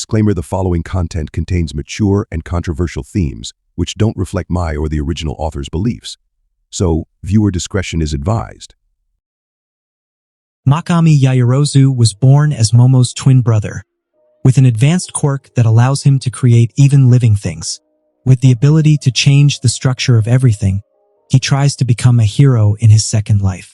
Disclaimer: the following content contains mature and controversial themes which don't reflect my or the original author's beliefs. So, viewer discretion is advised. Mokami Yaoyorozu was born as Momo's twin brother, with an advanced quirk that allows him to create even living things. With the ability to change the structure of everything, he tries to become a hero in his second life.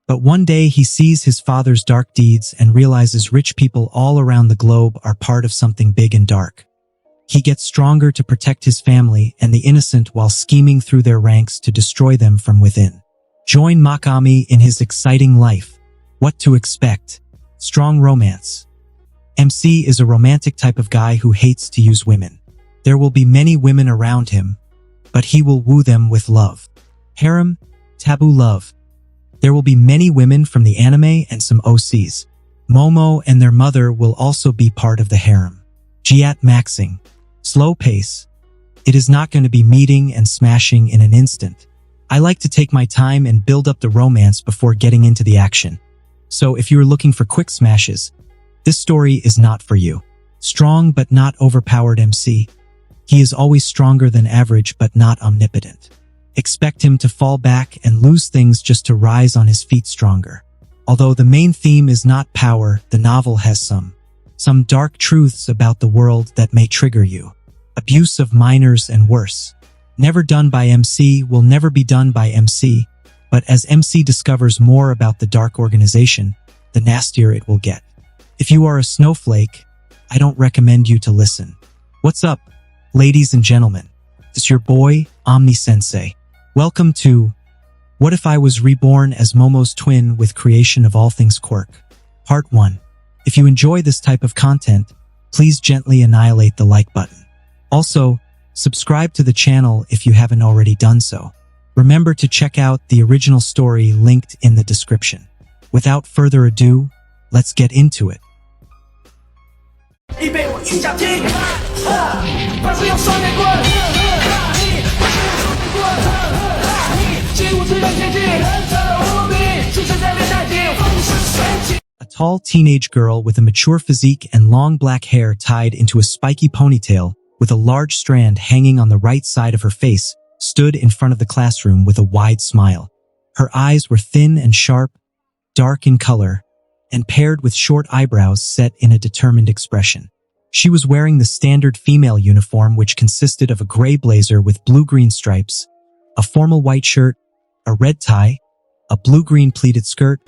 But one day he sees his father's dark deeds and realizes rich people all around the globe are part of something big and dark. He gets stronger to protect his family and the innocent while scheming through their ranks to destroy them from within. Join Mokami in his exciting life. What to expect? Strong romance. MC is a romantic type of guy who hates to use women. There will be many women around him, but he will woo them with love. Harem, taboo love. There will be many women from the anime and some OCs. Momo and their mother will also be part of the harem. G-yat maxing. Slow pace. It is not going to be meeting and smashing in an instant. I like to take my time and build up the romance before getting into the action. So if you are looking for quick smashes, this story is not for you. Strong but not overpowered MC. He is always stronger than average but not omnipotent. Expect him to fall back and lose things just to rise on his feet stronger. Although the main theme is not power, the novel has some dark truths about the world that may trigger you. Abuse of minors and worse. Never done by MC will never be done by MC, but as MC discovers more about the dark organization, the nastier it will get. If you are a snowflake, I don't recommend you to listen. What's up, ladies and gentlemen? It's your boy, Omni-sensei. Welcome to What If I Was Reborn as Momo's Twin with Creation of All Things Quirk, Part 1. If you enjoy this type of content, please gently annihilate the like button. Also, subscribe to the channel if you haven't already done so. Remember to check out the original story linked in the description. Without further ado, let's get into it. A tall teenage girl with a mature physique and long black hair tied into a spiky ponytail with a large strand hanging on the right side of her face stood in front of the classroom with a wide smile. Her eyes were thin and sharp, dark in color, and paired with short eyebrows set in a determined expression. She was wearing the standard female uniform, which consisted of a gray blazer with blue-green stripes, a formal white shirt, a red tie, a blue-green pleated skirt,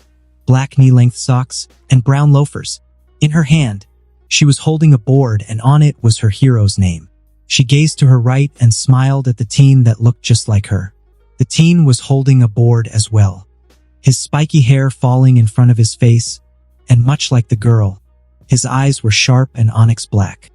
black knee-length socks, and brown loafers. In her hand, she was holding a board and on it was her hero's name. She gazed to her right and smiled at the teen that looked just like her. The teen was holding a board as well, his spiky hair falling in front of his face, and much like the girl, his eyes were sharp and onyx black.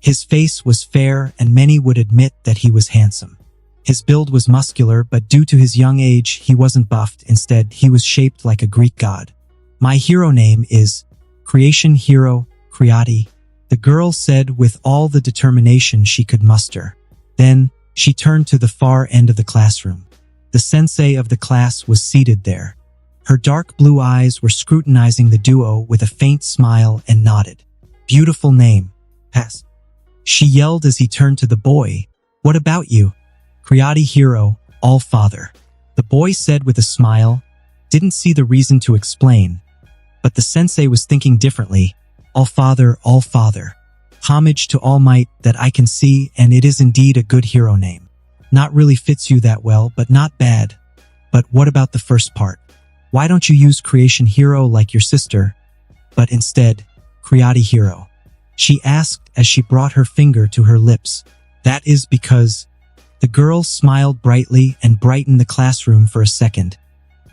His face was fair and many would admit that he was handsome. His build was muscular, but due to his young age, he wasn't buffed. Instead, he was shaped like a Greek god. My hero name is Creation Hero Creati, the girl said with all the determination she could muster. Then, she turned to the far end of the classroom. The sensei of the class was seated there. Her dark blue eyes were scrutinizing the duo with a faint smile and nodded. Beautiful name. Pass. She yelled as he turned to the boy. What about you? Creati Hero, All-Father. The boy said with a smile, didn't see the reason to explain. But the sensei was thinking differently. All-Father, All-Father. Homage to All Might that I can see, and it is indeed a good hero name. Not really fits you that well, but not bad. But what about the first part? Why don't you use Creation Hero like your sister, but instead, Creati Hero? She asked as she brought her finger to her lips. That is because... The girl smiled brightly and brightened the classroom for a second.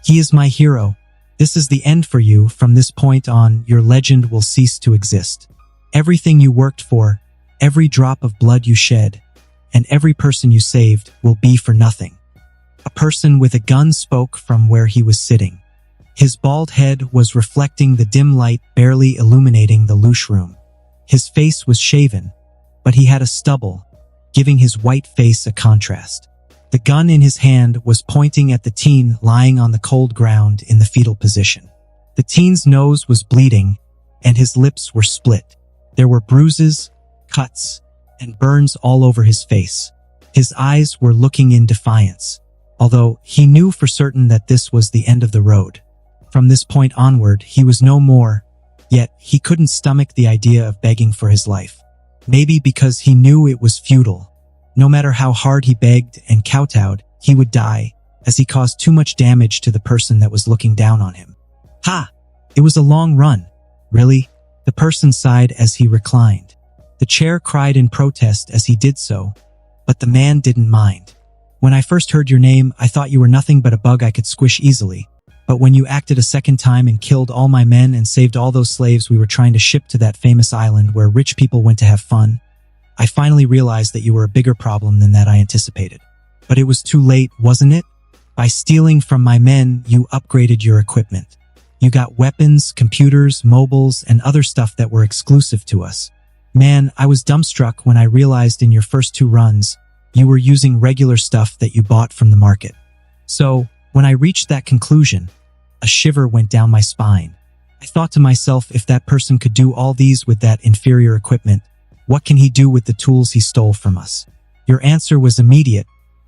He is my hero. This is the end for you. From this point on, your legend will cease to exist. Everything you worked for, every drop of blood you shed, and every person you saved will be for nothing. A person with a gun spoke from where he was sitting. His bald head was reflecting the dim light barely illuminating the louche room. His face was shaven, but he had a stubble, giving his white face a contrast. The gun in his hand was pointing at the teen lying on the cold ground in the fetal position. The teen's nose was bleeding, and his lips were split. There were bruises, cuts, and burns all over his face. His eyes were looking in defiance, although he knew for certain that this was the end of the road. From this point onward, he was no more, yet he couldn't stomach the idea of begging for his life. Maybe because he knew it was futile. No matter how hard he begged and kowtowed, he would die, as he caused too much damage to the person that was looking down on him. Ha! It was a long run. Really? The person sighed as he reclined. The chair cried in protest as he did so, but the man didn't mind. When I first heard your name, I thought you were nothing but a bug I could squish easily. But when you acted a second time and killed all my men and saved all those slaves we were trying to ship to that famous island where rich people went to have fun, I finally realized that you were a bigger problem than that I anticipated. But it was too late, wasn't it? By stealing from my men, you upgraded your equipment. You got weapons, computers, mobiles, and other stuff that were exclusive to us. Man, I was dumbstruck when I realized in your first 2 runs, you were using regular stuff that you bought from the market. So, when I reached that conclusion, a shiver went down my spine. I thought to myself, if that person could do all these with that inferior equipment, what can he do with the tools he stole from us? Your answer was immediate,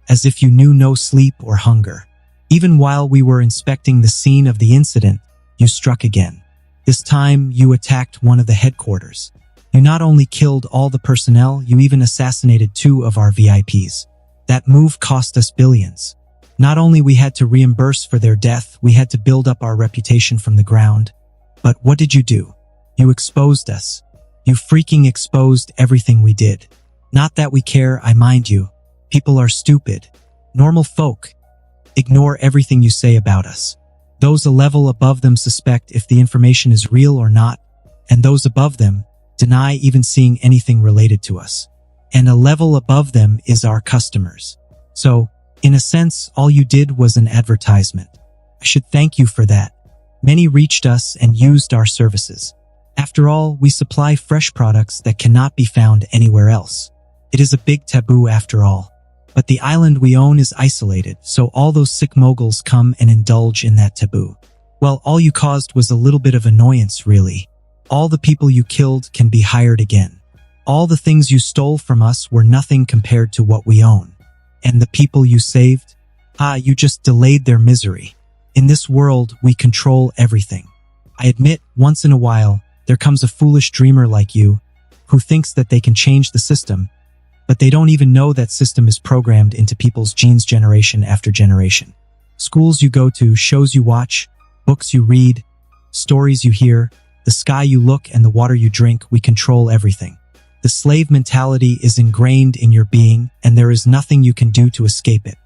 as if you knew no sleep or hunger. Even while we were inspecting the scene of the incident, you struck again. This time, you attacked one of the headquarters. You not only killed all the personnel, you even assassinated 2 of our VIPs. That move cost us billions. Not only we had to reimburse for their death, we had to build up our reputation from the ground. But what did you do? You exposed us. You freaking exposed everything we did. Not that we care, I mind you. People are stupid. Normal folk. Ignore everything you say about us. Those a level above them suspect if the information is real or not, and those above them deny even seeing anything related to us. And a level above them is our customers. So, in a sense, all you did was an advertisement. I should thank you for that. Many reached us and used our services. After all, we supply fresh products that cannot be found anywhere else. It is a big taboo after all. But the island we own is isolated, so all those sick moguls come and indulge in that taboo. Well, all you caused was a little bit of annoyance, really. All the people you killed can be hired again. All the things you stole from us were nothing compared to what we own. And the people you saved? You just delayed their misery. In this world, we control everything. I admit, once in a while, there comes a foolish dreamer like you, who thinks that they can change the system, but they don't even know that system is programmed into people's genes generation after generation. Schools you go to, shows you watch, books you read, stories you hear, the sky you look and the water you drink, we control everything. The slave mentality is ingrained in your being, and there is nothing you can do to escape it.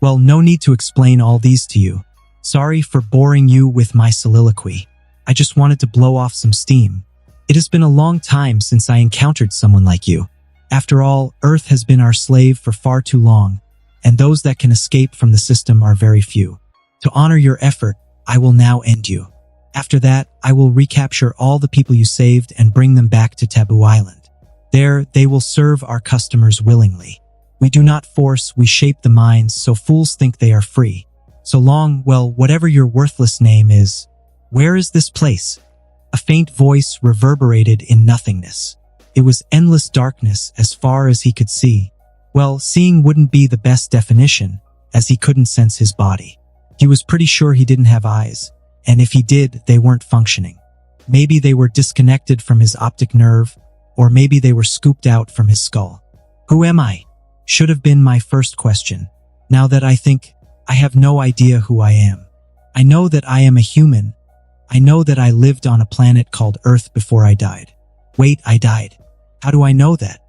Well, no need to explain all these to you. Sorry for boring you with my soliloquy. I just wanted to blow off some steam. It has been a long time since I encountered someone like you. After all, Earth has been our slave for far too long, and those that can escape from the system are very few. To honor your effort, I will now end you. After that, I will recapture all the people you saved and bring them back to Taboo Island. There, they will serve our customers willingly. We do not force, we shape the minds, so fools think they are free. So long, well, whatever your worthless name is, where is this place? A faint voice reverberated in nothingness. It was endless darkness as far as he could see. Well, seeing wouldn't be the best definition, as he couldn't sense his body. He was pretty sure he didn't have eyes, and if he did, they weren't functioning. Maybe they were disconnected from his optic nerve, or maybe they were scooped out from his skull. Who am I? Should have been my first question. Now that I think, I have no idea who I am. I know that I am a human. I know that I lived on a planet called Earth before I died. Wait, I died. How do I know that?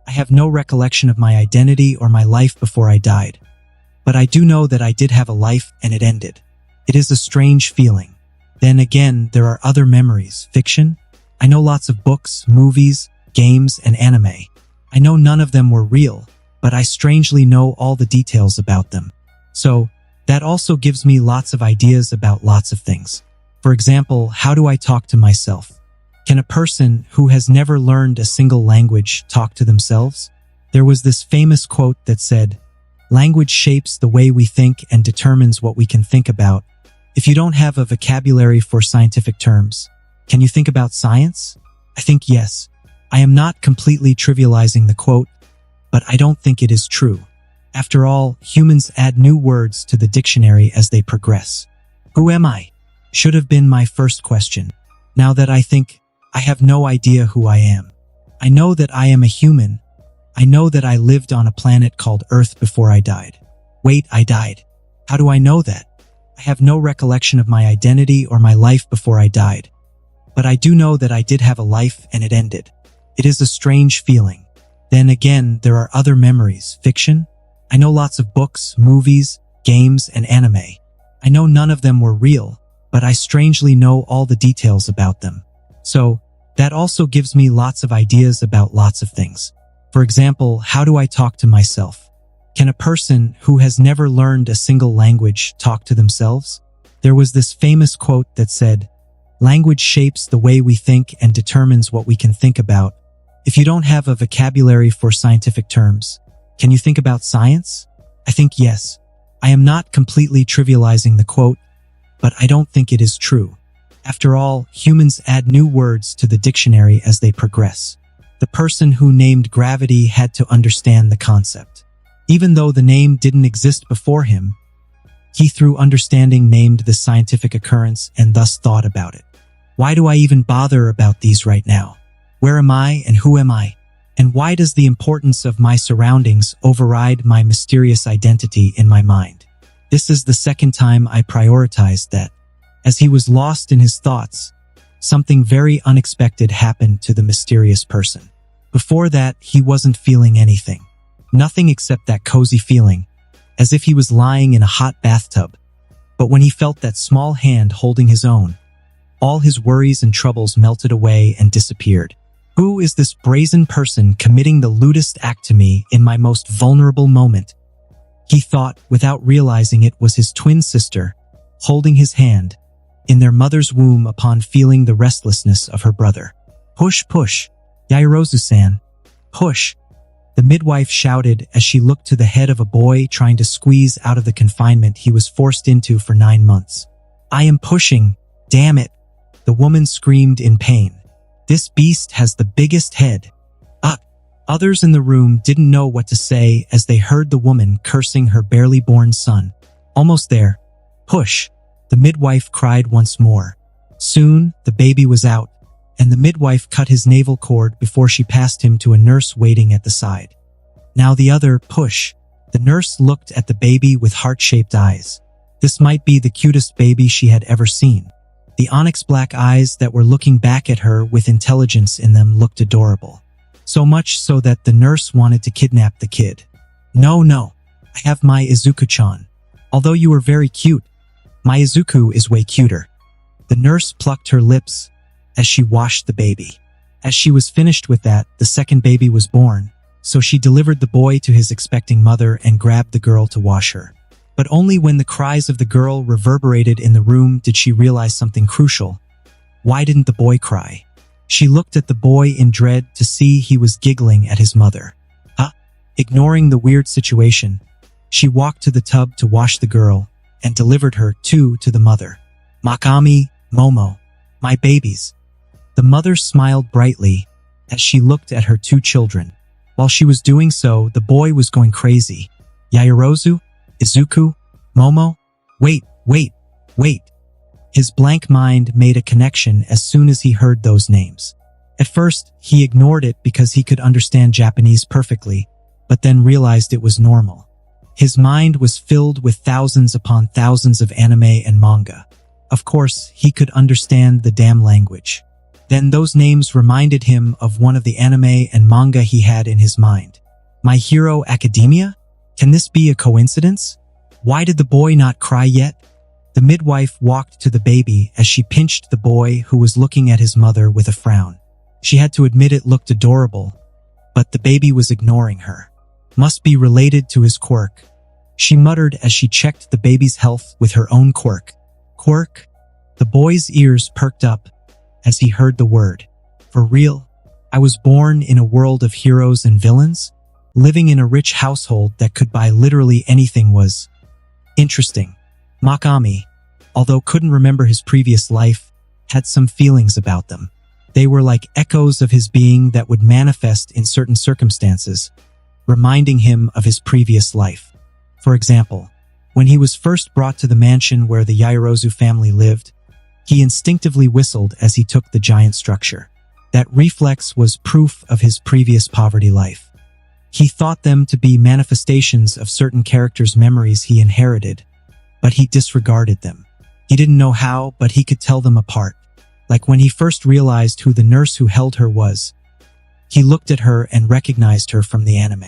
I have no recollection of my identity or my life before I died. But I do know that I did have a life and it ended. It is a strange feeling. Then again, there are other memories. Fiction? I know lots of books, movies, games, and anime. I know none of them were real, but I strangely know all the details about them. So, that also gives me lots of ideas about lots of things. For example, how do I talk to myself? Can a person who has never learned a single language talk to themselves? There was this famous quote that said, "Language shapes the way we think and determines what we can think about." If you don't have a vocabulary for scientific terms, can you think about science? I think yes. I am not completely trivializing the quote, but I don't think it is true. After all, humans add new words to the dictionary as they progress. Who am I? Should have been my first question. Now that I think, I have no idea who I am. I know that I am a human. I know that I lived on a planet called Earth before I died. Wait, I died. How do I know that? I have no recollection of my identity or my life before I died. But I do know that I did have a life and it ended. It is a strange feeling. Then again, there are other memories. Fiction? I know lots of books, movies, games, and anime. I know none of them were real, but I strangely know all the details about them. So, that also gives me lots of ideas about lots of things. For example, how do I talk to myself? Can a person who has never learned a single language talk to themselves? There was this famous quote that said, "Language shapes the way we think and determines what we can think about." If you don't have a vocabulary for scientific terms, can you think about science? I think yes. I am not completely trivializing the quote, but I don't think it is true. After all, humans add new words to the dictionary as they progress. The person who named gravity had to understand the concept. Even though the name didn't exist before him, he through understanding named the scientific occurrence and thus thought about it. Why do I even bother about these right now? Where am I and who am I? And why does the importance of my surroundings override my mysterious identity in my mind? This is the second time I prioritized that. As he was lost in his thoughts, something very unexpected happened to the mysterious person. Before that, he wasn't feeling anything. Nothing except that cozy feeling, as if he was lying in a hot bathtub. But when he felt that small hand holding his own, all his worries and troubles melted away and disappeared. Who is this brazen person committing the lewdest act to me in my most vulnerable moment? He thought, without realizing it was his twin sister, holding his hand, in their mother's womb upon feeling the restlessness of her brother. "Push, push, Yaoyorozu-san, push," the midwife shouted as she looked to the head of a boy trying to squeeze out of the confinement he was forced into for 9 months. "I am pushing, damn it," the woman screamed in pain. "This beast has the biggest head." Others in the room didn't know what to say as they heard the woman cursing her barely born son. "Almost there. Push," the midwife cried once more. Soon, the baby was out, and the midwife cut his navel cord before she passed him to a nurse waiting at the side. Now the other, push. The nurse looked at the baby with heart-shaped eyes. This might be the cutest baby she had ever seen. The onyx black eyes that were looking back at her with intelligence in them looked adorable. So much so that the nurse wanted to kidnap the kid. No, I have my Izuku-chan. Although you are very cute, my Izuku is way cuter." The nurse plucked her lips as she washed the baby. As she was finished with that, the second baby was born, so she delivered the boy to his expecting mother and grabbed the girl to wash her. But only when the cries of the girl reverberated in the room did she realize something crucial. Why didn't the boy cry? She looked at the boy in dread to see he was giggling at his mother. Ignoring the weird situation, she walked to the tub to wash the girl and delivered her to the mother. "Mokami, Momo, my babies." The mother smiled brightly as she looked at her 2 children. While she was doing so, the boy was going crazy. "Yaoyorozu? Izuku? Momo? Wait. His blank mind made a connection as soon as he heard those names. At first, he ignored it because he could understand Japanese perfectly, but then realized it was normal. His mind was filled with thousands upon thousands of anime and manga. Of course, he could understand the damn language. Then those names reminded him of one of the anime and manga he had in his mind. My Hero Academia? Can this be a coincidence? Why did the boy not cry yet? The midwife walked to the baby as she pinched the boy who was looking at his mother with a frown. She had to admit it looked adorable, but the baby was ignoring her. Must be related to his quirk. She muttered as she checked the baby's health with her own quirk. Quirk? The boy's ears perked up as he heard the word. For real? I was born in a world of heroes and villains? Living in a rich household that could buy literally anything was interesting. Mokami, although couldn't remember his previous life, had some feelings about them. They were like echoes of his being that would manifest in certain circumstances, reminding him of his previous life. For example, when he was first brought to the mansion where the Yaoyorozu family lived, he instinctively whistled as he took the giant structure. That reflex was proof of his previous poverty life. He thought them to be manifestations of certain characters' memories he inherited, but he disregarded them. He didn't know how, but he could tell them apart. Like when he first realized who the nurse who held her was, he looked at her and recognized her from the anime.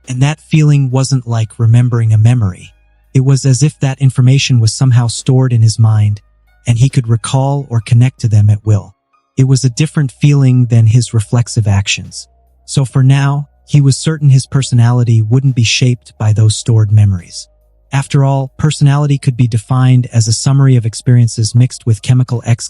And that feeling wasn't like remembering a memory. It was as if that information was somehow stored in his mind, and he could recall or connect to them at will. It was a different feeling than his reflexive actions. So for now, he was certain his personality wouldn't be shaped by those stored memories. After all, personality could be defined as a summary of experiences mixed with chemical X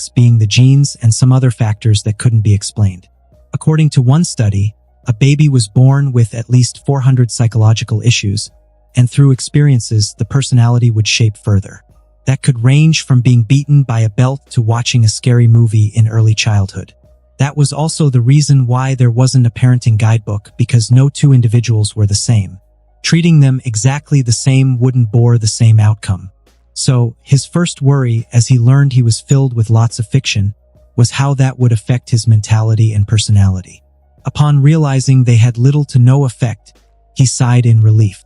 being the genes and some other factors that couldn't be explained. According to one study, a baby was born with at least 400 psychological issues, and through experiences, the personality would shape further. That could range from being beaten by a belt to watching a scary movie in early childhood. That was also the reason why there wasn't a parenting guidebook, because no two individuals were the same. Treating them exactly the same wouldn't bore the same outcome. So, his first worry, as he learned he was filled with lots of fiction, was how that would affect his mentality and personality. Upon realizing they had little to no effect, he sighed in relief.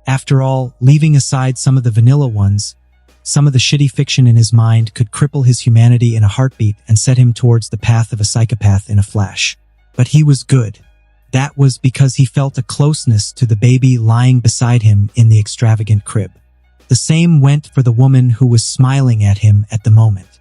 After all, leaving aside some of the vanilla ones, some of the shitty fiction in his mind could cripple his humanity in a heartbeat and set him towards the path of a psychopath in a flash. But he was good. That was because he felt a closeness to the baby lying beside him in the extravagant crib. The same went for the woman who was smiling at him at the moment.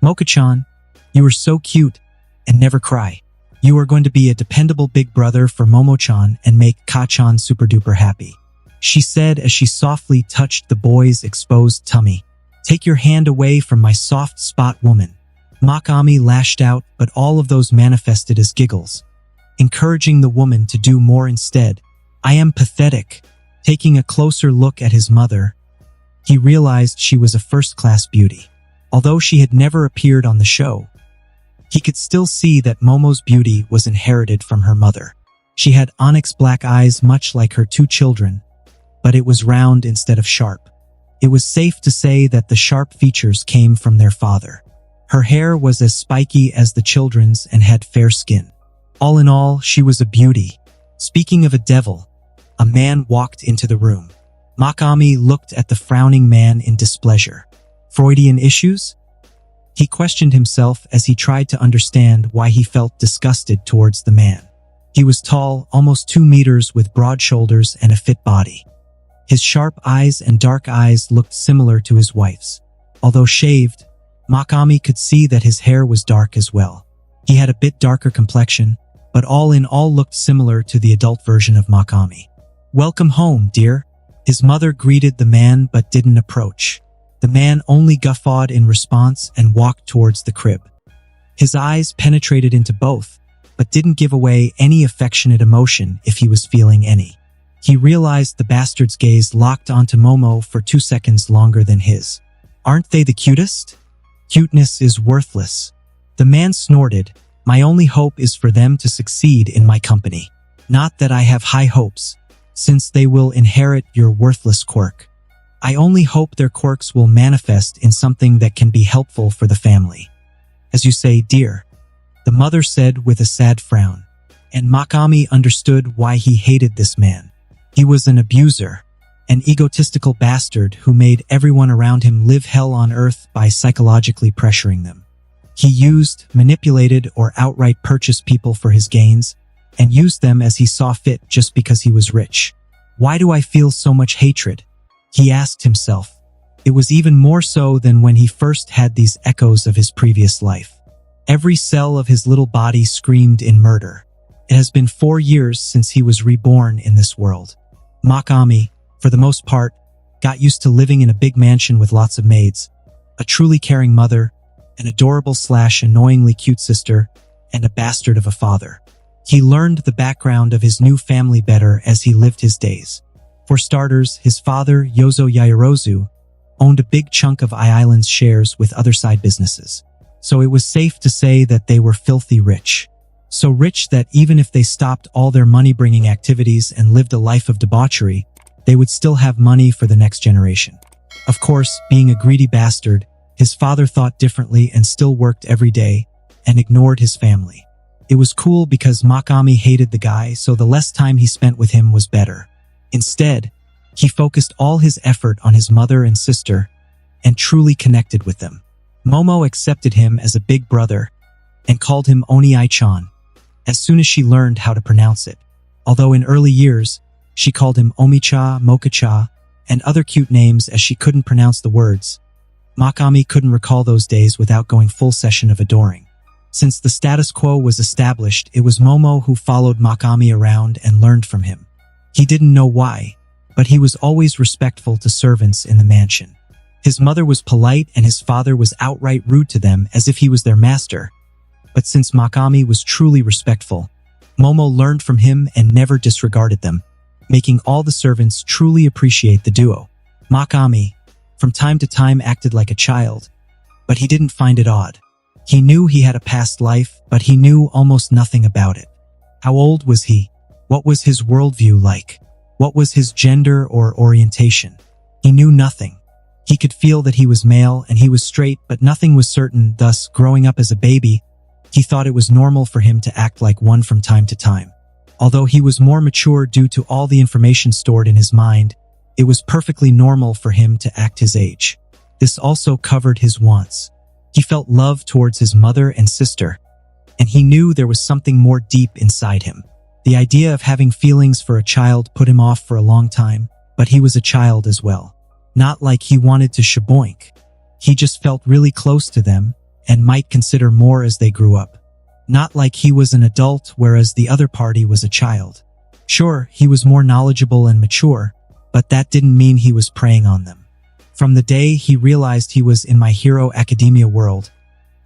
"Moka-chan, you are so cute, and never cry. You are going to be a dependable big brother for Momo-chan and make Ka-chan super-duper happy," she said as she softly touched the boy's exposed tummy. "Take your hand away from my soft spot, woman." Mokami lashed out, but all of those manifested as giggles, encouraging the woman to do more instead. "I am pathetic." Taking a closer look at his mother, he realized she was a first-class beauty. Although she had never appeared on the show, he could still see that Momo's beauty was inherited from her mother. She had onyx black eyes much like her two children, but it was round instead of sharp. It was safe to say that the sharp features came from their father. Her hair was as spiky as the children's and had fair skin. All in all, she was a beauty. Speaking of a devil, a man walked into the room. Mokami looked at the frowning man in displeasure. Freudian issues? He questioned himself as he tried to understand why he felt disgusted towards the man. He was tall, almost 2 meters, with broad shoulders and a fit body. His sharp eyes and dark eyes looked similar to his wife's. Although shaved, Mokami could see that his hair was dark as well. He had a bit darker complexion, but all in all looked similar to the adult version of Mokami. "Welcome home, dear." His mother greeted the man but didn't approach. The man only guffawed in response and walked towards the crib. His eyes penetrated into both, but didn't give away any affectionate emotion if he was feeling any. He realized the bastard's gaze locked onto Momo for 2 seconds longer than his. "Aren't they the cutest? Cuteness is worthless." The man snorted. "My only hope is for them to succeed in my company. Not that I have high hopes, since they will inherit your worthless quirk. I only hope their quirks will manifest in something that can be helpful for the family." "As you say, dear," the mother said with a sad frown. And Mokami understood why he hated this man. He was an abuser, an egotistical bastard who made everyone around him live hell on earth by psychologically pressuring them. He used, manipulated, or outright purchased people for his gains, and used them as he saw fit just because he was rich. "Why do I feel so much hatred?" he asked himself. It was even more so than when he first had these echoes of his previous life. Every cell of his little body screamed in murder. It has been 4 years since he was reborn in this world. Mokami, for the most part, got used to living in a big mansion with lots of maids, a truly caring mother, an adorable/annoyingly cute sister, and a bastard of a father. He learned the background of his new family better as he lived his days. For starters, his father, Yozo Yaoyorozu, owned a big chunk of I-Island's shares with other side businesses. so it was safe to say that they were filthy rich. So rich that even if they stopped all their money-bringing activities and lived a life of debauchery, they would still have money for the next generation. Of course, being a greedy bastard, his father thought differently and still worked every day and ignored his family. It was cool because Mokami hated the guy, so the less time he spent with him was better. Instead, he focused all his effort on his mother and sister and truly connected with them. Momo accepted him as a big brother and called him Oni-chan as soon as she learned how to pronounce it. Although in early years, she called him Omicha, Mokacha, and other cute names as she couldn't pronounce the words. Mokami couldn't recall those days without going full session of adoring. Since the status quo was established, it was Momo who followed Mokami around and learned from him. He didn't know why, but he was always respectful to servants in the mansion. His mother was polite and his father was outright rude to them as if he was their master. But since Mokami was truly respectful, Momo learned from him and never disregarded them, making all the servants truly appreciate the duo. Mokami, from time to time, acted like a child, but he didn't find it odd. He knew he had a past life, but he knew almost nothing about it. How old was he? What was his worldview like? What was his gender or orientation? He knew nothing. He could feel that he was male and he was straight, but nothing was certain. Thus, growing up as a baby, he thought it was normal for him to act like one from time to time. Although he was more mature due to all the information stored in his mind, it was perfectly normal for him to act his age. This also covered his wants. He felt love towards his mother and sister, and he knew there was something more deep inside him. The idea of having feelings for a child put him off for a long time, but he was a child as well. Not like he wanted to shaboink. He just felt really close to them and might consider more as they grew up. Not like he was an adult whereas the other party was a child. Sure, he was more knowledgeable and mature, but that didn't mean he was preying on them. From the day he realized he was in My Hero Academia world,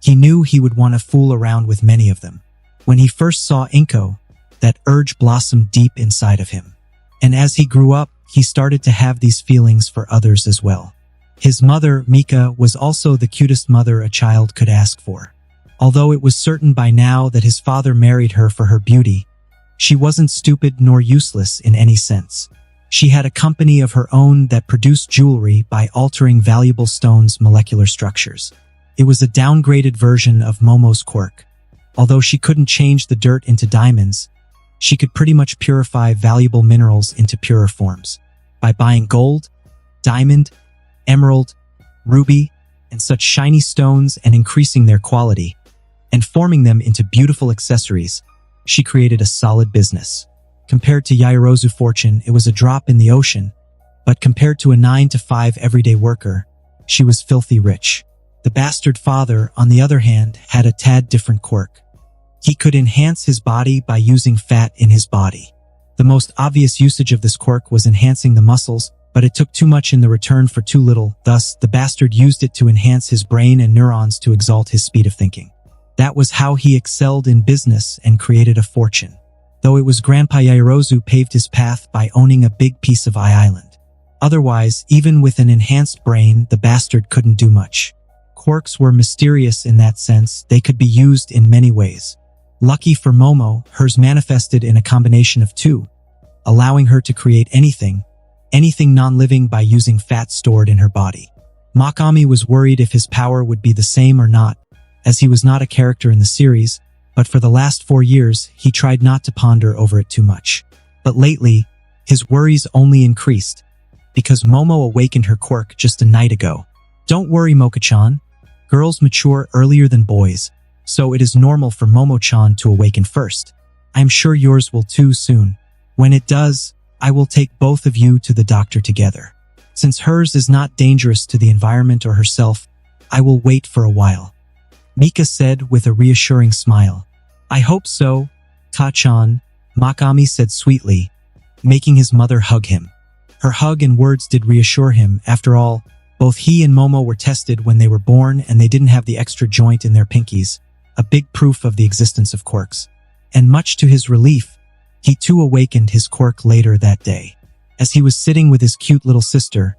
he knew he would want to fool around with many of them. When he first saw Inko, that urge blossomed deep inside of him. And as he grew up, he started to have these feelings for others as well. His mother, Mika, was also the cutest mother a child could ask for. Although it was certain by now that his father married her for her beauty, she wasn't stupid nor useless in any sense. She had a company of her own that produced jewelry by altering valuable stones' molecular structures. It was a downgraded version of Momo's Quirk. Although she couldn't change the dirt into diamonds, she could pretty much purify valuable minerals into purer forms by buying gold, diamond, emerald, ruby, and such shiny stones and increasing their quality and forming them into beautiful accessories. She created a solid business. Compared to Yaoyorozu fortune, it was a drop in the ocean, but compared to a 9-to-5 everyday worker, she was filthy rich. The bastard father, on the other hand, had a tad different quirk. He could enhance his body by using fat in his body. The most obvious usage of this quirk was enhancing the muscles, but it took too much in the return for too little. Thus, the bastard used it to enhance his brain and neurons to exalt his speed of thinking. That was how he excelled in business and created a fortune. Though it was Grandpa Yaoyorozu paved his path by owning a big piece of Island. Otherwise, even with an enhanced brain, the bastard couldn't do much. Quirks were mysterious in that sense. They could be used in many ways. Lucky for Momo, hers manifested in a combination of two, allowing her to create anything non-living by using fat stored in her body. Mokami was worried if his power would be the same or not, as he was not a character in the series, but for the last 4 years, he tried not to ponder over it too much. But lately, his worries only increased, because Momo awakened her quirk just a night ago. Don't worry, Moka-chan. Girls mature earlier than boys, so it is normal for Momo-chan to awaken first. I'm sure yours will too soon. When it does, I will take both of you to the doctor together. Since hers is not dangerous to the environment or herself, I will wait for a while. Mika said with a reassuring smile. I hope so, Ta-chan, Mokami said sweetly, making his mother hug him. Her hug and words did reassure him. After all, both he and Momo were tested when they were born and they didn't have the extra joint in their pinkies, a big proof of the existence of quirks. And much to his relief, he too awakened his quirk later that day. As he was sitting with his cute little sister,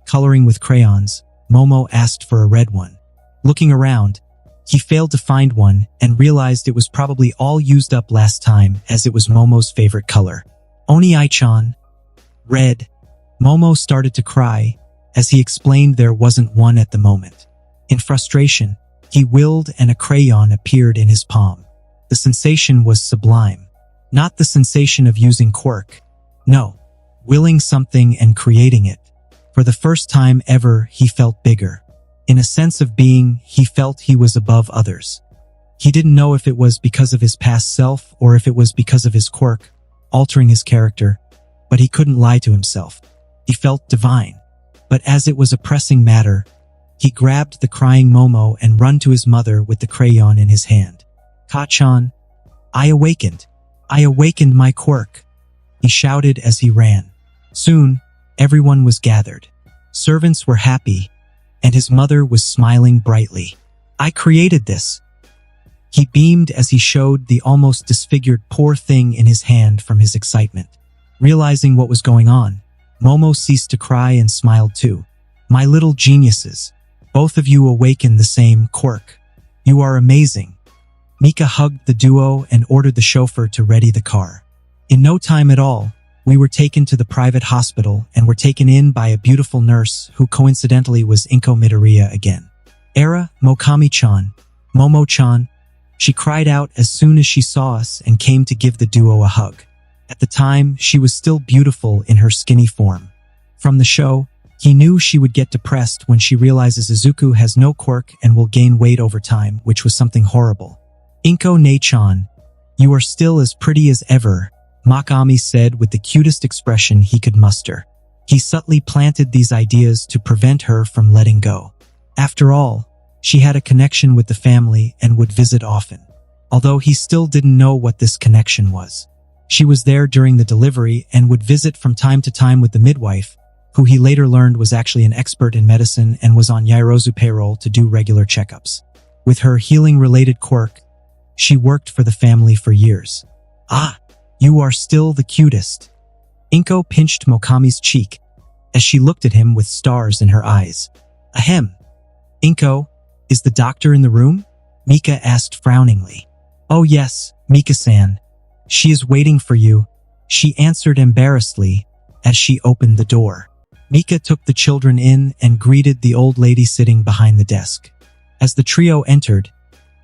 coloring with crayons, Momo asked for a red one. Looking around, He failed to find one and realized it was probably all used up last time, as it was Momo's favorite color. Oni-chan. Red. Momo started to cry as he explained there wasn't one at the moment. In frustration, he willed and a crayon appeared in his palm. The sensation was sublime. Not the sensation of using Quirk. No. Willing something and creating it. For the first time ever, he felt bigger. In a sense of being, he felt he was above others. He didn't know if it was because of his past self or if it was because of his quirk, altering his character, but he couldn't lie to himself. He felt divine. But as it was a pressing matter, he grabbed the crying Momo and ran to his mother with the crayon in his hand. "Ka-chan, I awakened. I awakened my quirk," he shouted as he ran. Soon, everyone was gathered. Servants were happy, and his mother was smiling brightly. "I created this." He beamed as he showed the almost disfigured poor thing in his hand from his excitement. Realizing what was going on, Momo ceased to cry and smiled too. "My little geniuses, both of you awaken the same quirk. You are amazing." Mika hugged the duo and ordered the chauffeur to ready the car. In no time at all, we were taken to the private hospital and were taken in by a beautiful nurse who coincidentally was Inko Midoriya again. "Era, Mokami-chan, Momo-chan," she cried out as soon as she saw us and came to give the duo a hug. At the time, she was still beautiful in her skinny form. From the show, he knew she would get depressed when she realizes Izuku has no quirk and will gain weight over time, which was something horrible. "Inko Ne-chan, you are still as pretty as ever," Mokami said with the cutest expression he could muster. He subtly planted these ideas to prevent her from letting go. After all, she had a connection with the family and would visit often. Although he still didn't know what this connection was. She was there during the delivery and would visit from time to time with the midwife, who he later learned was actually an expert in medicine and was on Yaoyorozu payroll to do regular checkups. With her healing-related quirk, she worked for the family for years. "Ah, you are still the cutest." Inko pinched Mokami's cheek as she looked at him with stars in her eyes. "Ahem. Inko, is the doctor in the room?" Mika asked frowningly. "Oh yes, Mika-san. She is waiting for you," she answered embarrassedly as she opened the door. Mika took the children in and greeted the old lady sitting behind the desk. As the trio entered,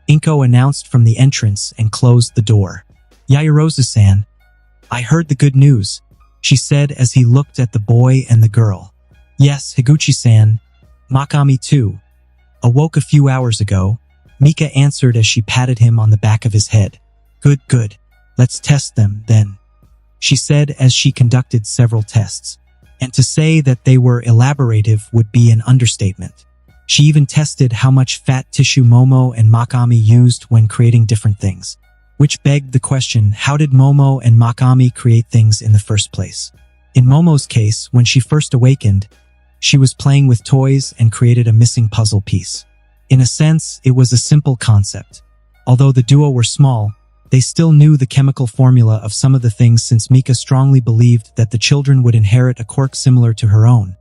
Inko announced from the entrance and closed the door. "Yaoyorozu-san, I heard the good news," she said as he looked at the boy and the girl. "Yes, Higuchi-san. Mokami too. Awoke a few hours ago," Mika answered as she patted him on the back of his head. "Good, good. Let's test them, then," she said as she conducted several tests. And to say that they were elaborative would be an understatement. She even tested how much fat tissue Momo and Mokami used when creating different things. Which begged the question, how did Momo and Mokami create things in the first place? In Momo's case, when she first awakened, she was playing with toys and created a missing puzzle piece. In a sense, it was a simple concept. Although the duo were small, they still knew the chemical formula of some of the things since Mika strongly believed that the children would inherit a quirk similar to her own.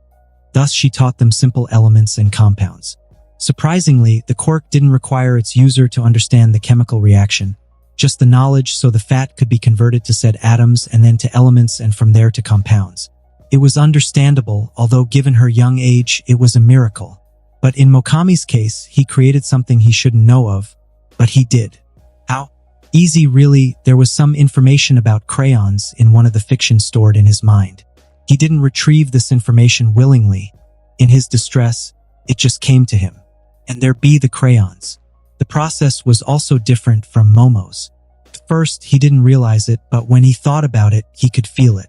Thus, she taught them simple elements and compounds. Surprisingly, the quirk didn't require its user to understand the chemical reaction, just the knowledge so the fat could be converted to said atoms and then to elements and from there to compounds. It was understandable, although given her young age, it was a miracle. But in Mokami's case, he created something he shouldn't know of, but he did. How? Easy really, there was some information about crayons in one of the fictions stored in his mind. He didn't retrieve this information willingly. In his distress, it just came to him. And there be the crayons. The process was also different from Momo's. At first, he didn't realize it, but when he thought about it, he could feel it.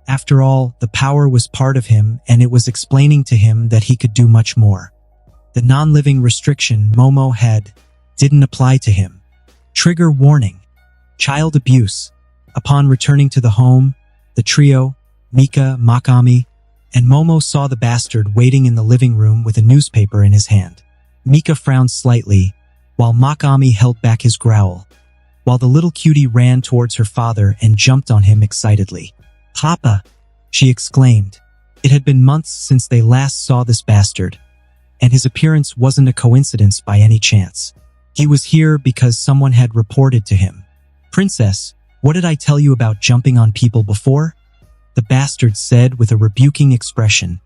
After all, the power was part of him and it was explaining to him that he could do much more. The non-living restriction Momo had didn't apply to him. Trigger warning. Child abuse. Upon returning to the home, the trio, Mika, Mokami, and Momo saw the bastard waiting in the living room with a newspaper in his hand. Mika frowned slightly, while Mokami held back his growl, while the little cutie ran towards her father and jumped on him excitedly. "Papa!" she exclaimed. It had been months since they last saw this bastard, and his appearance wasn't a coincidence by any chance. He was here because someone had reported to him. Princess, what did I tell you about jumping on people before? The bastard said with a rebuking expression,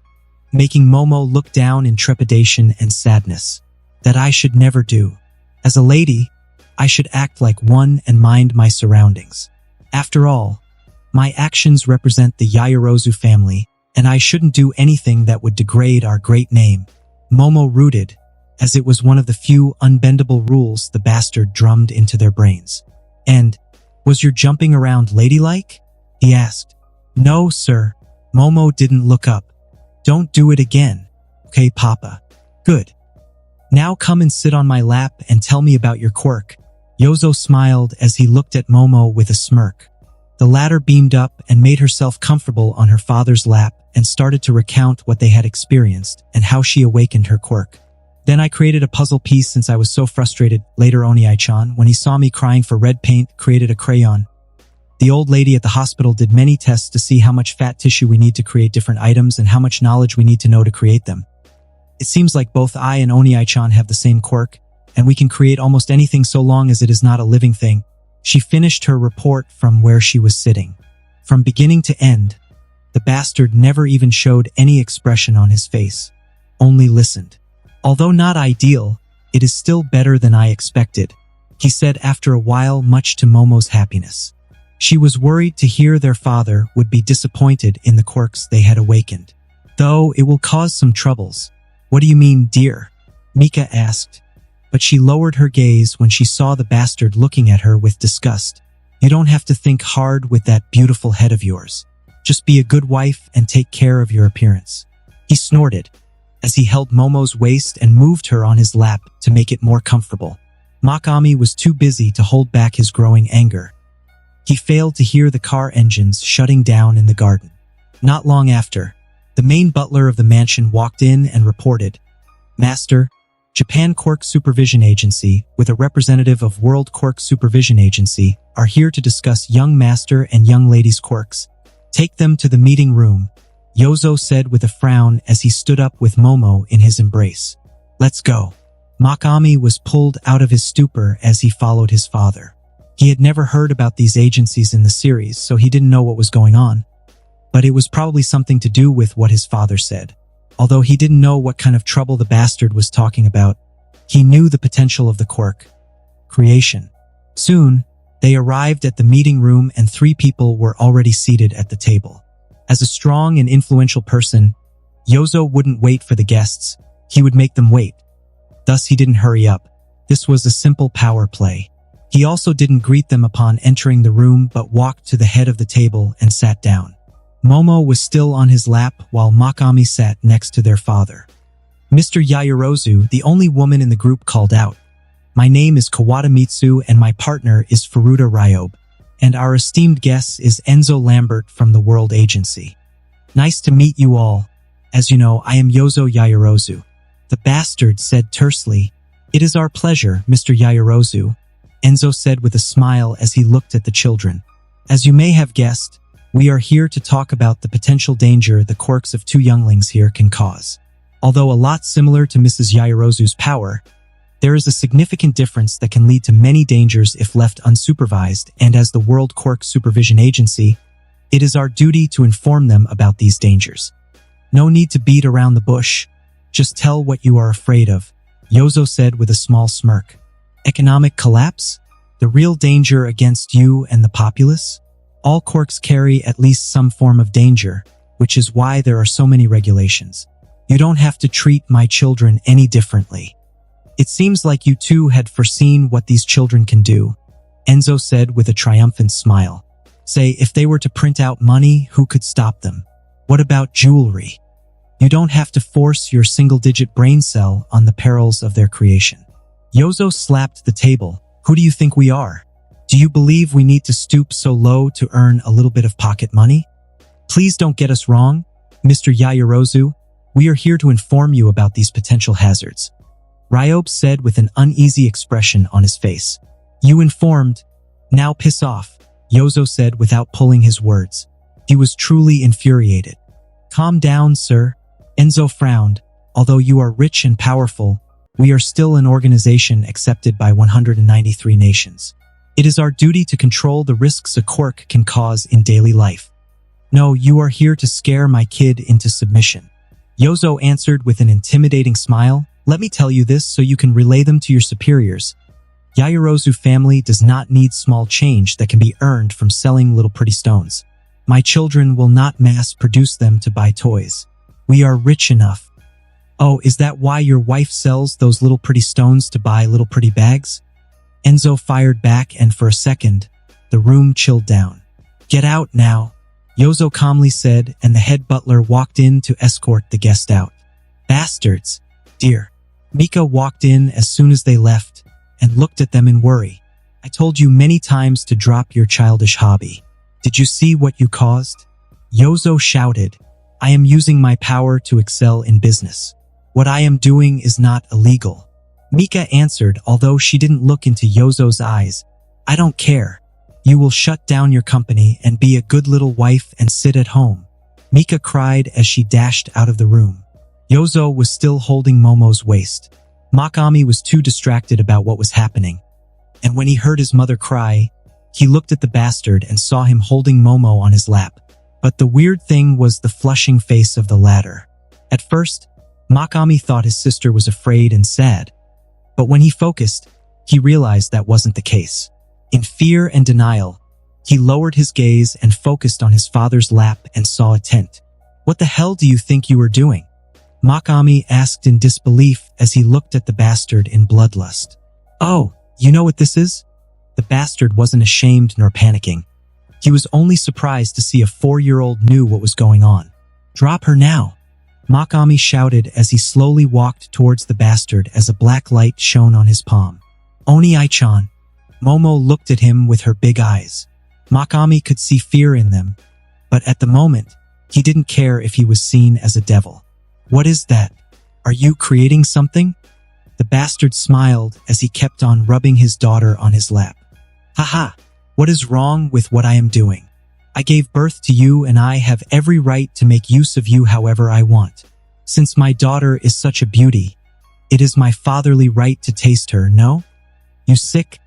making Momo look down in trepidation and sadness. That I should never do. As a lady, I should act like one and mind my surroundings. After all, my actions represent the Yaoyorozu family, and I shouldn't do anything that would degrade our great name. Momo rooted, as it was one of the few unbendable rules the bastard drummed into their brains. And, was your jumping around ladylike? He asked. No, sir. Momo didn't look up. Don't do it again. Okay, Papa. Good. Now come and sit on my lap and tell me about your quirk. Yozo smiled as he looked at Momo with a smirk. The latter beamed up and made herself comfortable on her father's lap and started to recount what they had experienced and how she awakened her quirk. Then I created a puzzle piece since I was so frustrated. Later Oniai-chan, when he saw me crying for red paint, created a crayon. The old lady at the hospital did many tests to see how much fat tissue we need to create different items and how much knowledge we need to know to create them. It seems like both I and Oniai-chan have the same quirk, and we can create almost anything so long as it is not a living thing. She finished her report from where she was sitting. From beginning to end, the bastard never even showed any expression on his face, only listened. Although not ideal, it is still better than I expected, he said after a while, much to Momo's happiness. She was worried to hear their father would be disappointed in the quirks they had awakened. Though it will cause some troubles. What do you mean, dear? Mika asked. But she lowered her gaze when she saw the bastard looking at her with disgust. You don't have to think hard with that beautiful head of yours. Just be a good wife and take care of your appearance. He snorted as he held Momo's waist and moved her on his lap to make it more comfortable. Mokami was too busy to hold back his growing anger. He failed to hear the car engines shutting down in the garden. Not long after, the main butler of the mansion walked in and reported, Master, Japan Quirk Supervision Agency, with a representative of World Quirk Supervision Agency, are here to discuss young master and young lady's quirks. Take them to the meeting room, Yozo said with a frown as he stood up with Momo in his embrace. Let's go. Mokami was pulled out of his stupor as he followed his father. He had never heard about these agencies in the series, so he didn't know what was going on. But it was probably something to do with what his father said. Although he didn't know what kind of trouble the bastard was talking about, he knew the potential of the quirk. Creation. Soon, they arrived at the meeting room and 3 people were already seated at the table. As a strong and influential person, Yozo wouldn't wait for the guests, he would make them wait. Thus he didn't hurry up. This was a simple power play. He also didn't greet them upon entering the room but walked to the head of the table and sat down. Momo was still on his lap while Mokami sat next to their father. Mr. Yaoyorozu, the only woman in the group, called out, My name is Kawada Mitsu and my partner is Furuta Ryobe, and our esteemed guest is Enzo Lambert from the World Agency. Nice to meet you all. As you know, I am Yozo Yaoyorozu. The bastard said tersely, It is our pleasure, Mr. Yaoyorozu, Enzo said with a smile as he looked at the children. As you may have guessed, we are here to talk about the potential danger the quirks of 2 younglings here can cause. Although a lot similar to Mrs. Yaoyorozu's power, there is a significant difference that can lead to many dangers if left unsupervised, and as the World Quirk Supervision Agency, it is our duty to inform them about these dangers. No need to beat around the bush, just tell what you are afraid of, Yozo said with a small smirk. Economic collapse? The real danger against you and the populace? All quirks carry at least some form of danger, which is why there are so many regulations. You don't have to treat my children any differently. It seems like you two had foreseen what these children can do, Enzo said with a triumphant smile. Say, if they were to print out money, who could stop them? What about jewelry? You don't have to force your single-digit brain cell on the perils of their creation. Yozo slapped the table. Who do you think we are? Do you believe we need to stoop so low to earn a little bit of pocket money? Please don't get us wrong, Mr. Yaoyorozu. We are here to inform you about these potential hazards, Ryobe said with an uneasy expression on his face. You informed? Now piss off, Yozo said without pulling his words. He was truly infuriated. Calm down, sir. Enzo frowned. Although you are rich and powerful, We are still an organization accepted by 193 nations. It is our duty to control the risks a quirk can cause in daily life. No, you are here to scare my kid into submission. Yozo answered with an intimidating smile. Let me tell you this so you can relay them to your superiors. Yaoyorozu family does not need small change that can be earned from selling little pretty stones. My children will not mass-produce them to buy toys. We are rich enough. Oh, is that why your wife sells those little pretty stones to buy little pretty bags? Enzo fired back, and for a second, the room chilled down. Get out now, Yozo calmly said, and the head butler walked in to escort the guest out. Bastards, dear. Mika walked in as soon as they left and looked at them in worry. I told you many times to drop your childish hobby. Did you see what you caused? Yozo shouted. I am using my power to excel in business. What I am doing is not illegal. Mika answered, although she didn't look into Yozo's eyes. I don't care. You will shut down your company and be a good little wife and sit at home. Mika cried as she dashed out of the room. Yozo was still holding Momo's waist. Mokami was too distracted about what was happening. And when he heard his mother cry, he looked at the bastard and saw him holding Momo on his lap. But the weird thing was the flushing face of the latter. At first, Mokami thought his sister was afraid and sad. But when he focused, he realized that wasn't the case. In fear and denial, he lowered his gaze and focused on his father's lap and saw a tent. What the hell do you think you are doing? Mokami asked in disbelief as he looked at the bastard in bloodlust. Oh, you know what this is? The bastard wasn't ashamed nor panicking. He was only surprised to see a 4-year-old knew what was going on. Drop her now, Mokami shouted as he slowly walked towards the bastard as a black light shone on his palm. Oni-chan. Momo looked at him with her big eyes. Mokami could see fear in them, but at the moment, he didn't care if he was seen as a devil. What is that? Are you creating something? The bastard smiled as he kept on rubbing his daughter on his lap. Haha, what is wrong with what I am doing? I gave birth to you and I have every right to make use of you however I want. Since my daughter is such a beauty, it is my fatherly right to taste her, no? You sick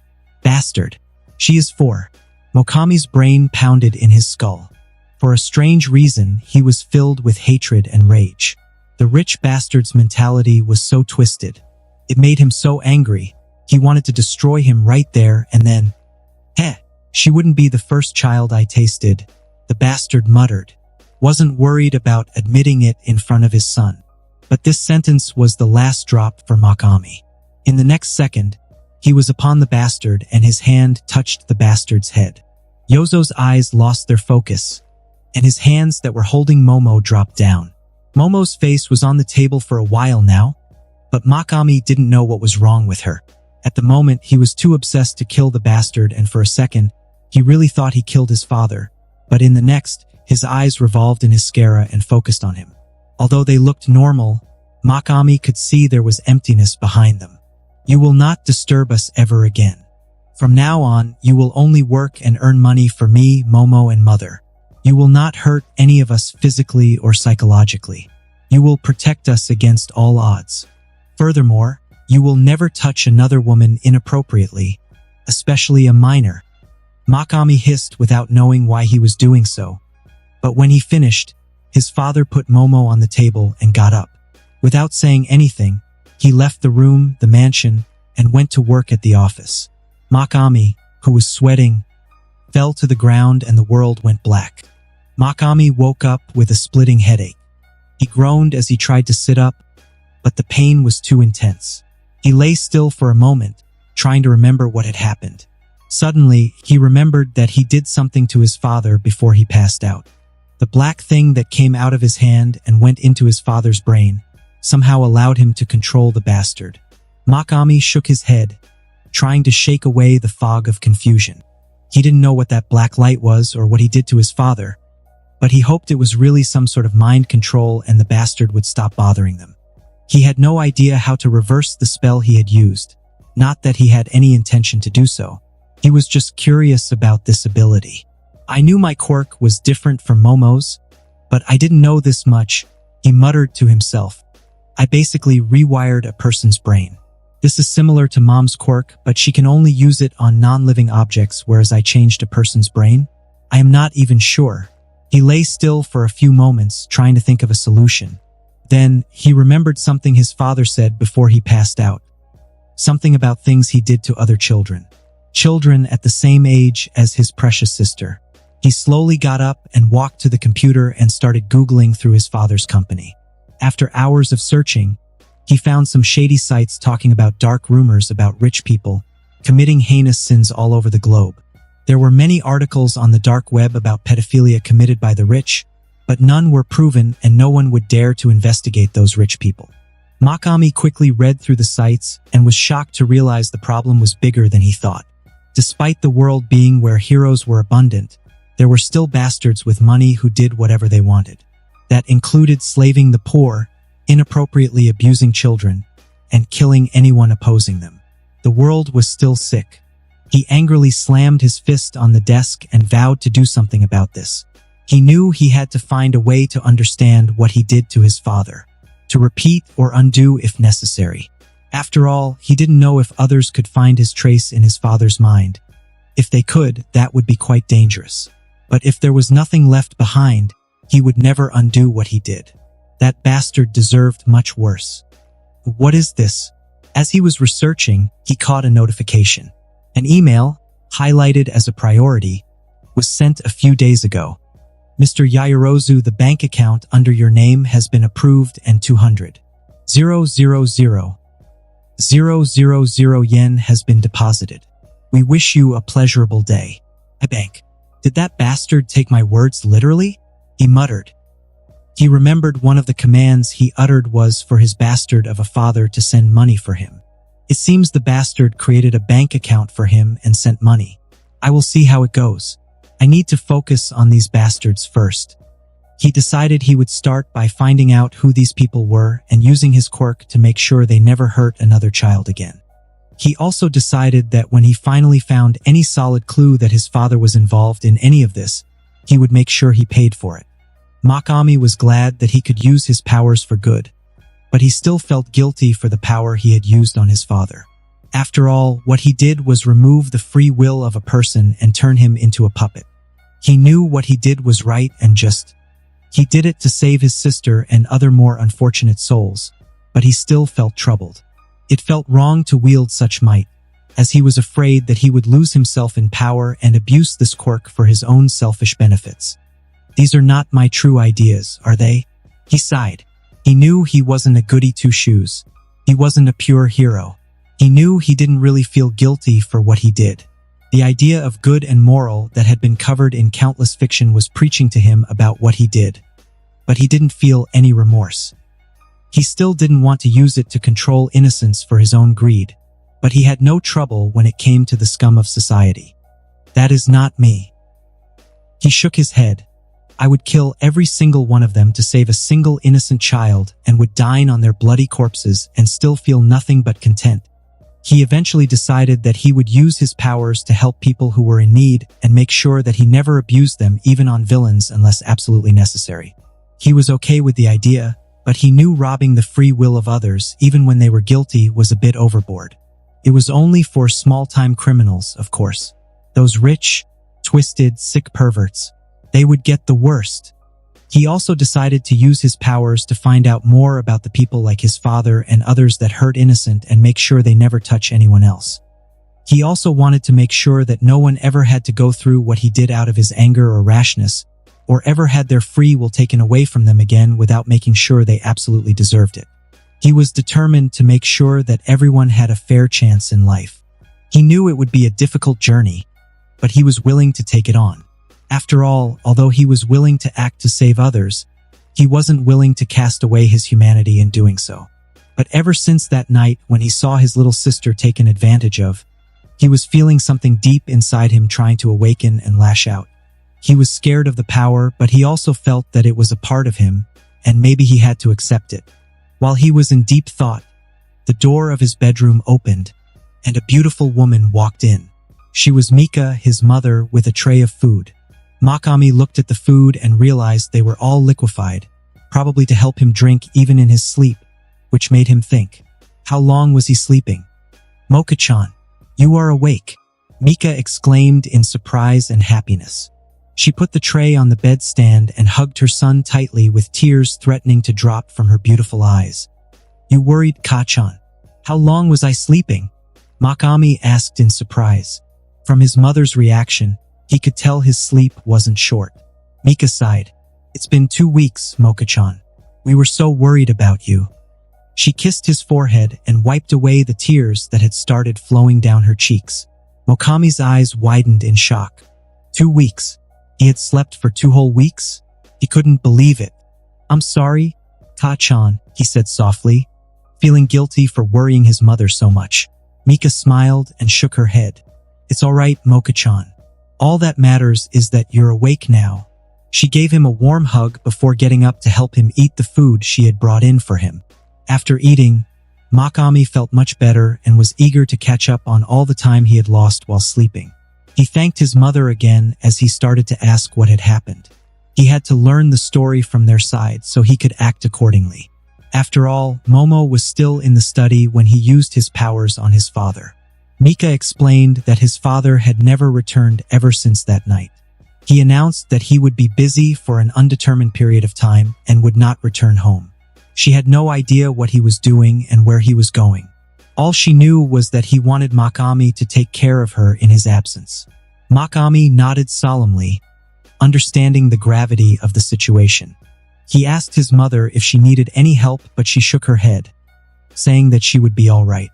bastard. She is 4. Mokami's brain pounded in his skull. For a strange reason, he was filled with hatred and rage. The rich bastard's mentality was so twisted. It made him so angry, he wanted to destroy him right there and then. Heh, she wouldn't be the first child I tasted, the bastard muttered. Wasn't worried about admitting it in front of his son. But this sentence was the last drop for Mokami. In the next second, he was upon the bastard and his hand touched the bastard's head. Yozo's eyes lost their focus, and his hands that were holding Momo dropped down. Momo's face was on the table for a while now, but Mokami didn't know what was wrong with her. At the moment, he was too obsessed to kill the bastard, and for a second, he really thought he killed his father, but in the next, his eyes revolved in his scara and focused on him. Although they looked normal, Mokami could see there was emptiness behind them. You will not disturb us ever again. From now on, you will only work and earn money for me, Momo, and Mother. You will not hurt any of us physically or psychologically. You will protect us against all odds. Furthermore, you will never touch another woman inappropriately, especially a minor. Mokami hissed without knowing why he was doing so. But when he finished, his father put Momo on the table and got up. Without saying anything, he left the room, the mansion, and went to work at the office. Mokami, who was sweating, fell to the ground and the world went black. Mokami woke up with a splitting headache. He groaned as he tried to sit up, but the pain was too intense. He lay still for a moment, trying to remember what had happened. Suddenly, he remembered that he did something to his father before he passed out. The black thing that came out of his hand and went into his father's brain somehow allowed him to control the bastard. Mokami shook his head, trying to shake away the fog of confusion. He didn't know what that black light was or what he did to his father, but he hoped it was really some sort of mind control and the bastard would stop bothering them. He had no idea how to reverse the spell he had used, not that he had any intention to do so. He was just curious about this ability. I knew my quirk was different from Momo's, but I didn't know this much, he muttered to himself. I basically rewired a person's brain. This is similar to Mom's quirk, but she can only use it on non-living objects, whereas I changed a person's brain? I am not even sure. He lay still for a few moments, trying to think of a solution. Then, he remembered something his father said before he passed out. Something about things he did to other children. Children at the same age as his precious sister. He slowly got up and walked to the computer and started Googling through his father's company. After hours of searching, he found some shady sites talking about dark rumors about rich people committing heinous sins all over the globe. There were many articles on the dark web about pedophilia committed by the rich, but none were proven and no one would dare to investigate those rich people. Mokami quickly read through the sites and was shocked to realize the problem was bigger than he thought. Despite the world being where heroes were abundant, there were still bastards with money who did whatever they wanted. That included slaving the poor, inappropriately abusing children, and killing anyone opposing them. The world was still sick. He angrily slammed his fist on the desk and vowed to do something about this. He knew he had to find a way to understand what he did to his father, to repeat or undo if necessary. After all, he didn't know if others could find his trace in his father's mind. If they could, that would be quite dangerous. But if there was nothing left behind, he would never undo what he did. That bastard deserved much worse. What is this? As he was researching, he caught a notification. An email, highlighted as a priority, was sent a few days ago. Mr. Yaoyorozu, the bank account under your name has been approved and 200,000 yen has been deposited. We wish you a pleasurable day. A bank. Did that bastard take my words literally? He muttered. He remembered one of the commands he uttered was for his bastard of a father to send money for him. It seems the bastard created a bank account for him and sent money. I will see how it goes. I need to focus on these bastards first. He decided he would start by finding out who these people were and using his quirk to make sure they never hurt another child again. He also decided that when he finally found any solid clue that his father was involved in any of this, he would make sure he paid for it. Mokami was glad that he could use his powers for good, but he still felt guilty for the power he had used on his father. After all, what he did was remove the free will of a person and turn him into a puppet. He knew what he did was right and just. He did it to save his sister and other more unfortunate souls, but he still felt troubled. It felt wrong to wield such might, as he was afraid that he would lose himself in power and abuse this quirk for his own selfish benefits. These are not my true ideas, are they? He sighed. He knew he wasn't a goody two-shoes. He wasn't a pure hero. He knew he didn't really feel guilty for what he did. The idea of good and moral that had been covered in countless fiction was preaching to him about what he did. But he didn't feel any remorse. He still didn't want to use it to control innocence for his own greed, but he had no trouble when it came to the scum of society. That is not me. He shook his head. I would kill every single one of them to save a single innocent child and would dine on their bloody corpses and still feel nothing but content. He eventually decided that he would use his powers to help people who were in need and make sure that he never abused them even on villains unless absolutely necessary. He was okay with the idea, but he knew robbing the free will of others, even when they were guilty, was a bit overboard. It was only for small-time criminals, of course. Those rich, twisted, sick perverts. They would get the worst. He also decided to use his powers to find out more about the people like his father and others that hurt innocent and make sure they never touch anyone else. He also wanted to make sure that no one ever had to go through what he did out of his anger or rashness, or ever had their free will taken away from them again without making sure they absolutely deserved it. He was determined to make sure that everyone had a fair chance in life. He knew it would be a difficult journey, but he was willing to take it on. After all, although he was willing to act to save others, he wasn't willing to cast away his humanity in doing so. But ever since that night when he saw his little sister taken advantage of, he was feeling something deep inside him trying to awaken and lash out. He was scared of the power, but he also felt that it was a part of him, and maybe he had to accept it. While he was in deep thought, the door of his bedroom opened, and a beautiful woman walked in. She was Mika, his mother, with a tray of food. Mokami looked at the food and realized they were all liquefied, probably to help him drink even in his sleep, which made him think. How long was he sleeping? "Mocha-chan, you are awake," Mika exclaimed in surprise and happiness. She put the tray on the bedstand and hugged her son tightly with tears threatening to drop from her beautiful eyes. "You worried, Ka-chan? How long was I sleeping?" Mokami asked in surprise. From his mother's reaction, he could tell his sleep wasn't short. Mika sighed. "It's been 2 weeks, Mocha-chan. We were so worried about you." She kissed his forehead and wiped away the tears that had started flowing down her cheeks. Mokami's eyes widened in shock. 2 weeks. He had slept for 2 whole weeks? He couldn't believe it. "I'm sorry, Ka-chan," he said softly, feeling guilty for worrying his mother so much. Mika smiled and shook her head. "It's all right, Mocha-chan. All that matters is that you're awake now." She gave him a warm hug before getting up to help him eat the food she had brought in for him. After eating, Mokami felt much better and was eager to catch up on all the time he had lost while sleeping. He thanked his mother again as he started to ask what had happened. He had to learn the story from their side so he could act accordingly. After all, Momo was still in the study when he used his powers on his father. Mika explained that his father had never returned ever since that night. He announced that he would be busy for an undetermined period of time and would not return home. She had no idea what he was doing and where he was going. All she knew was that he wanted Mokami to take care of her in his absence. Mokami nodded solemnly, understanding the gravity of the situation. He asked his mother if she needed any help, but she shook her head, saying that she would be all right.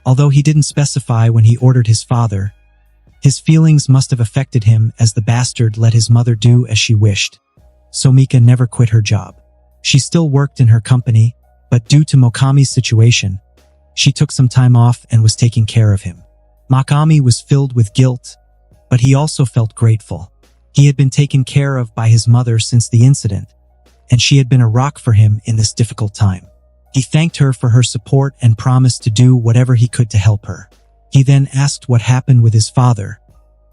Although he didn't specify when he ordered his father, his feelings must have affected him as the bastard let his mother do as she wished. So Mika never quit her job. She still worked in her company, but due to Mokami's situation, she took some time off and was taking care of him. Mokami was filled with guilt, but he also felt grateful. He had been taken care of by his mother since the incident, and she had been a rock for him in this difficult time. He thanked her for her support and promised to do whatever he could to help her. He then asked what happened with his father,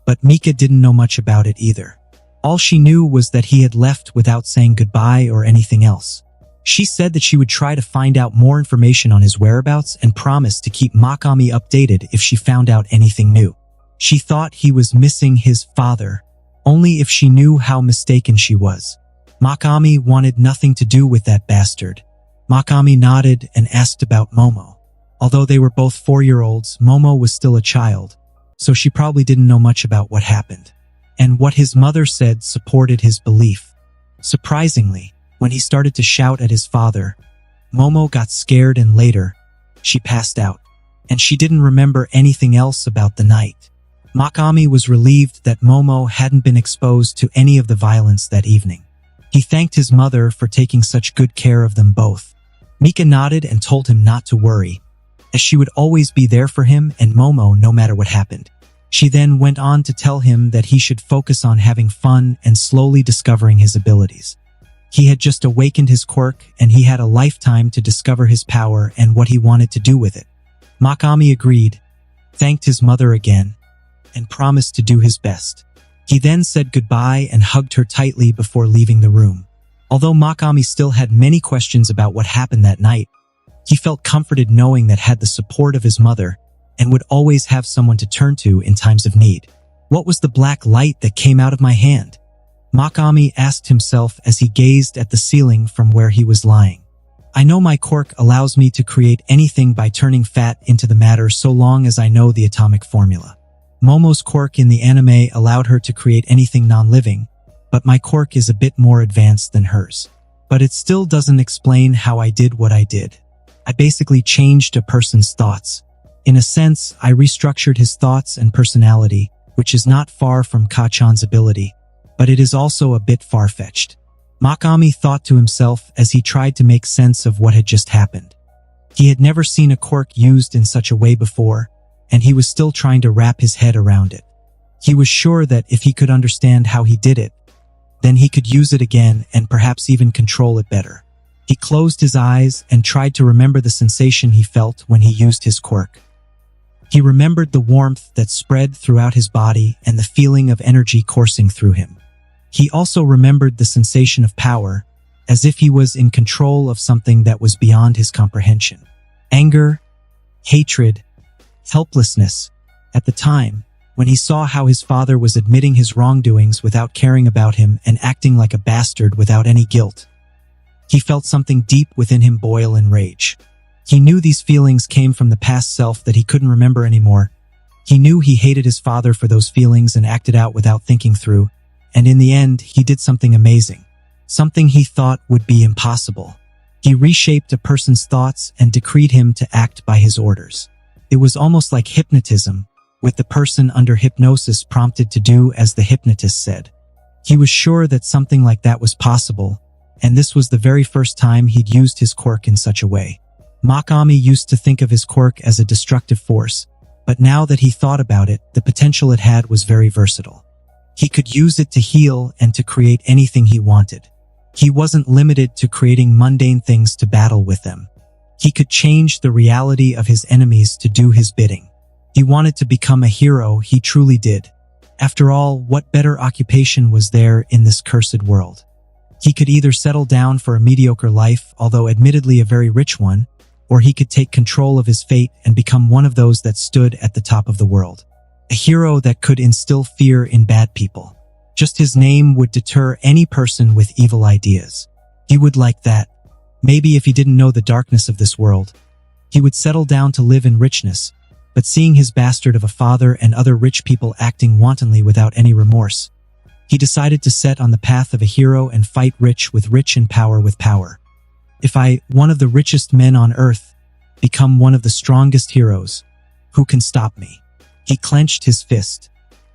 but Mika didn't know much about it either. All she knew was that he had left without saying goodbye or anything else. She said that she would try to find out more information on his whereabouts and promised to keep Mokami updated if she found out anything new. She thought he was missing his father, only if she knew how mistaken she was. Mokami wanted nothing to do with that bastard. Mokami nodded and asked about Momo. Although they were both 4-year-olds, Momo was still a child, so she probably didn't know much about what happened. And what his mother said supported his belief. Surprisingly, when he started to shout at his father, Momo got scared and later, she passed out. And she didn't remember anything else about the night. Mokami was relieved that Momo hadn't been exposed to any of the violence that evening. He thanked his mother for taking such good care of them both. Mika nodded and told him not to worry, as she would always be there for him and Momo no matter what happened. She then went on to tell him that he should focus on having fun and slowly discovering his abilities. He had just awakened his quirk and he had a lifetime to discover his power and what he wanted to do with it. Mokami agreed, thanked his mother again, and promised to do his best. He then said goodbye and hugged her tightly before leaving the room. Although Mokami still had many questions about what happened that night, he felt comforted knowing that had the support of his mother and would always have someone to turn to in times of need. What was the black light that came out of my hand? Mokami asked himself as he gazed at the ceiling from where he was lying. I know my quirk allows me to create anything by turning fat into the matter so long as I know the atomic formula. Momo's quirk in the anime allowed her to create anything non-living, but my quirk is a bit more advanced than hers. But it still doesn't explain how I did what I did. I basically changed a person's thoughts. In a sense, I restructured his thoughts and personality, which is not far from Ka-chan's ability, but it is also a bit far-fetched. Mokami thought to himself as he tried to make sense of what had just happened. He had never seen a quirk used in such a way before, and he was still trying to wrap his head around it. He was sure that if he could understand how he did it, then he could use it again and perhaps even control it better. He closed his eyes and tried to remember the sensation he felt when he used his quirk. He remembered the warmth that spread throughout his body and the feeling of energy coursing through him. He also remembered the sensation of power, as if he was in control of something that was beyond his comprehension. Anger, hatred, helplessness. At the time, when he saw how his father was admitting his wrongdoings without caring about him and acting like a bastard without any guilt, he felt something deep within him boil in rage. He knew these feelings came from the past self that he couldn't remember anymore. He knew he hated his father for those feelings and acted out without thinking through, and in the end, he did something amazing. Something he thought would be impossible. He reshaped a person's thoughts and decreed him to act by his orders. It was almost like hypnotism, with the person under hypnosis prompted to do as the hypnotist said. He was sure that something like that was possible, and this was the very first time he'd used his quirk in such a way. Mokami used to think of his quirk as a destructive force, but now that he thought about it, the potential it had was very versatile. He could use it to heal and to create anything he wanted. He wasn't limited to creating mundane things to battle with them. He could change the reality of his enemies to do his bidding. He wanted to become a hero, he truly did. After all, what better occupation was there in this cursed world? He could either settle down for a mediocre life, although admittedly a very rich one, or he could take control of his fate and become one of those that stood at the top of the world. A hero that could instill fear in bad people. Just his name would deter any person with evil ideas. He would like that. Maybe if he didn't know the darkness of this world, he would settle down to live in richness, but seeing his bastard of a father and other rich people acting wantonly without any remorse, he decided to set on the path of a hero and fight rich and power with power. If I, one of the richest men on earth, become one of the strongest heroes, who can stop me? He clenched his fist.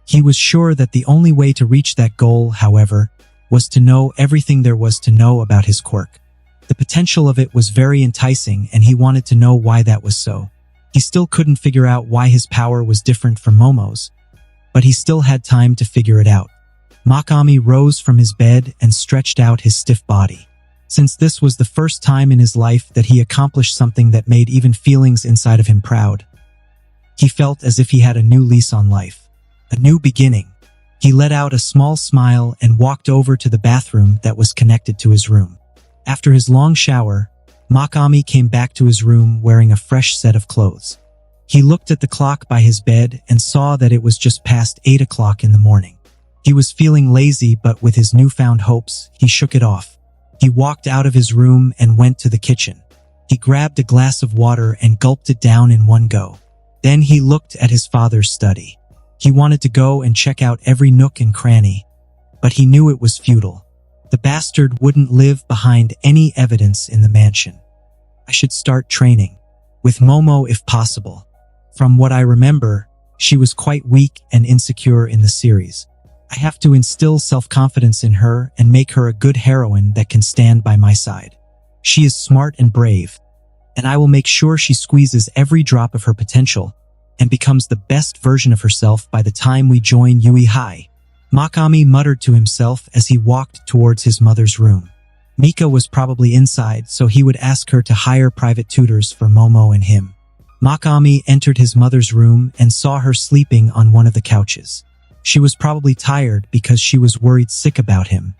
He was sure that the only way to reach that goal, however, was to know everything there was to know about his quirk. The potential of it was very enticing, and he wanted to know why that was so. He still couldn't figure out why his power was different from Momo's, but he still had time to figure it out. Mokami rose from his bed and stretched out his stiff body. Since this was the first time in his life that he accomplished something that made even feelings inside of him proud, he felt as if he had a new lease on life. A new beginning. He let out a small smile and walked over to the bathroom that was connected to his room. After his long shower, Mokami came back to his room wearing a fresh set of clothes. He looked at the clock by his bed and saw that it was just past 8 o'clock in the morning. He was feeling lazy, but with his newfound hopes, he shook it off. He walked out of his room and went to the kitchen. He grabbed a glass of water and gulped it down in one go. Then he looked at his father's study. He wanted to go and check out every nook and cranny, but he knew it was futile. The bastard wouldn't live behind any evidence in the mansion. I should start training. With Momo if possible. From what I remember, she was quite weak and insecure in the series. I have to instill self-confidence in her and make her a good heroine that can stand by my side. She is smart and brave, and I will make sure she squeezes every drop of her potential and becomes the best version of herself by the time we join Yui High. Mokami muttered to himself as he walked towards his mother's room. Mika was probably inside, so he would ask her to hire private tutors for Momo and him. Mokami entered his mother's room and saw her sleeping on one of the couches. She was probably tired because she was worried sick about him.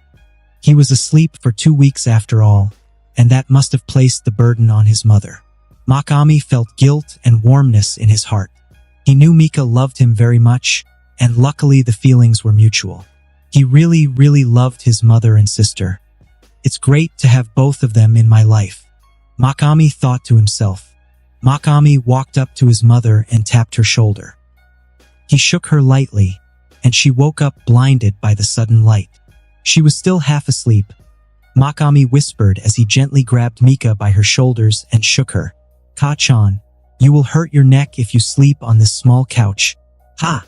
He was asleep for 2 weeks after all, and that must have placed the burden on his mother. Mokami felt guilt and warmness in his heart. He knew Mika loved him very much, and luckily the feelings were mutual. He really loved his mother and sister. It's great to have both of them in my life, Mokami thought to himself. Mokami walked up to his mother and tapped her shoulder. He shook her lightly, and she woke up blinded by the sudden light. She was still half asleep. Mokami whispered as he gently grabbed Mika by her shoulders and shook her. "Ka-chan, you will hurt your neck if you sleep on this small couch." "Ha!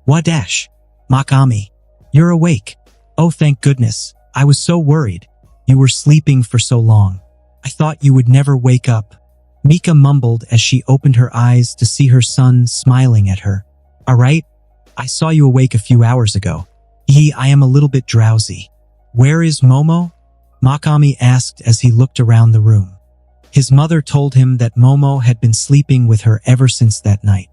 Wadash! Mokami, you're awake. Oh, thank goodness. I was so worried. You were sleeping for so long. I thought you would never wake up." Mika mumbled as she opened her eyes to see her son smiling at her. "All right? I saw you awake a few hours ago. I am a little bit drowsy." "Where is Momo?" Mokami asked as he looked around the room. His mother told him that Momo had been sleeping with her ever since that night.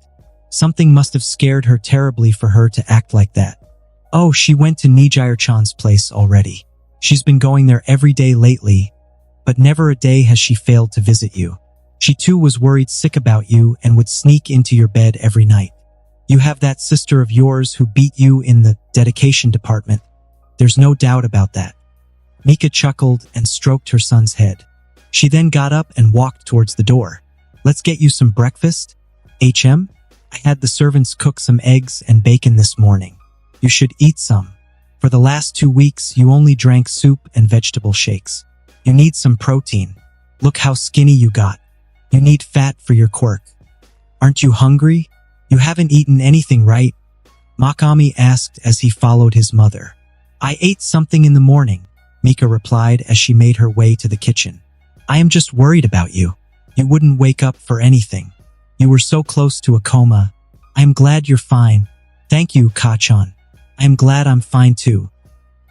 Something must have scared her terribly for her to act like that. "Oh, she went to Nijire-chan's place already. She's been going there every day lately, but never a day has she failed to visit you." She too was worried sick about you and would sneak into your bed every night. You have that sister of yours who beat you in the dedication department. There's no doubt about that. Mika chuckled and stroked her son's head. She then got up and walked towards the door. Let's get you some breakfast? HM? I had the servants cook some eggs and bacon this morning. You should eat some. For the last 2 weeks, you only drank soup and vegetable shakes. You need some protein. Look how skinny you got. You need fat for your quirk. Aren't you hungry? You haven't eaten anything, right? Mokami asked as he followed his mother. I ate something in the morning, Mika replied as she made her way to the kitchen. I am just worried about you. You wouldn't wake up for anything. You were so close to a coma. I am glad you're fine. Thank you, Ka-chan. I am glad I'm fine too.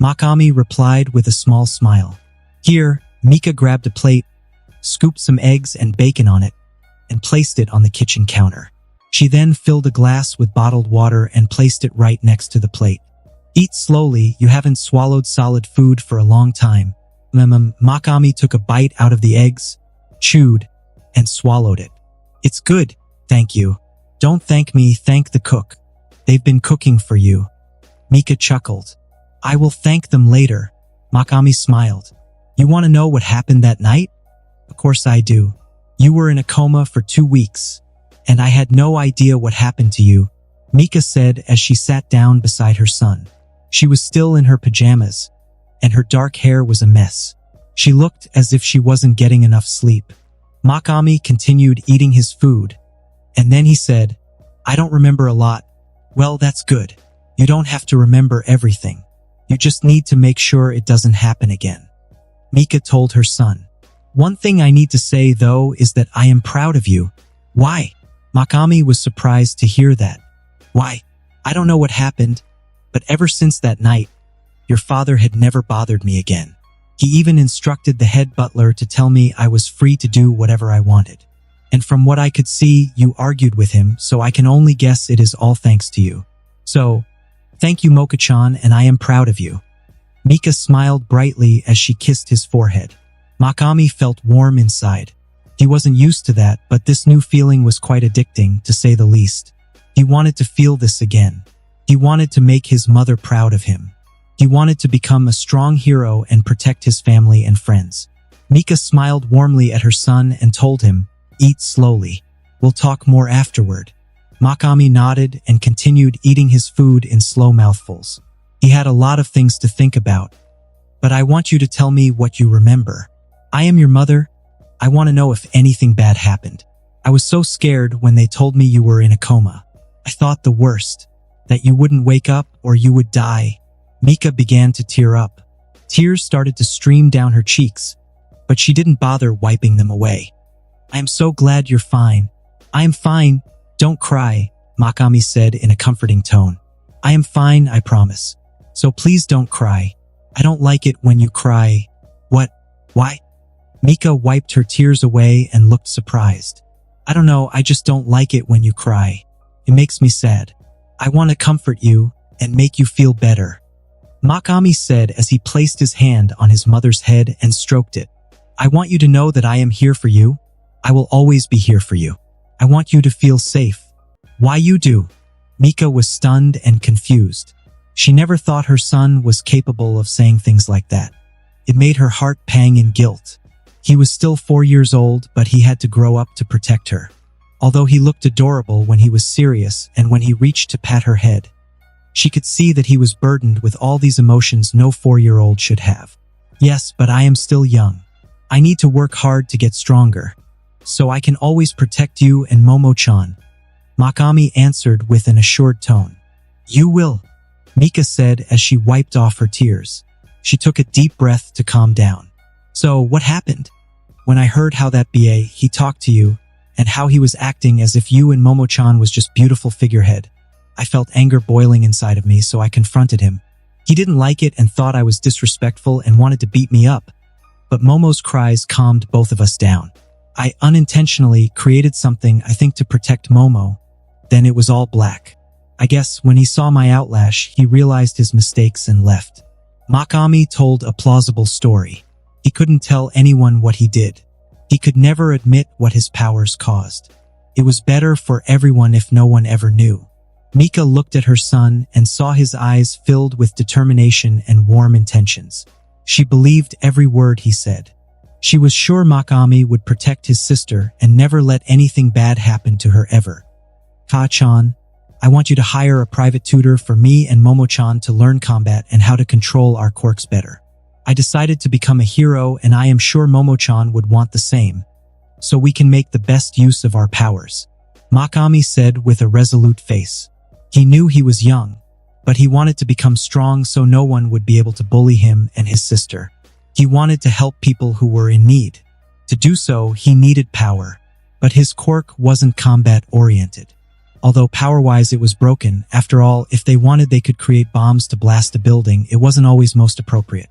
Mokami replied with a small smile. Here, Mika grabbed a plate, scooped some eggs and bacon on it, and placed it on the kitchen counter. She then filled a glass with bottled water and placed it right next to the plate. Eat slowly, you haven't swallowed solid food for a long time. Mokami took a bite out of the eggs, chewed, and swallowed it. It's good, thank you. Don't thank me, thank the cook. They've been cooking for you. Mika chuckled. I will thank them later. Mokami smiled. You want to know what happened that night? Of course I do. You were in a coma for 2 weeks, and I had no idea what happened to you, Mika said as she sat down beside her son. She was still in her pajamas, and her dark hair was a mess. She looked as if she wasn't getting enough sleep. Mokami continued eating his food, and then he said, I don't remember a lot. Well, that's good. You don't have to remember everything. You just need to make sure it doesn't happen again. Mika told her son. One thing I need to say, though, is that I am proud of you. Why? Mokami was surprised to hear that. Why? I don't know what happened, but ever since that night, your father had never bothered me again. He even instructed the head butler to tell me I was free to do whatever I wanted. And from what I could see, you argued with him, so I can only guess it is all thanks to you. So, thank you, Moka-chan, and I am proud of you. Mika smiled brightly as she kissed his forehead. Mokami felt warm inside. He wasn't used to that, but this new feeling was quite addicting, to say the least. He wanted to feel this again. He wanted to make his mother proud of him. He wanted to become a strong hero and protect his family and friends. Mika smiled warmly at her son and told him, Eat slowly. We'll talk more afterward. Mokami nodded and continued eating his food in slow mouthfuls. He had a lot of things to think about. But I want you to tell me what you remember. I am your mother. I want to know if anything bad happened. I was so scared when they told me you were in a coma. I thought the worst, that you wouldn't wake up or you would die. Mika began to tear up. Tears started to stream down her cheeks, but she didn't bother wiping them away. I am so glad you're fine. I am fine. Don't cry, Mokami said in a comforting tone. I am fine, I promise. So please don't cry. I don't like it when you cry. What? Why? Mika wiped her tears away and looked surprised. I don't know, I just don't like it when you cry. It makes me sad. I want to comfort you and make you feel better. Mokami said as he placed his hand on his mother's head and stroked it. I want you to know that I am here for you. I will always be here for you. I want you to feel safe. Why you do? Mika was stunned and confused. She never thought her son was capable of saying things like that. It made her heart pang in guilt. He was still 4 years old, but he had to grow up to protect her. Although he looked adorable when he was serious and when he reached to pat her head, she could see that he was burdened with all these emotions no 4-year-old should have. Yes, but I am still young. I need to work hard to get stronger, so I can always protect you and Momo-chan. Mokami answered with an assured tone. You will, Mika said as she wiped off her tears. She took a deep breath to calm down. So, what happened? When I heard how that BA, he talked to you, and how he was acting as if you and Momo-chan was just beautiful figurehead, I felt anger boiling inside of me, so I confronted him. He didn't like it and thought I was disrespectful and wanted to beat me up. But Momo's cries calmed both of us down. I unintentionally created something, I think, to protect Momo. Then it was all black. I guess when he saw my outlash, he realized his mistakes and left. Mokami told a plausible story. He couldn't tell anyone what he did. He could never admit what his powers caused. It was better for everyone if no one ever knew. Mika looked at her son and saw his eyes filled with determination and warm intentions. She believed every word he said. She was sure Mokami would protect his sister and never let anything bad happen to her ever. Ka-chan, I want you to hire a private tutor for me and Momo-chan to learn combat and how to control our quirks better. I decided to become a hero, and I am sure Momo-chan would want the same, so we can make the best use of our powers, Mokami said with a resolute face. He knew he was young, but he wanted to become strong so no one would be able to bully him and his sister. He wanted to help people who were in need. To do so, he needed power, but his quirk wasn't combat-oriented. Although power-wise it was broken, after all, if they wanted they could create bombs to blast a building, it wasn't always most appropriate.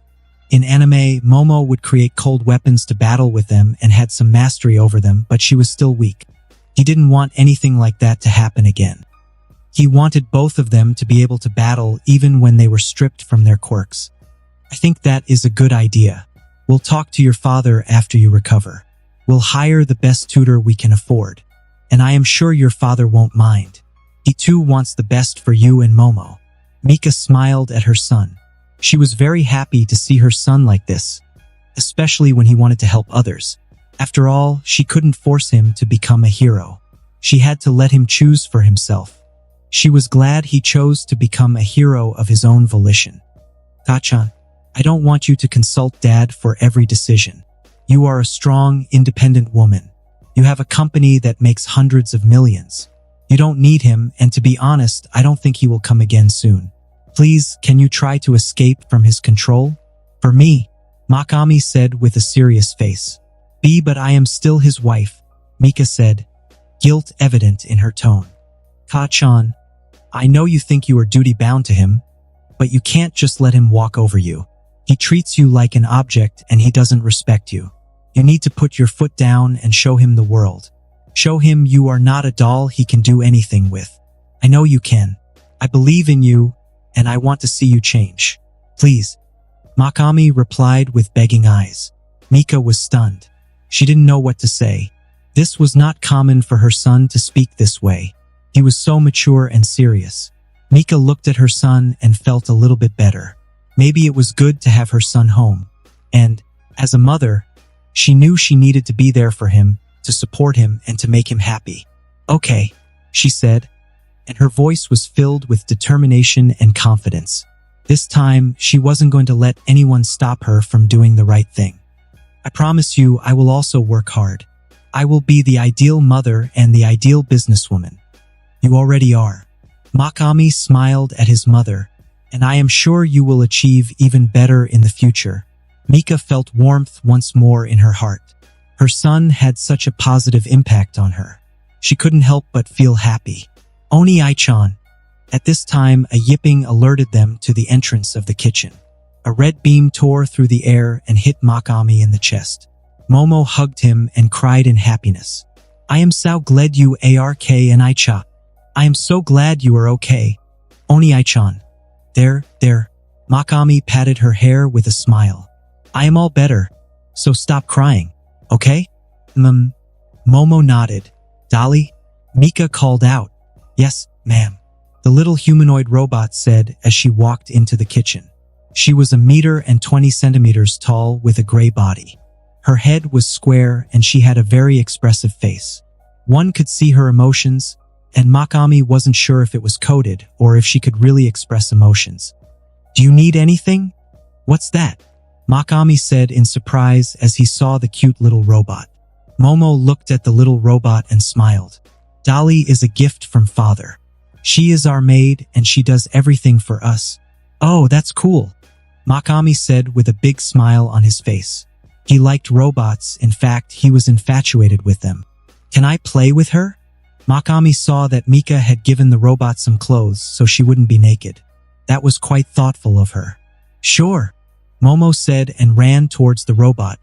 In anime, Momo would create cold weapons to battle with them and had some mastery over them, but she was still weak. He didn't want anything like that to happen again. He wanted both of them to be able to battle even when they were stripped from their quirks. I think that is a good idea. We'll talk to your father after you recover. We'll hire the best tutor we can afford. And I am sure your father won't mind. He too wants the best for you and Momo. Mika smiled at her son. She was very happy to see her son like this, especially when he wanted to help others. After all, she couldn't force him to become a hero. She had to let him choose for himself. She was glad he chose to become a hero of his own volition. Ka-chan, I don't want you to consult Dad for every decision. You are a strong, independent woman. You have a company that makes hundreds of millions. You don't need him, and to be honest, I don't think he will come again soon. Please, can you try to escape from his control? For me, Mokami said with a serious face. But I am still his wife, Mika said, guilt evident in her tone. Ka-chan, I know you think you are duty-bound to him, but you can't just let him walk over you. He treats you like an object and he doesn't respect you. You need to put your foot down and show him the world. Show him you are not a doll he can do anything with. I know you can. I believe in you, and I want to see you change. Please. Mokami replied with begging eyes. Mika was stunned. She didn't know what to say. This was not common for her son to speak this way. He was so mature and serious. Mika looked at her son and felt a little bit better. Maybe it was good to have her son home. And, as a mother, she knew she needed to be there for him, to support him, and to make him happy. Okay, she said, and her voice was filled with determination and confidence. This time, she wasn't going to let anyone stop her from doing the right thing. I promise you I will also work hard. I will be the ideal mother and the ideal businesswoman. You already are. Mokami smiled at his mother, and I am sure you will achieve even better in the future. Mika felt warmth once more in her heart. Her son had such a positive impact on her. She couldn't help but feel happy. Oni-chan. At this time, a yipping alerted them to the entrance of the kitchen. A red beam tore through the air and hit Mokami in the chest. Momo hugged him and cried in happiness. I am so glad you are and I-cha. I am so glad you are okay. Oni-chan. There. Mokami patted her hair with a smile. I am all better, so stop crying, okay? Momo nodded. Dolly? Mika called out. Yes, ma'am. The little humanoid robot said as she walked into the kitchen. She was 1.20 meters tall with a gray body. Her head was square and she had a very expressive face. One could see her emotions, and Mokami wasn't sure if it was coded or if she could really express emotions. Do you need anything? What's that? Mokami said in surprise as he saw the cute little robot. Momo looked at the little robot and smiled. Dolly is a gift from Father. She is our maid and she does everything for us. Oh, that's cool. Mokami said with a big smile on his face. He liked robots. In fact, he was infatuated with them. Can I play with her? Mokami saw that Mika had given the robot some clothes so she wouldn't be naked. That was quite thoughtful of her. Sure, Momo said and ran towards the robot,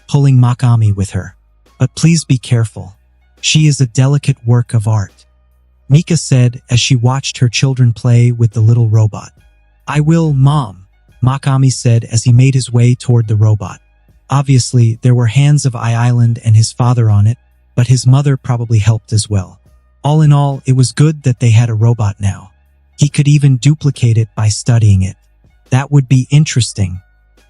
pulling Mokami with her. But please be careful. She is a delicate work of art. Mika said as she watched her children play with the little robot. I will, Mom, Mokami said as he made his way toward the robot. Obviously, there were hands of Island and his father on it, but his mother probably helped as well. All in all, it was good that they had a robot now. He could even duplicate it by studying it. That would be interesting.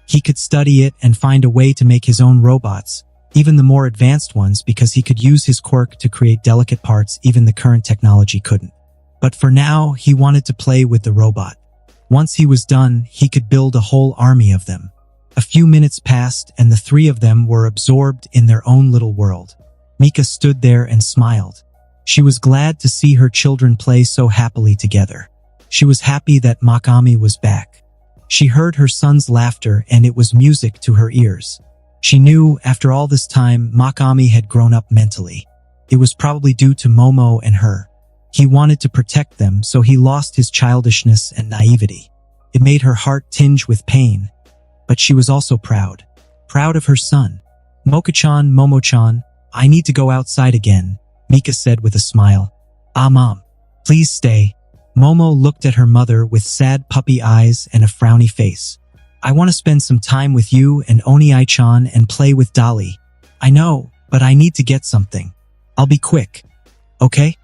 He could study it and find a way to make his own robots, even the more advanced ones, because he could use his quirk to create delicate parts even the current technology couldn't. But for now, he wanted to play with the robot. Once he was done, he could build a whole army of them. A few minutes passed and the three of them were absorbed in their own little world. Mika stood there and smiled. She was glad to see her children play so happily together. She was happy that Mokami was back. She heard her son's laughter and it was music to her ears. She knew, after all this time, Mokami had grown up mentally. It was probably due to Momo and her. He wanted to protect them, so he lost his childishness and naivety. It made her heart tinge with pain. But she was also proud. Proud of her son. Momo-chan, Momo-chan, I need to go outside again, Mika said with a smile. Ah, Mom. Please stay. Momo looked at her mother with sad puppy eyes and a frowny face. I want to spend some time with you and Oni-chan and play with Dolly. I know, but I need to get something. I'll be quick. Okay?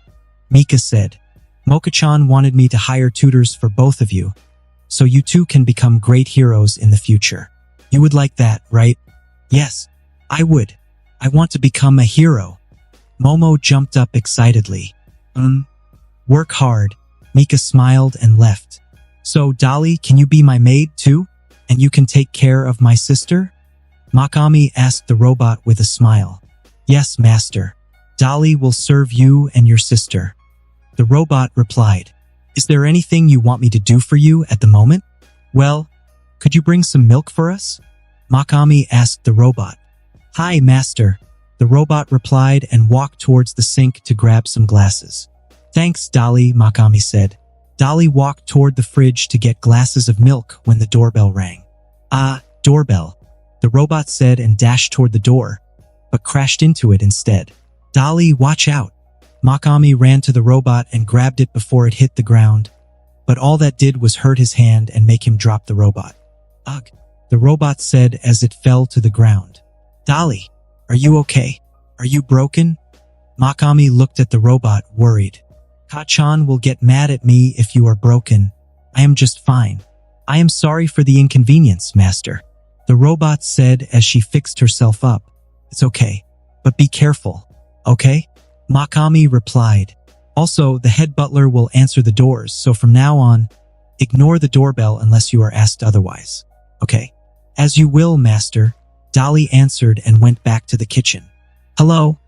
Mika said. Momo-chan wanted me to hire tutors for both of you, so you two can become great heroes in the future. You would like that, right? Yes, I would. I want to become a hero. Momo jumped up excitedly. Work hard. Mika smiled and left. So, Dolly, can you be my maid too? And you can take care of my sister? Mokami asked the robot with a smile. Yes, master. Dolly will serve you and your sister. The robot replied. Is there anything you want me to do for you at the moment? Well, could you bring some milk for us? Mokami asked the robot. Hi, master. The robot replied and walked towards the sink to grab some glasses. Thanks, Dolly, Mokami said. Dolly walked toward the fridge to get glasses of milk when the doorbell rang. Ah, doorbell, the robot said and dashed toward the door, but crashed into it instead. Dolly, watch out. Mokami ran to the robot and grabbed it before it hit the ground, but all that did was hurt his hand and make him drop the robot. Ugh, the robot said as it fell to the ground. Dolly, are you okay? Are you broken? Mokami looked at the robot, worried. Ka-chan will get mad at me if you are broken. I am just fine. I am sorry for the inconvenience, master. The robot said as she fixed herself up. It's okay, but be careful, okay? Mokami replied. Also, the head butler will answer the doors, so from now on, ignore the doorbell unless you are asked otherwise, okay? As you will, master, Dolly answered and went back to the kitchen. Hello,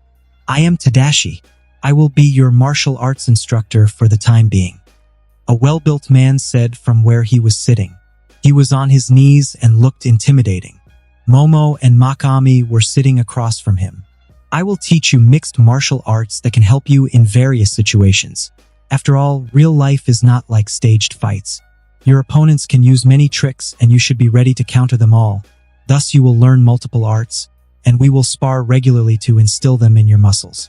I am Tadashi. I will be your martial arts instructor for the time being. A well-built man said from where he was sitting. He was on his knees and looked intimidating. Momo and Mokami were sitting across from him. I will teach you mixed martial arts that can help you in various situations. After all, real life is not like staged fights. Your opponents can use many tricks and you should be ready to counter them all. Thus you will learn multiple arts, and we will spar regularly to instill them in your muscles.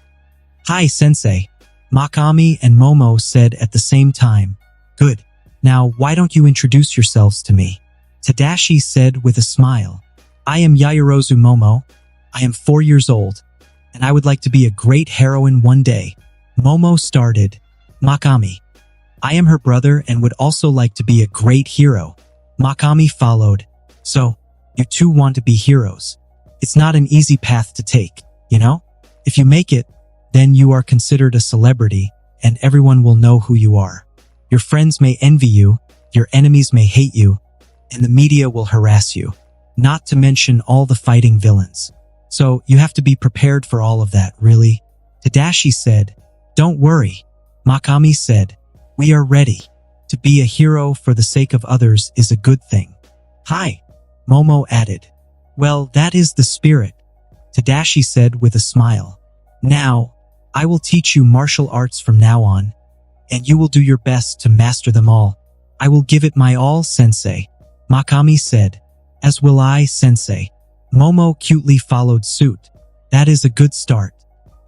Hi, Sensei. Mokami and Momo said at the same time. Good. Now, why don't you introduce yourselves to me? Tadashi said with a smile. I am Yaoyorozu Momo. I am 4 years old, and I would like to be a great heroine one day. Momo started. Mokami. I am her brother and would also like to be a great hero. Mokami followed. So, you two want to be heroes. It's not an easy path to take, you know? If you make it, then you are considered a celebrity, and everyone will know who you are. Your friends may envy you, your enemies may hate you, and the media will harass you, not to mention all the fighting villains. So you have to be prepared for all of that, really. Tadashi said, Don't worry. Mokami said, We are ready. To be a hero for the sake of others is a good thing. Hi, Momo added. Well, that is the spirit, Tadashi said with a smile. Now, I will teach you martial arts from now on, and you will do your best to master them all. I will give it my all, Sensei, Mokami said. As will I, Sensei. Momo cutely followed suit. That is a good start.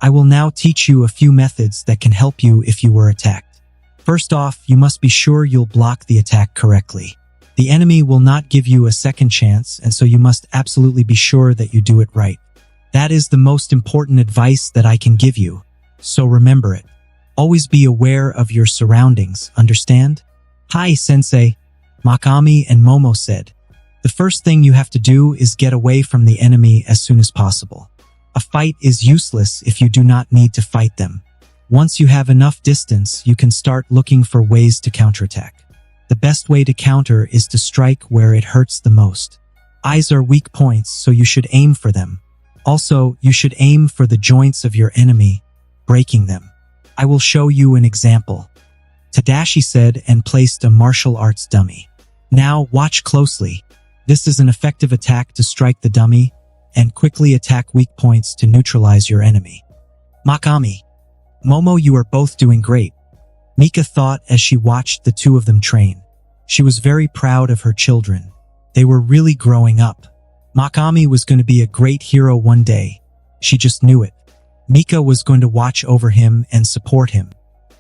I will now teach you a few methods that can help you if you were attacked. First off, you must be sure you'll block the attack correctly. The enemy will not give you a second chance, and so you must absolutely be sure that you do it right. That is the most important advice that I can give you, so remember it. Always be aware of your surroundings, understand? Hi, Sensei, Mokami and Momo said. The first thing you have to do is get away from the enemy as soon as possible. A fight is useless if you do not need to fight them. Once you have enough distance, you can start looking for ways to counterattack. The best way to counter is to strike where it hurts the most. Eyes are weak points, so you should aim for them. Also, you should aim for the joints of your enemy, breaking them. I will show you an example. Tadashi said and placed a martial arts dummy. Now watch closely. This is an effective attack to strike the dummy and quickly attack weak points to neutralize your enemy. Mokami, Momo, you are both doing great. Mika thought as she watched the two of them train. She was very proud of her children. They were really growing up. Mokami was going to be a great hero one day. She just knew it. Mika was going to watch over him and support him.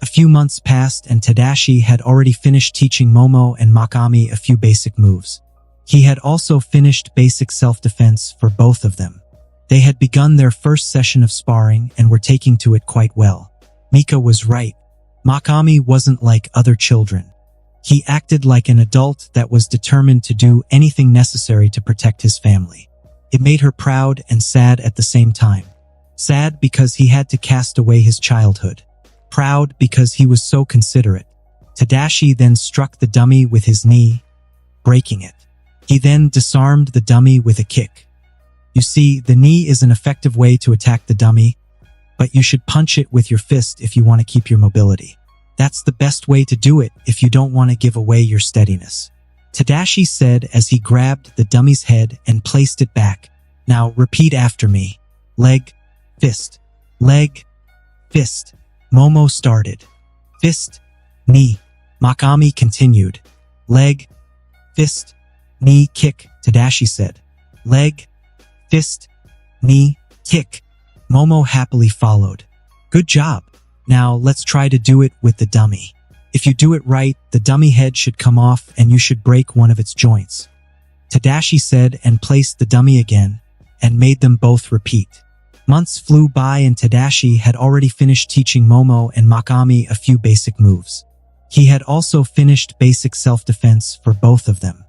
A few months passed and Tadashi had already finished teaching Momo and Mokami a few basic moves. He had also finished basic self-defense for both of them. They had begun their first session of sparring and were taking to it quite well. Mika was right. Mokami wasn't like other children. He acted like an adult that was determined to do anything necessary to protect his family. It made her proud and sad at the same time. Sad because he had to cast away his childhood. Proud because he was so considerate. Tadashi then struck the dummy with his knee, breaking it. He then disarmed the dummy with a kick. You see, the knee is an effective way to attack the dummy, but you should punch it with your fist if you want to keep your mobility. That's the best way to do it if you don't want to give away your steadiness. Tadashi said as he grabbed the dummy's head and placed it back. Now repeat after me. Leg, fist, leg, fist. Momo started. Fist, knee. Mokami continued. Leg, fist, knee, kick. Tadashi said. Leg, fist, knee, kick. Momo happily followed. Good job. Now let's try to do it with the dummy. If you do it right, the dummy head should come off and you should break one of its joints. Tadashi said and placed the dummy again and made them both repeat. Months flew by and Tadashi had already finished teaching Momo and Mokami a few basic moves. He had also finished basic self-defense for both of them.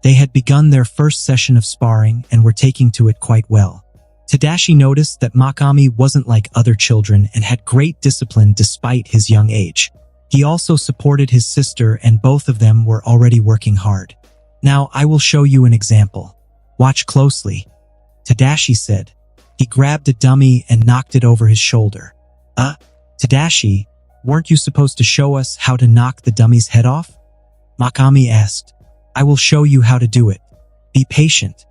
They had begun their first session of sparring and were taking to it quite well. Tadashi noticed that Mokami wasn't like other children and had great discipline despite his young age. He also supported his sister and both of them were already working hard. Now I will show you an example. Watch closely. Tadashi said. He grabbed a dummy and knocked it over his shoulder. Tadashi, weren't you supposed to show us how to knock the dummy's head off? Mokami asked. I will show you how to do it. Be patient.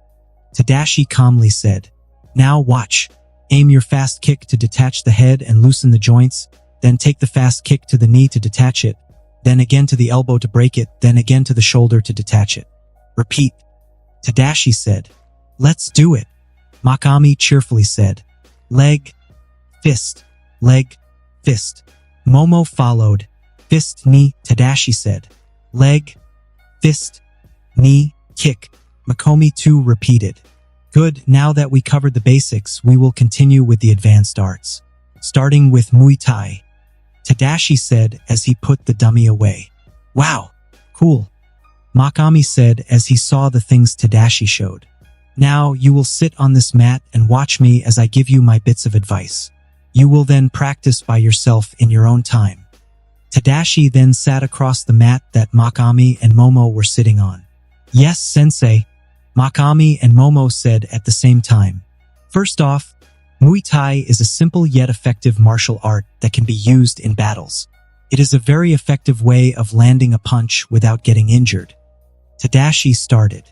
Tadashi calmly said. Now watch. Aim your fast kick to detach the head and loosen the joints, then take the fast kick to the knee to detach it, then again to the elbow to break it, then again to the shoulder to detach it. Repeat. Tadashi said. Let's do it. Mokami cheerfully said. Leg, fist, leg, fist. Momo followed. Fist, knee. Tadashi said. Leg, fist, knee, kick. Mokami too repeated. Good, now that we covered the basics, we will continue with the advanced arts. Starting with Muay Thai. Tadashi said as he put the dummy away. Wow, cool. Mokami said as he saw the things Tadashi showed. Now you will sit on this mat and watch me as I give you my bits of advice. You will then practice by yourself in your own time. Tadashi then sat across the mat that Mokami and Momo were sitting on. Yes, sensei. Mokami and Momo said at the same time. First off, Muay Thai is a simple yet effective martial art that can be used in battles. It is a very effective way of landing a punch without getting injured. Tadashi started.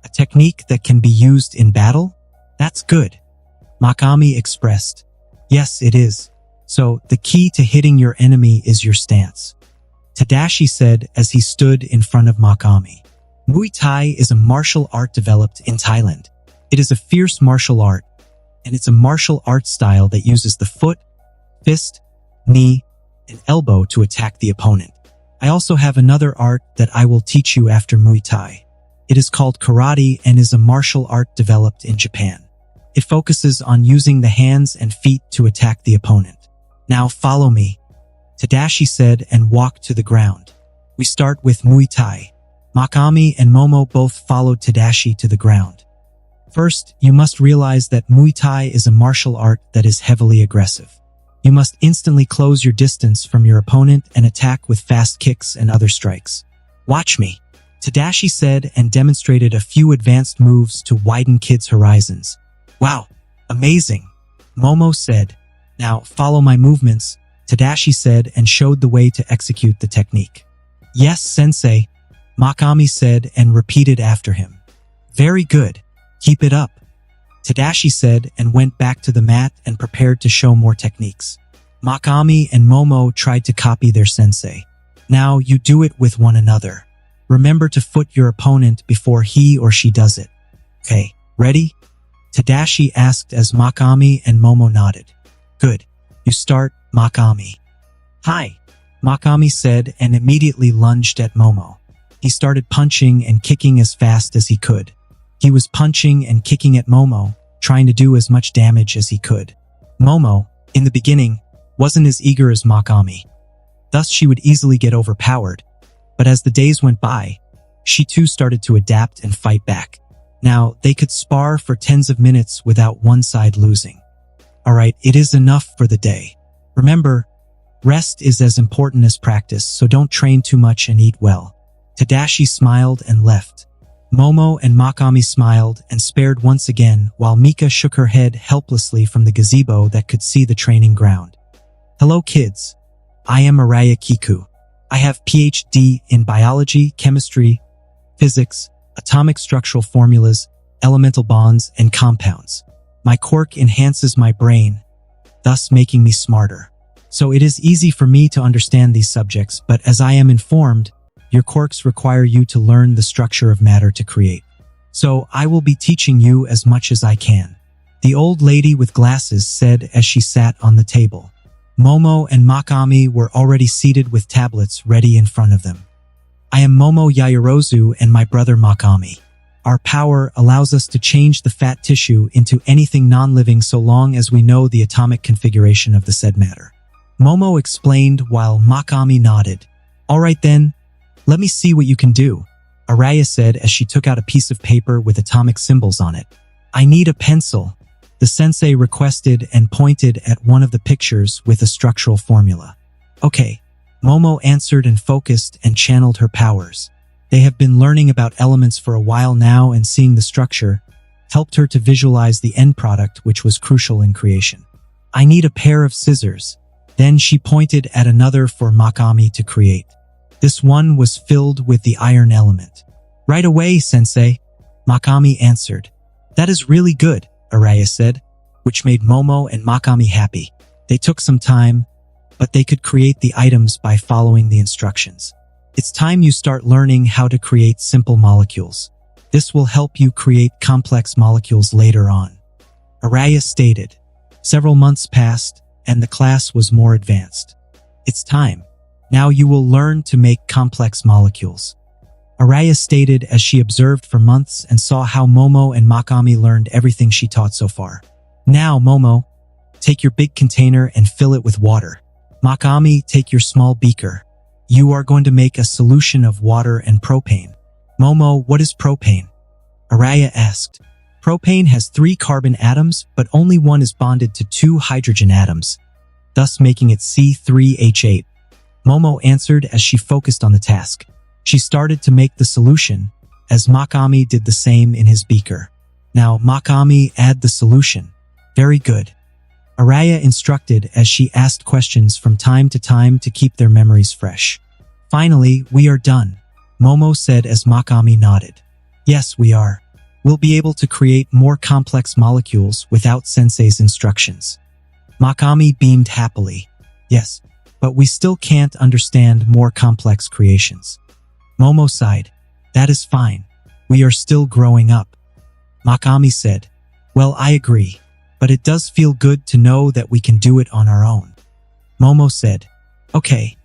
A technique that can be used in battle? That's good. Mokami expressed. Yes, it is. So, the key to hitting your enemy is your stance. Tadashi said as he stood in front of Mokami. Muay Thai is a martial art developed in Thailand. It is a fierce martial art, and it's a martial art style that uses the foot, fist, knee, and elbow to attack the opponent. I also have another art that I will teach you after Muay Thai. It is called karate and is a martial art developed in Japan. It focuses on using the hands and feet to attack the opponent. Now follow me, Tadashi said and walked to the ground. We start with Muay Thai. Mokami and Momo both followed Tadashi to the ground. First, you must realize that Muay Thai is a martial art that is heavily aggressive. You must instantly close your distance from your opponent and attack with fast kicks and other strikes. Watch me, Tadashi said and demonstrated a few advanced moves to widen kids' horizons. Wow, amazing, Momo said. Now follow my movements, Tadashi said and showed the way to execute the technique. Yes, sensei, Mokami said and repeated after him. Very good, keep it up, Tadashi said and went back to the mat and prepared to show more techniques. Mokami and Momo tried to copy their sensei. Now you do it with one another. Remember to foot your opponent before he or she does it. Okay, ready? Tadashi asked as Mokami and Momo nodded. Good. You start, Mokami. Hi, Mokami said and immediately lunged at Momo. He started punching and kicking as fast as he could. He was punching and kicking at Momo, trying to do as much damage as he could. Momo, in the beginning, wasn't as eager as Mokami. Thus she would easily get overpowered. But as the days went by, she too started to adapt and fight back. Now, they could spar for tens of minutes without one side losing. Alright, it is enough for the day. Remember, rest is as important as practice, so don't train too much and eat well. Tadashi smiled and left. Momo and Mokami smiled and spared once again while Mika shook her head helplessly from the gazebo that could see the training ground. Hello kids. I am Araya Kiku. I have PhD in biology, chemistry, physics, atomic structural formulas, elemental bonds, and compounds. My quirk enhances my brain, thus making me smarter. So it is easy for me to understand these subjects, but as I am informed, your quirks require you to learn the structure of matter to create. So I will be teaching you as much as I can. The old lady with glasses said as she sat on the table. Momo and Mokami were already seated with tablets ready in front of them. I am Momo Yaoyorozu and my brother Mokami. Our power allows us to change the fat tissue into anything non-living so long as we know the atomic configuration of the said matter. Momo explained while Mokami nodded. Alright then, let me see what you can do, Araya said as she took out a piece of paper with atomic symbols on it. I need a pencil, the sensei requested and pointed at one of the pictures with a structural formula. Okay, Momo answered and focused and channeled her powers. They have been learning about elements for a while now and seeing the structure helped her to visualize the end product which was crucial in creation. I need a pair of scissors. Then she pointed at another for Mokami to create. This one was filled with the iron element. Right away, sensei, Mokami answered. That is really good, Araya said, which made Momo and Mokami happy. They took some time, but they could create the items by following the instructions. It's time you start learning how to create simple molecules. This will help you create complex molecules later on. Araya stated. Several months passed, and the class was more advanced. It's time. Now you will learn to make complex molecules. Araya stated as she observed for months and saw how Momo and Mokami learned everything she taught so far. Now, Momo, take your big container and fill it with water. Mokami, take your small beaker. You are going to make a solution of water and propane. Momo, what is propane? Araya asked. Propane has 3 carbon atoms, but only one is bonded to 2 hydrogen atoms, thus making it C3H8. Momo answered as she focused on the task. She started to make the solution, as Mokami did the same in his beaker. Now, Mokami, add the solution. Very good. Araya instructed as she asked questions from time to time to keep their memories fresh. Finally, we are done, Momo said as Mokami nodded. Yes, we are. We'll be able to create more complex molecules without Sensei's instructions. Mokami beamed happily. Yes, but we still can't understand more complex creations. Momo sighed. That is fine. We are still growing up. Mokami said, well, I agree, but it does feel good to know that we can do it on our own. Momo said, okay,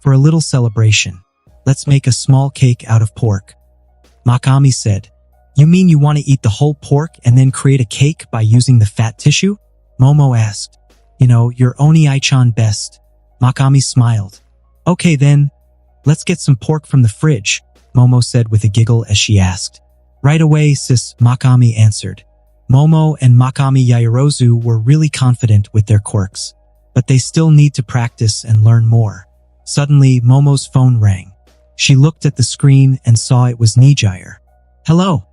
for a little celebration, let's make a small cake out of pork. Mokami said. You mean you want to eat the whole pork and then create a cake by using the fat tissue? Momo asked. You know, your Oni-chan best. Mokami smiled. Okay then, let's get some pork from the fridge, Momo said with a giggle as she asked. Right away, sis, Mokami answered. Momo and Mokami Yaoyorozu were really confident with their quirks, but they still need to practice and learn more. Suddenly, Momo's phone rang. She looked at the screen and saw it was Nijire. Hello,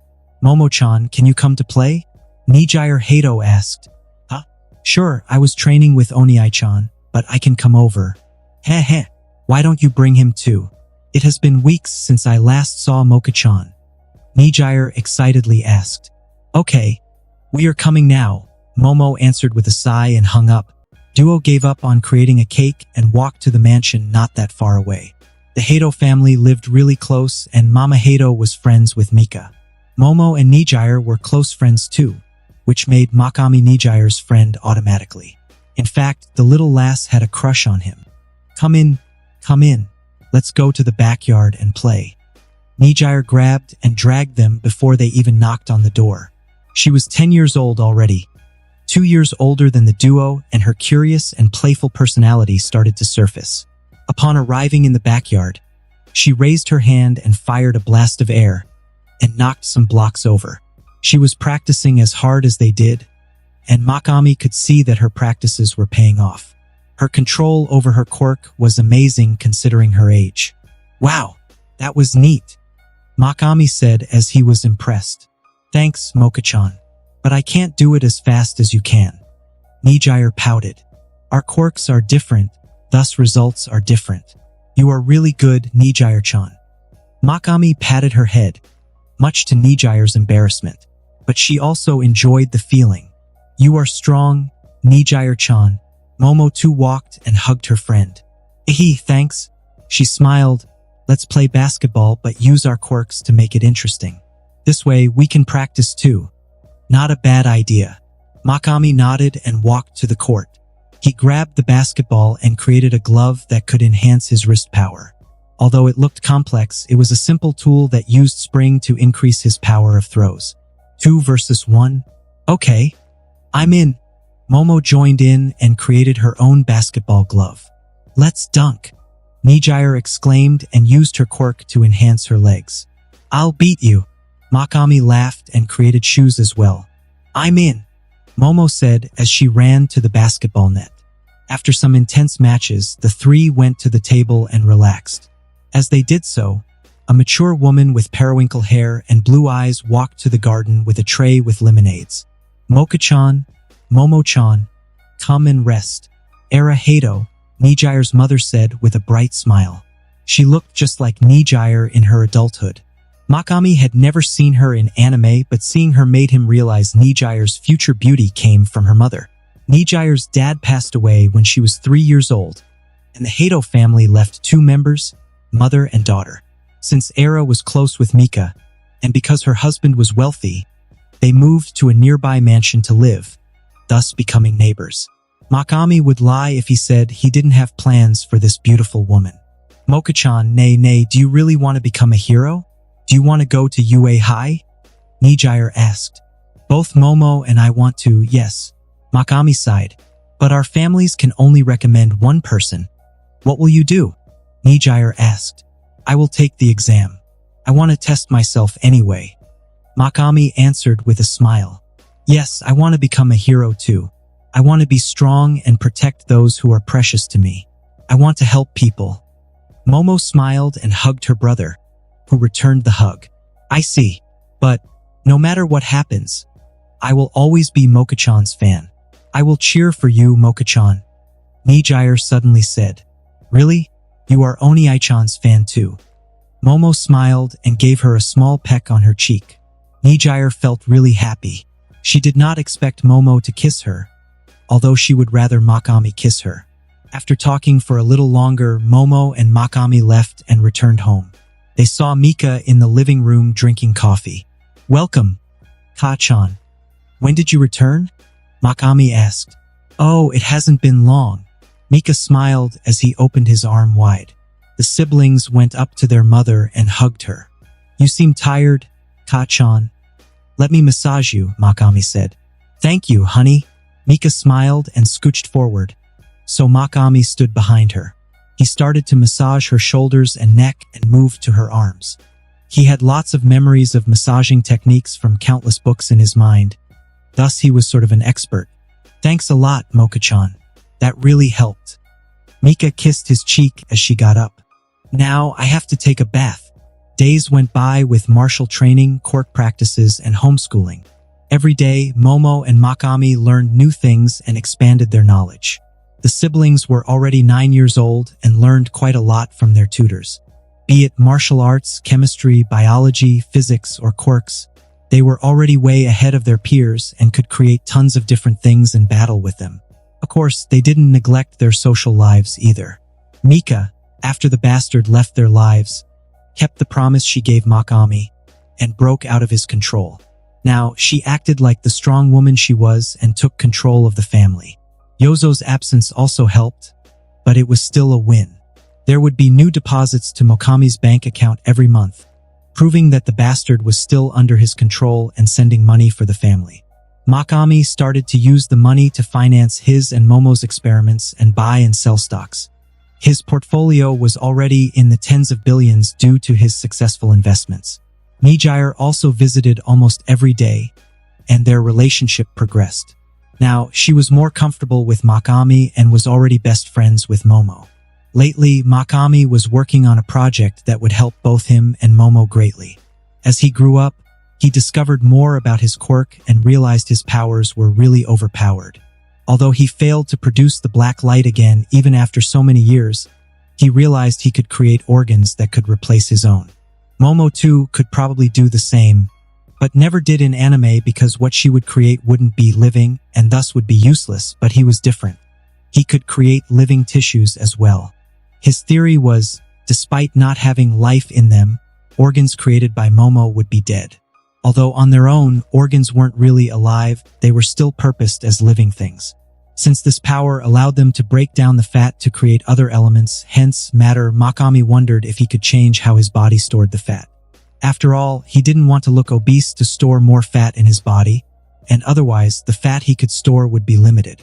Momo-chan, can you come to play? Nijire Hato asked. Huh? Sure, I was training with Oni-chan, but I can come over. Heh heh, why don't you bring him too? It has been weeks since I last saw Moka-chan. Nijire excitedly asked. Okay, we are coming now, Momo answered with a sigh and hung up. Duo gave up on creating a cake and walked to the mansion not that far away. The Hato family lived really close and Mama Hato was friends with Mika. Momo and Nijire were close friends too, which made Mokami Nijire's friend automatically. In fact, the little lass had a crush on him. Come in, let's go to the backyard and play. Nijire grabbed and dragged them before they even knocked on the door. She was 10 years old already, 2 years older than the duo, and her curious and playful personality started to surface. Upon arriving in the backyard, she raised her hand and fired a blast of air and knocked some blocks over. She was practicing as hard as they did, and Mokami could see that her practices were paying off. Her control over her quirk was amazing considering her age. Wow, that was neat, Mokami said as he was impressed. Thanks, Moka-chan, but I can't do it as fast as you can. Nijire pouted. Our quirks are different, thus results are different. You are really good, Nijire-chan. Mokami patted her head, much to Nijire's embarrassment, but she also enjoyed the feeling. You are strong, Nijire-chan. Momo too walked and hugged her friend. Thanks. She smiled. Let's play basketball but use our quirks to make it interesting. This way we can practice too. Not a bad idea. Mokami nodded and walked to the court. He grabbed the basketball and created a glove that could enhance his wrist power. Although it looked complex, it was a simple tool that used spring to increase his power of throws. 2 versus 1? Okay. I'm in. Momo joined in and created her own basketball glove. Let's dunk, Nijire exclaimed and used her quirk to enhance her legs. I'll beat you. Mokami laughed and created shoes as well. I'm in, Momo said as she ran to the basketball net. After some intense matches, the three went to the table and relaxed. As they did so, a mature woman with periwinkle hair and blue eyes walked to the garden with a tray with lemonades. Moka-chan, Momo-chan, come and rest. Era Hato, Nijire's mother said with a bright smile. She looked just like Nijire in her adulthood. Mokami had never seen her in anime, but seeing her made him realize Nijire's future beauty came from her mother. Nijire's dad passed away when she was 3 years old, and the Hato family left 2 members, mother and daughter. Since Era was close with Mika, and because her husband was wealthy, they moved to a nearby mansion to live, thus becoming neighbors. Mokami would lie if he said he didn't have plans for this beautiful woman. Moka-chan, nay, do you really want to become a hero? Do you want to go to UA High? Nijire asked. Both Momo and I want to, yes. Mokami sighed. But our families can only recommend one person. What will you do? Nijire asked. I will take the exam. I want to test myself anyway. Mokami answered with a smile. Yes, I want to become a hero too. I want to be strong and protect those who are precious to me. I want to help people. Momo smiled and hugged her brother, who returned the hug. I see. But no matter what happens, I will always be Moka-chan's fan. I will cheer for you, Moka-chan. Nijire suddenly said. Really? You are Oni-chan's fan too. Momo smiled and gave her a small peck on her cheek. Nijire felt really happy. She did not expect Momo to kiss her, although she would rather Mokami kiss her. After talking for a little longer, Momo and Mokami left and returned home. They saw Mika in the living room drinking coffee. Welcome, Ka-chan. When did you return? Mokami asked. Oh, it hasn't been long. Mika smiled as he opened his arm wide. The siblings went up to their mother and hugged her. You seem tired, Ka-chan. Let me massage you, Mokami said. Thank you, honey. Mika smiled and scooched forward. So Mokami stood behind her. He started to massage her shoulders and neck and moved to her arms. He had lots of memories of massaging techniques from countless books in his mind. Thus he was sort of an expert. Thanks a lot, Moka-chan. That really helped. Mika kissed his cheek as she got up. Now I have to take a bath. Days went by with martial training, Quirk practices, and homeschooling. Every day, Momo and Mokami learned new things and expanded their knowledge. The siblings were already 9 years old and learned quite a lot from their tutors. Be it martial arts, chemistry, biology, physics, or quirks, they were already way ahead of their peers and could create tons of different things and battle with them. Of course, they didn't neglect their social lives either. Mika, after the bastard left their lives, kept the promise she gave Mokami and broke out of his control. Now, she acted like the strong woman she was and took control of the family. Yozo's absence also helped, but it was still a win. There would be new deposits to Mokami's bank account every month, proving that the bastard was still under his control and sending money for the family. Mokami started to use the money to finance his and Momo's experiments and buy and sell stocks. His portfolio was already in the tens of billions due to his successful investments. Mijire also visited almost every day, and their relationship progressed. Now, she was more comfortable with Mokami and was already best friends with Momo. Lately, Mokami was working on a project that would help both him and Momo greatly. As he grew up, he discovered more about his quirk and realized his powers were really overpowered. Although he failed to produce the black light again even after so many years, he realized he could create organs that could replace his own. Momo too could probably do the same, but never did in anime because what she would create wouldn't be living and thus would be useless, but he was different. He could create living tissues as well. His theory was, despite not having life in them, organs created by Momo would be dead. Although on their own, organs weren't really alive, they were still purposed as living things. Since this power allowed them to break down the fat to create other elements, hence matter, Mokami wondered if he could change how his body stored the fat. After all, he didn't want to look obese to store more fat in his body, and otherwise the fat he could store would be limited.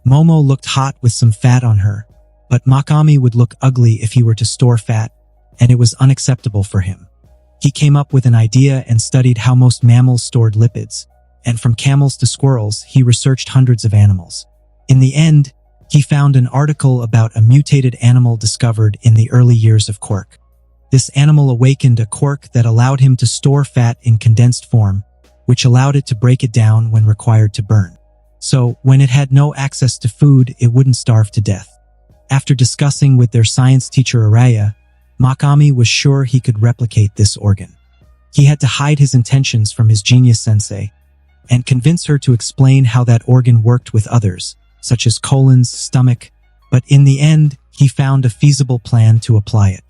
Momo looked hot with some fat on her, but Mokami would look ugly if he were to store fat, and it was unacceptable for him. He came up with an idea and studied how most mammals stored lipids, and from camels to squirrels, he researched hundreds of animals. In the end, he found an article about a mutated animal discovered in the early years of Quirk. This animal awakened a quirk that allowed him to store fat in condensed form, which allowed it to break it down when required to burn. So, when it had no access to food, it wouldn't starve to death. After discussing with their science teacher Araya, Mokami was sure he could replicate this organ. He had to hide his intentions from his genius sensei and convince her to explain how that organ worked with others, such as colon's stomach, but in the end, he found a feasible plan to apply it.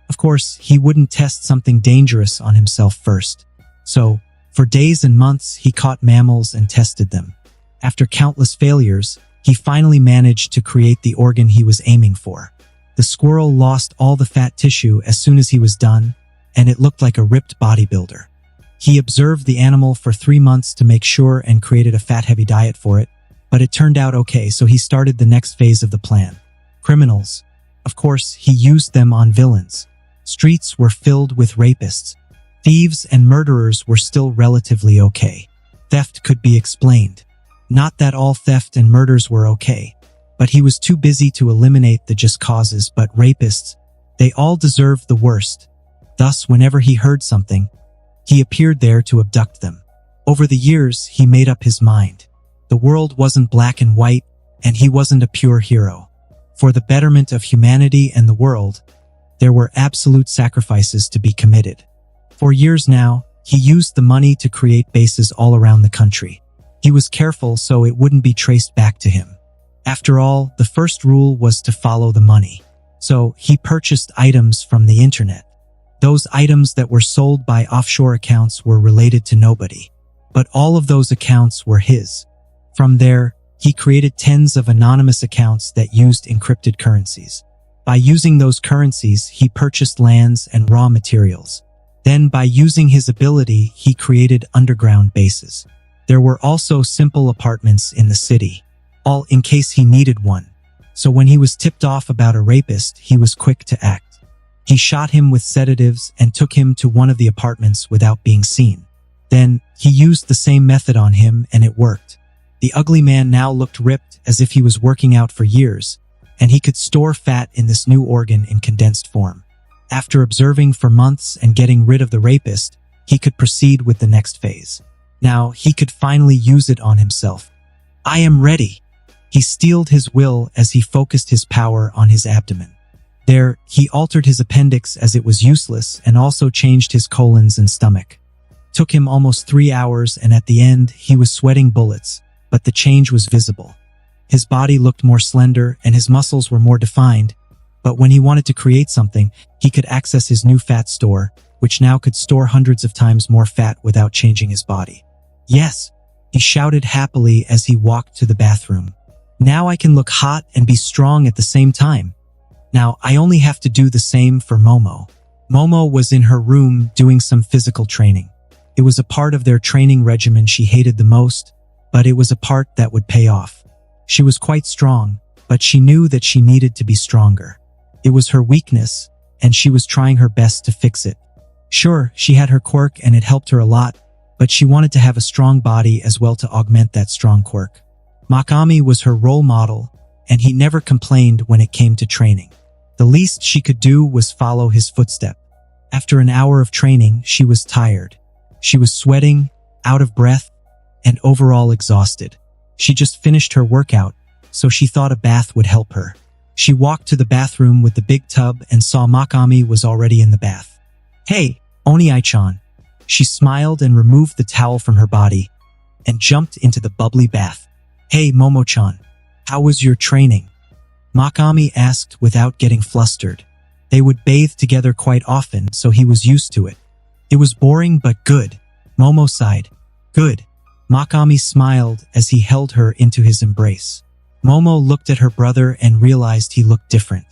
Of course, he wouldn't test something dangerous on himself first. So, for days and months, he caught mammals and tested them. After countless failures, he finally managed to create the organ he was aiming for. The squirrel lost all the fat tissue as soon as he was done, and it looked like a ripped bodybuilder. He observed the animal for 3 months to make sure and created a fat-heavy diet for it, but it turned out okay, so he started the next phase of the plan. Criminals. Of course, he used them on villains. Streets were filled with rapists. Thieves and murderers were still relatively okay. Theft could be explained. Not that all theft and murders were okay, but he was too busy to eliminate the just causes. But rapists, they all deserved the worst. Thus, whenever he heard something, he appeared there to abduct them. Over the years, he made up his mind. The world wasn't black and white, and he wasn't a pure hero. For the betterment of humanity and the world, there were absolute sacrifices to be committed. For years now, he used the money to create bases all around the country. He was careful so it wouldn't be traced back to him. After all, the first rule was to follow the money. So, he purchased items from the internet. Those items that were sold by offshore accounts were related to nobody. But all of those accounts were his. From there, he created tens of anonymous accounts that used encrypted currencies. By using those currencies, he purchased lands and raw materials. Then by using his ability, he created underground bases. There were also simple apartments in the city, all in case he needed one. So when he was tipped off about a rapist, he was quick to act. He shot him with sedatives and took him to one of the apartments without being seen. Then, he used the same method on him and it worked. The ugly man now looked ripped as if he was working out for years, and he could store fat in this new organ in condensed form. After observing for months and getting rid of the rapist, he could proceed with the next phase. Now, he could finally use it on himself. I am ready. He steeled his will as he focused his power on his abdomen. There, he altered his appendix as it was useless and also changed his colons and stomach. Took him almost 3 hours, and at the end, he was sweating bullets, but the change was visible. His body looked more slender and his muscles were more defined, but when he wanted to create something, he could access his new fat store, which now could store hundreds of times more fat without changing his body. Yes, he shouted happily as he walked to the bathroom. Now I can look hot and be strong at the same time. Now I only have to do the same for Momo. Momo was in her room doing some physical training. It was a part of their training regimen she hated the most, but it was a part that would pay off. She was quite strong, but she knew that she needed to be stronger. It was her weakness, and she was trying her best to fix it. Sure, she had her quirk and it helped her a lot, but she wanted to have a strong body as well to augment that strong quirk. Mokami was her role model, and he never complained when it came to training. The least she could do was follow his footstep. After an hour of training, she was tired. She was sweating, out of breath, and overall exhausted. She just finished her workout, so she thought a bath would help her. She walked to the bathroom with the big tub and saw Mokami was already in the bath. Hey, Oni-chan. She smiled and removed the towel from her body and jumped into the bubbly bath. Hey, Momo-chan. How was your training? Mokami asked without getting flustered. They would bathe together quite often, so he was used to it. It was boring but good. Momo sighed. Good. Mokami smiled as he held her into his embrace. Momo looked at her brother and realized he looked different.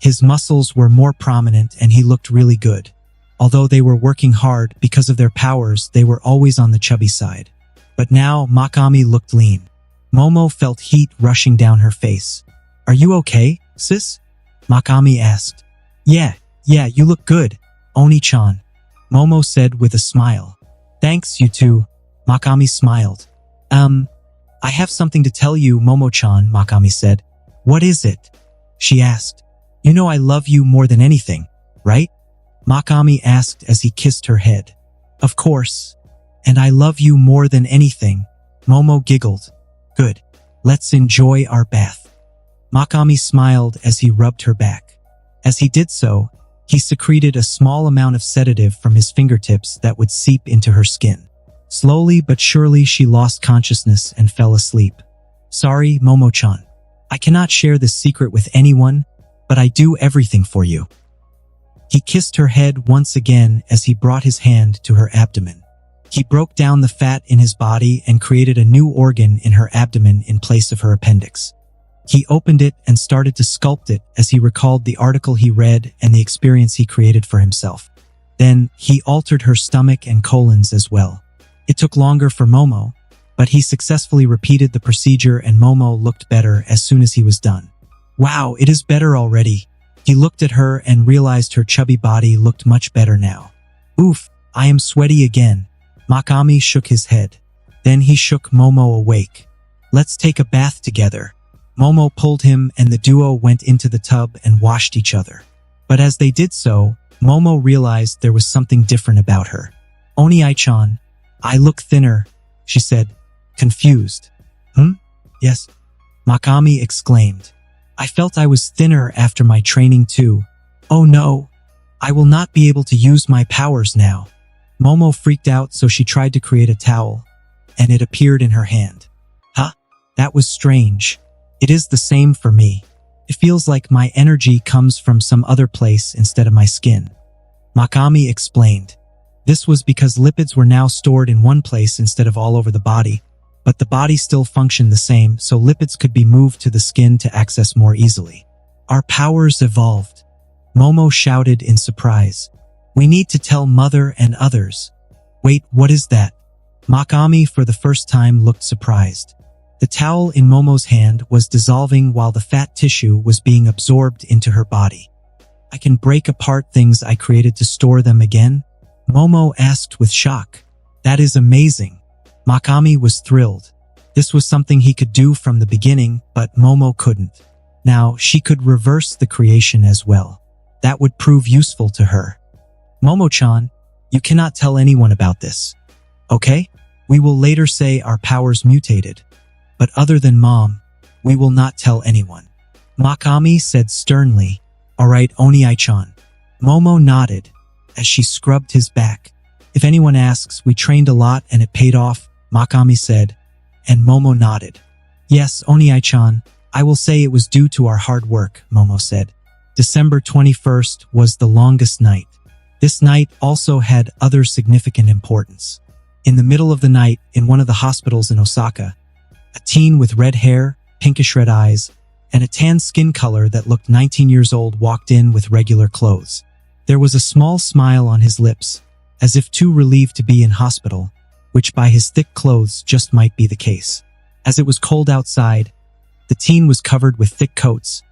His muscles were more prominent and he looked really good. Although they were working hard because of their powers, they were always on the chubby side. But now Mokami looked lean. Momo felt heat rushing down her face. Are you okay, sis? Mokami asked. Yeah, you look good, Oni-chan. Momo said with a smile. Thanks, you two. Mokami smiled. I have something to tell you, Momo-chan, Mokami said. What is it? She asked. You know I love you more than anything, right? Mokami asked as he kissed her head. Of course. And I love you more than anything. Momo giggled. Good. Let's enjoy our bath. Mokami smiled as he rubbed her back. As he did so, he secreted a small amount of sedative from his fingertips that would seep into her skin. Slowly but surely she lost consciousness and fell asleep. Sorry, Momo-chan. I cannot share this secret with anyone, but I do everything for you. He kissed her head once again as he brought his hand to her abdomen. He broke down the fat in his body and created a new organ in her abdomen in place of her appendix. He opened it and started to sculpt it as he recalled the article he read and the experience he created for himself. Then, he altered her stomach and colons as well. It took longer for Momo, but he successfully repeated the procedure and Momo looked better as soon as he was done. Wow, it is better already. He looked at her and realized her chubby body looked much better now. Oof, I am sweaty again. Mokami shook his head. Then he shook Momo awake. Let's take a bath together. Momo pulled him and the duo went into the tub and washed each other. But as they did so, Momo realized there was something different about her. Oni-chan, I look thinner, she said, confused. Yes. Mokami exclaimed. I felt I was thinner after my training too. Oh no, I will not be able to use my powers now. Momo freaked out, so she tried to create a towel, and it appeared in her hand. Huh? That was strange. It is the same for me. It feels like my energy comes from some other place instead of my skin. Mokami explained. This was because lipids were now stored in one place instead of all over the body, but the body still functioned the same, so lipids could be moved to the skin to access more easily. Our powers evolved. Momo shouted in surprise. We need to tell mother and others. Wait, what is that? Mokami for the first time looked surprised. The towel in Momo's hand was dissolving while the fat tissue was being absorbed into her body. I can break apart things I created to store them again? Momo asked with shock. That is amazing. Mokami was thrilled. This was something he could do from the beginning, but Momo couldn't. Now, she could reverse the creation as well. That would prove useful to her. Momo-chan, you cannot tell anyone about this. Okay? We will later say our powers mutated. But other than Mom, we will not tell anyone. Mokami said sternly, Alright, Oni-chan. Momo nodded as she scrubbed his back. If anyone asks, we trained a lot and it paid off, Mokami said, and Momo nodded. Yes, Oni-chan, I will say it was due to our hard work, Momo said. December 21st was the longest night. This night also had other significant importance. In the middle of the night, in one of the hospitals in Osaka, a teen with red hair, pinkish red eyes, and a tan skin color that looked 19 years old walked in with regular clothes. There was a small smile on his lips, as if too relieved to be in hospital, which by his thick clothes just might be the case. As it was cold outside, the teen was covered with thick coats,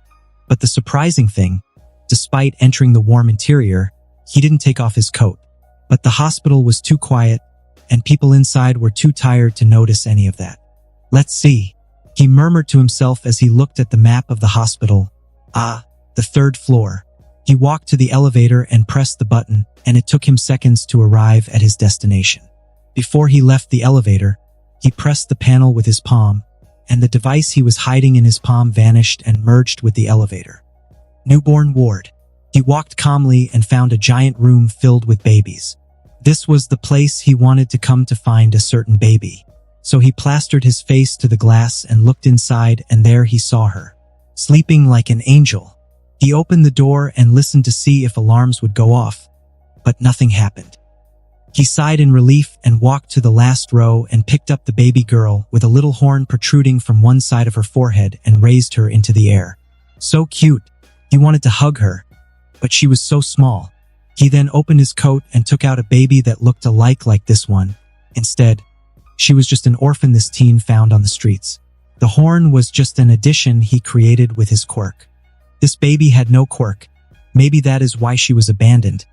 but the surprising thing, despite entering the warm interior, he didn't take off his coat. But the hospital was too quiet, and people inside were too tired to notice any of that. Let's see, he murmured to himself as he looked at the map of the hospital. Ah, the third floor. He walked to the elevator and pressed the button, and it took him seconds to arrive at his destination. Before he left the elevator, he pressed the panel with his palm, and the device he was hiding in his palm vanished and merged with the elevator. Newborn ward. He walked calmly and found a giant room filled with babies. This was the place he wanted to come to find a certain baby. So he plastered his face to the glass and looked inside, and there he saw her, sleeping like an angel. He opened the door and listened to see if alarms would go off, but nothing happened. He sighed in relief and walked to the last row and picked up the baby girl with a little horn protruding from one side of her forehead and raised her into the air. So cute. He wanted to hug her, but she was so small. He then opened his coat and took out a baby that looked alike like this one. Instead, she was just an orphan this teen found on the streets. The horn was just an addition he created with his quirk. This baby had no quirk. Maybe that is why she was abandoned.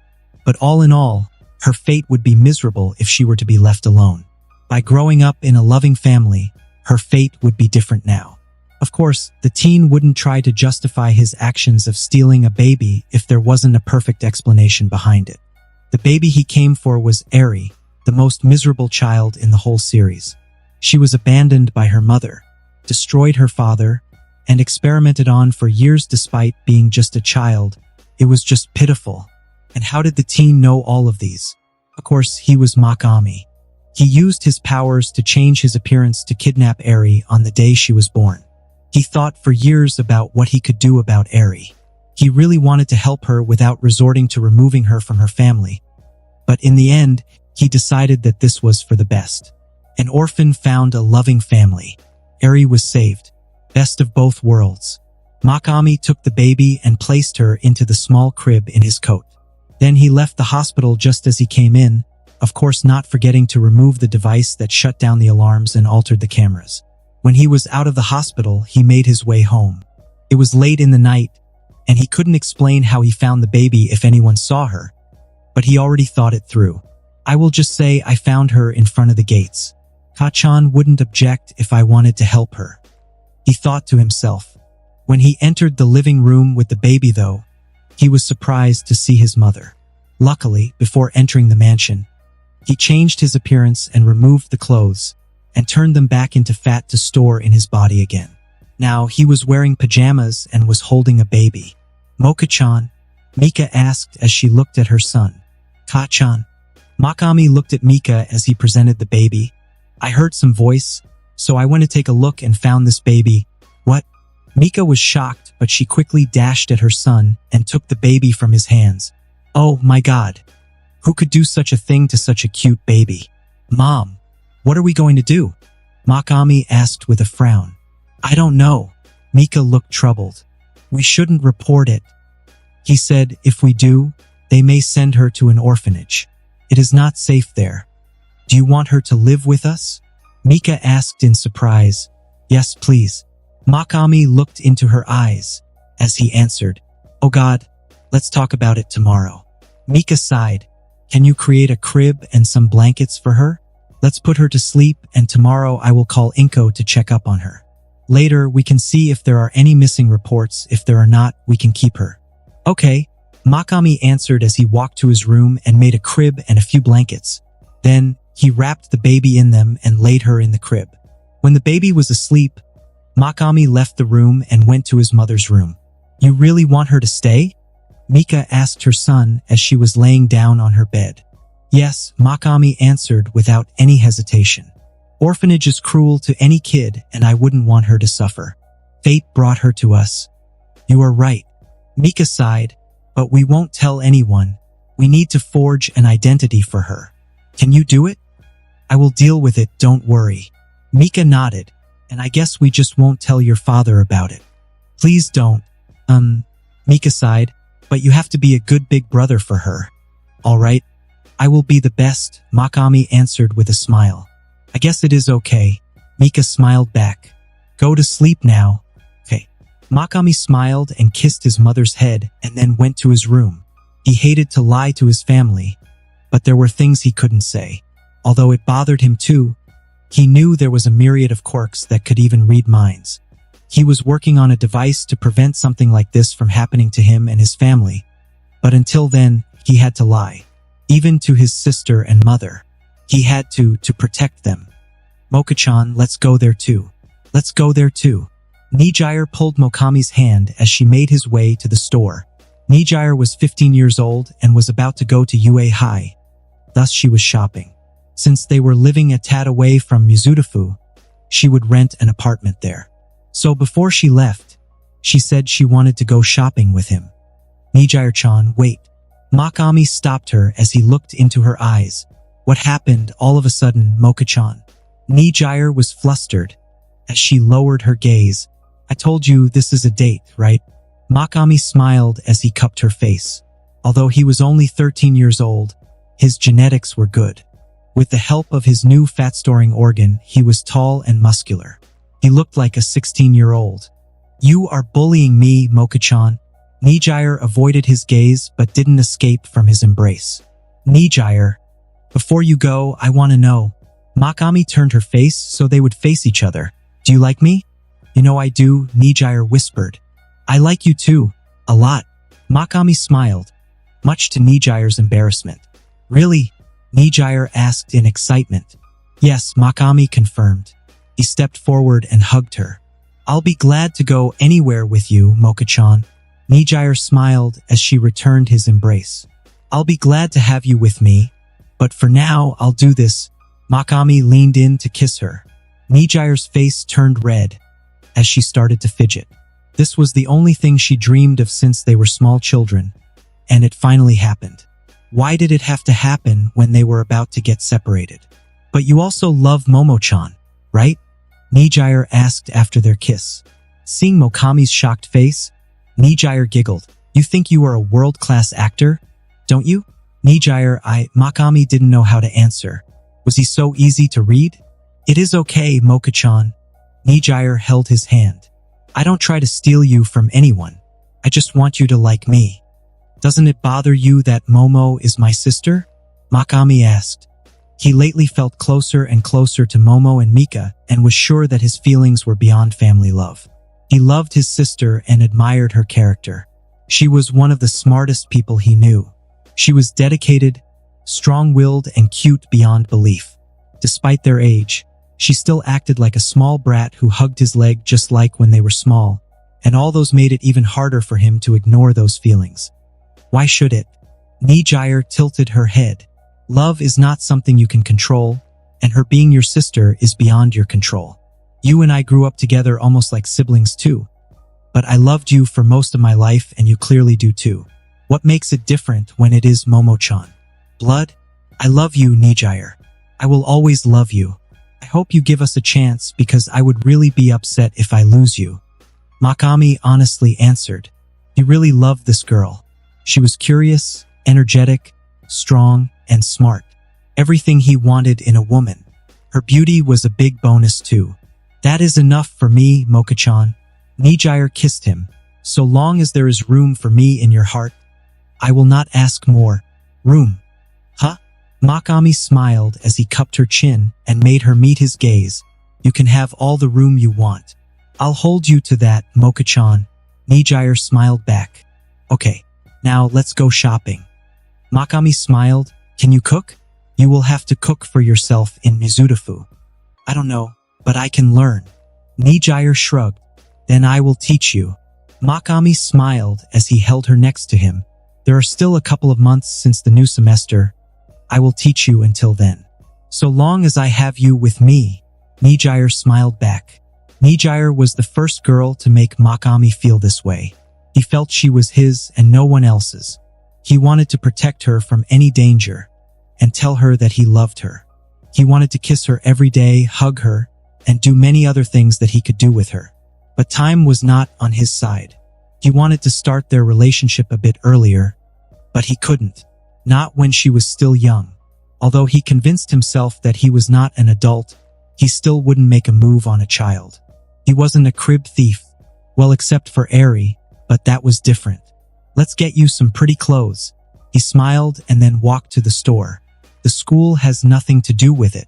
But all in all, her fate would be miserable if she were to be left alone. By growing up in a loving family, her fate would be different now. Of course, the teen wouldn't try to justify his actions of stealing a baby if there wasn't a perfect explanation behind it. The baby he came for was Eri, the most miserable child in the whole series. She was abandoned by her mother, destroyed her father, and experimented on for years despite being just a child. It was just pitiful. And how did the teen know all of these? Of course, he was Mokami. He used his powers to change his appearance to kidnap Eri on the day she was born. He thought for years about what he could do about Eri. He really wanted to help her without resorting to removing her from her family. But in the end, he decided that this was for the best. An orphan found a loving family. Eri was saved. Best of both worlds. Mokami took the baby and placed her into the small crib in his coat. Then he left the hospital just as he came in, of course not forgetting to remove the device that shut down the alarms and altered the cameras. When he was out of the hospital, he made his way home. It was late in the night, and he couldn't explain how he found the baby if anyone saw her, but he already thought it through. I will just say I found her in front of the gates. Ka-chan wouldn't object if I wanted to help her, he thought to himself. When he entered the living room with the baby though, he was surprised to see his mother. Luckily, before entering the mansion, he changed his appearance and removed the clothes and turned them back into fat to store in his body again. Now he was wearing pajamas and was holding a baby. Moka-chan, Mika asked as she looked at her son. Ka-chan. Mokami looked at Mika as he presented the baby. I heard some voice, so I went to take a look and found this baby. What? Mika was shocked, but she quickly dashed at her son and took the baby from his hands. Oh my god. Who could do such a thing to such a cute baby? Mom, what are we going to do? Mokami asked with a frown. I don't know. Mika looked troubled. We shouldn't report it. He said, if we do, They may send her to an orphanage. It is not safe there. Do you want her to live with us? Mika asked in surprise. Yes, please. Mokami looked into her eyes as he answered, Oh God, let's talk about it tomorrow. Mika sighed. Can you create a crib and some blankets for her? Let's put her to sleep and tomorrow I will call Inko to check up on her. Later, we can see if there are any missing reports. If there are not, we can keep her. Okay, Mokami answered as he walked to his room and made a crib and a few blankets. Then, he wrapped the baby in them and laid her in the crib. When the baby was asleep, Mokami left the room and went to his mother's room. You really want her to stay? Mika asked her son as she was laying down on her bed. Yes, Mokami answered without any hesitation. Orphanage is cruel to any kid and I wouldn't want her to suffer. Fate brought her to us. You are right. Mika sighed, but we won't tell anyone. We need to forge an identity for her. Can you do it? I will deal with it, don't worry. Mika nodded, and I guess we just won't tell your father about it. Please don't. Mika sighed, but you have to be a good big brother for her. All right. I will be the best, Mokami answered with a smile. I guess it is okay. Mika smiled back. Go to sleep now. Okay. Mokami smiled and kissed his mother's head and then went to his room. He hated to lie to his family, but there were things he couldn't say. Although it bothered him too, he knew there was a myriad of quirks that could even read minds. He was working on a device to prevent something like this from happening to him and his family, but until then, he had to lie. Even to his sister and mother. He had to protect them. Moka-chan, let's go there too. Let's go there too. Nijire pulled Mokami's hand as she made his way to the store. Nijire was 15 years old and was about to go to UA High. Thus she was shopping. Since they were living a tad away from Mizudafu, she would rent an apartment there. So before she left, she said she wanted to go shopping with him. Nijire-chan, wait. Mokami stopped her as he looked into her eyes. What happened all of a sudden, Moka-chan? Nijire was flustered as she lowered her gaze. I told you this is a date, right? Mokami smiled as he cupped her face. Although he was only 13 years old, his genetics were good. With the help of his new fat-storing organ, he was tall and muscular. He looked like a 16-year-old. You are bullying me, Moka-chan. Nijire avoided his gaze but didn't escape from his embrace. Nijire, before you go, I want to know. Mokami turned her face so they would face each other. Do you like me? You know I do, Nijire whispered. I like you too. A lot. Mokami smiled, much to Nijire's embarrassment. Really? Nijire asked in excitement. Yes, Mokami confirmed. He stepped forward and hugged her. I'll be glad to go anywhere with you, Moka-chan. Nijire smiled as she returned his embrace. I'll be glad to have you with me, but for now, I'll do this. Mokami leaned in to kiss her. Nijire's face turned red as she started to fidget. This was the only thing she dreamed of since they were small children, and it finally happened. Why did it have to happen when they were about to get separated? But you also love Momo-chan, right? Nijire asked after their kiss. Seeing Mokami's shocked face, Nijire giggled. You think you are a world-class actor, don't you? Nijire, Mokami didn't know how to answer. Was he so easy to read? It is okay, Moka-chan. Nijire held his hand. I don't try to steal you from anyone. I just want you to like me. Doesn't it bother you that Momo is my sister? Mokami asked. He lately felt closer and closer to Momo and Mika and was sure that his feelings were beyond family love. He loved his sister and admired her character. She was one of the smartest people he knew. She was dedicated, strong-willed, and cute beyond belief. Despite their age, she still acted like a small brat who hugged his leg just like when they were small, and all those made it even harder for him to ignore those feelings. Why should it? Nijire tilted her head. Love is not something you can control, and her being your sister is beyond your control. You and I grew up together almost like siblings too. But I loved you for most of my life and you clearly do too. What makes it different when it is Momo-chan? Blood? I love you, Nijire. I will always love you. I hope you give us a chance because I would really be upset if I lose you. Mokami honestly answered. He really loved this girl. She was curious, energetic, strong, and smart. Everything he wanted in a woman. Her beauty was a big bonus too. That is enough for me, Moka-chan. Nijire kissed him. So long as there is room for me in your heart, I will not ask more. Room. Huh? Mokami smiled as he cupped her chin and made her meet his gaze. You can have all the room you want. I'll hold you to that, Moka-chan. Nijire smiled back. Okay, now let's go shopping. Mokami smiled. Can you cook? You will have to cook for yourself in Mizudafu. I don't know, but I can learn. Nijire shrugged. Then I will teach you. Mokami smiled as he held her next to him. There are still a couple of months since the new semester. I will teach you until then. So long as I have you with me. Nijire smiled back. Nijire was the first girl to make Mokami feel this way. He felt she was his and no one else's. He wanted to protect her from any danger and tell her that he loved her. He wanted to kiss her every day, hug her, and do many other things that he could do with her. But time was not on his side. He wanted to start their relationship a bit earlier, but he couldn't. Not when she was still young. Although he convinced himself that he was not an adult, he still wouldn't make a move on a child. He wasn't a crib thief. Well, except for Eri, but that was different. Let's get you some pretty clothes. He smiled and then walked to the store. The school has nothing to do with it.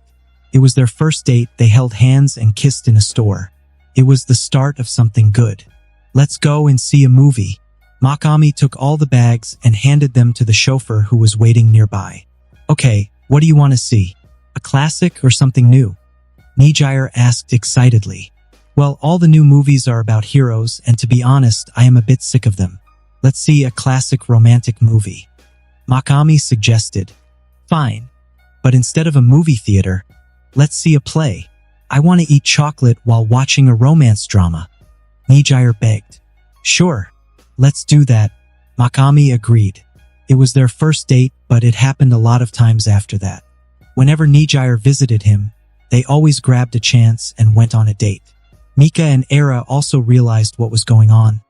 It was their first date. They held hands and kissed in a store. It was the start of something good. Let's go and see a movie. Mokami took all the bags and handed them to the chauffeur who was waiting nearby. Okay, what do you want to see? A classic or something new? Nijire asked excitedly. Well, all the new movies are about heroes, and to be honest, I am a bit sick of them. Let's see a classic romantic movie. Mokami suggested. Fine, but instead of a movie theater, let's see a play. I want to eat chocolate while watching a romance drama. Nijire begged. Sure, let's do that. Mokami agreed. It was their first date, but it happened a lot of times after that. Whenever Nijire visited him, they always grabbed a chance and went on a date. Mika and Era also realized what was going on,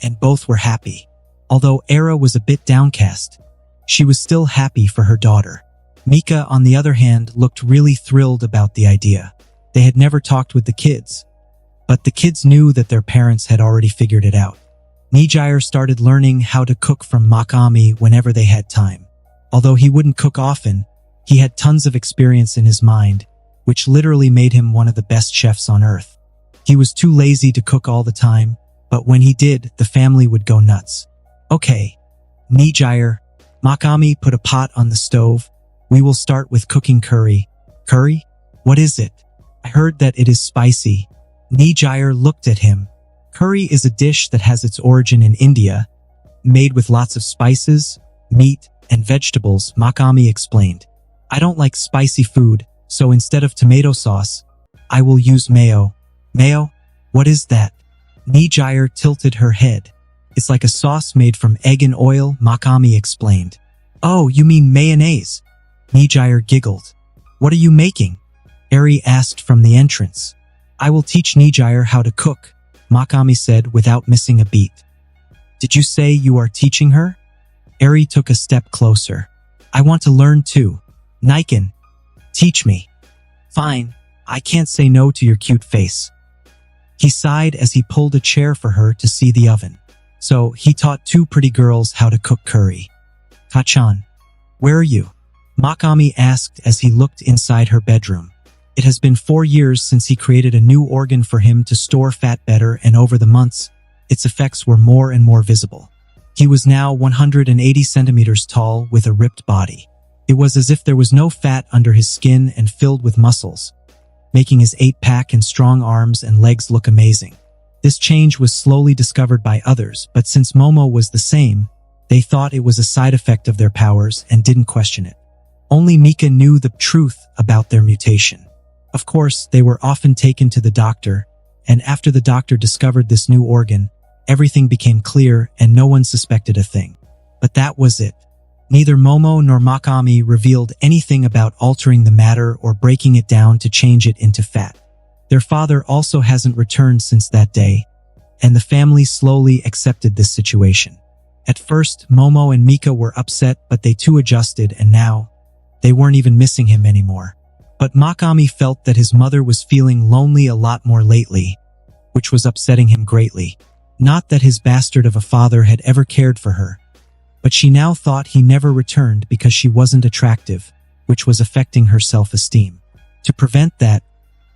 and both were happy. Although Era was a bit downcast, she was still happy for her daughter. Mika, on the other hand, looked really thrilled about the idea. They had never talked with the kids, but the kids knew that their parents had already figured it out. Nijire started learning how to cook from Mokami whenever they had time. Although he wouldn't cook often, he had tons of experience in his mind, which literally made him one of the best chefs on earth. He was too lazy to cook all the time, but when he did, the family would go nuts. Okay, Nijire. Mokami put a pot on the stove. We will start with cooking curry. Curry? What is it? I heard that it is spicy. Nijire looked at him. Curry is a dish that has its origin in India, made with lots of spices, meat, and vegetables, Mokami explained. I don't like spicy food, so instead of tomato sauce, I will use mayo. Mayo? What is that? Nijire tilted her head. It's like a sauce made from egg and oil, Mokami explained. Oh, you mean mayonnaise? Nijire giggled. What are you making? Eri asked from the entrance. I will teach Nijire how to cook, Mokami said without missing a beat. Did you say you are teaching her? Eri took a step closer. I want to learn too. Niken, teach me. Fine, I can't say no to your cute face. He sighed as he pulled a chair for her to see the oven. So he taught two pretty girls how to cook curry. Kachan, where are you? Mokami asked as he looked inside her bedroom. It has been 4 years since he created a new organ for him to store fat better, and over the months, its effects were more and more visible. He was now 180 centimeters tall with a ripped body. It was as if there was no fat under his skin and filled with muscles, making his 8-pack and strong arms and legs look amazing. This change was slowly discovered by others, but since Momo was the same, they thought it was a side effect of their powers and didn't question it. Only Mika knew the truth about their mutation. Of course, they were often taken to the doctor, and after the doctor discovered this new organ, everything became clear and no one suspected a thing. But that was it. Neither Momo nor Mokami revealed anything about altering the matter or breaking it down to change it into fat. Their father also hasn't returned since that day, and the family slowly accepted this situation. At first, Momo and Mika were upset, but they too adjusted, and now they weren't even missing him anymore. But Mokami felt that his mother was feeling lonely a lot more lately, which was upsetting him greatly. Not that his bastard of a father had ever cared for her, but she now thought he never returned because she wasn't attractive, which was affecting her self-esteem. To prevent that,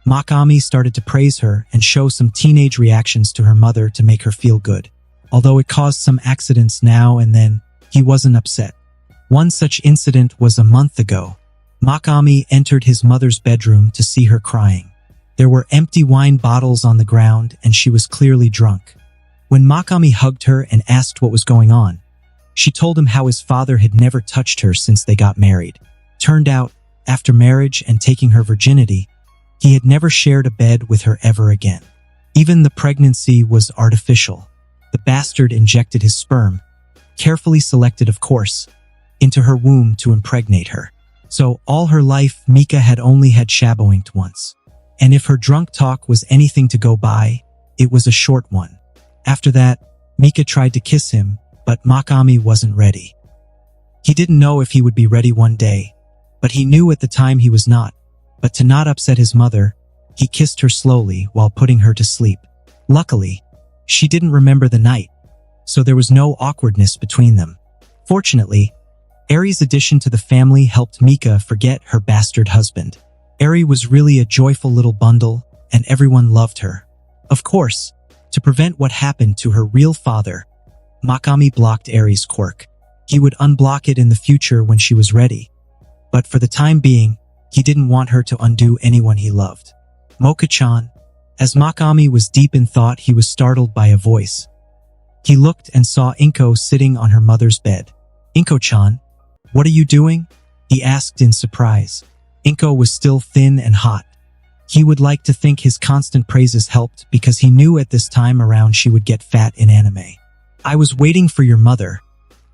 Mokami started to praise her and show some teenage reactions to her mother to make her feel good. Although it caused some accidents now and then, he wasn't upset. One such incident was a month ago. Mokami entered his mother's bedroom to see her crying. There were empty wine bottles on the ground and she was clearly drunk. When Mokami hugged her and asked what was going on, she told him how his father had never touched her since they got married. Turned out, after marriage and taking her virginity, he had never shared a bed with her ever again. Even the pregnancy was artificial. The bastard injected his sperm, carefully selected of course, into her womb to impregnate her. So all her life, Mika had only had shaboinked once. And if her drunk talk was anything to go by, it was a short one. After that, Mika tried to kiss him, but Mokami wasn't ready. He didn't know if he would be ready one day, but he knew at the time he was not. But to not upset his mother, he kissed her slowly while putting her to sleep. Luckily, she didn't remember the night, so there was no awkwardness between them. Fortunately, Eri's addition to the family helped Mika forget her bastard husband. Eri was really a joyful little bundle, and everyone loved her. Of course, to prevent what happened to her real father, Mokami blocked Eri's quirk. He would unblock it in the future when she was ready. But for the time being, he didn't want her to undo anyone he loved. Moka-chan. As Mokami was deep in thought, he was startled by a voice. He looked and saw Inko sitting on her mother's bed. Inko-chan, what are you doing? He asked in surprise. Inko was still thin and hot. He would like to think his constant praises helped because he knew at this time around she would get fat in anime. I was waiting for your mother,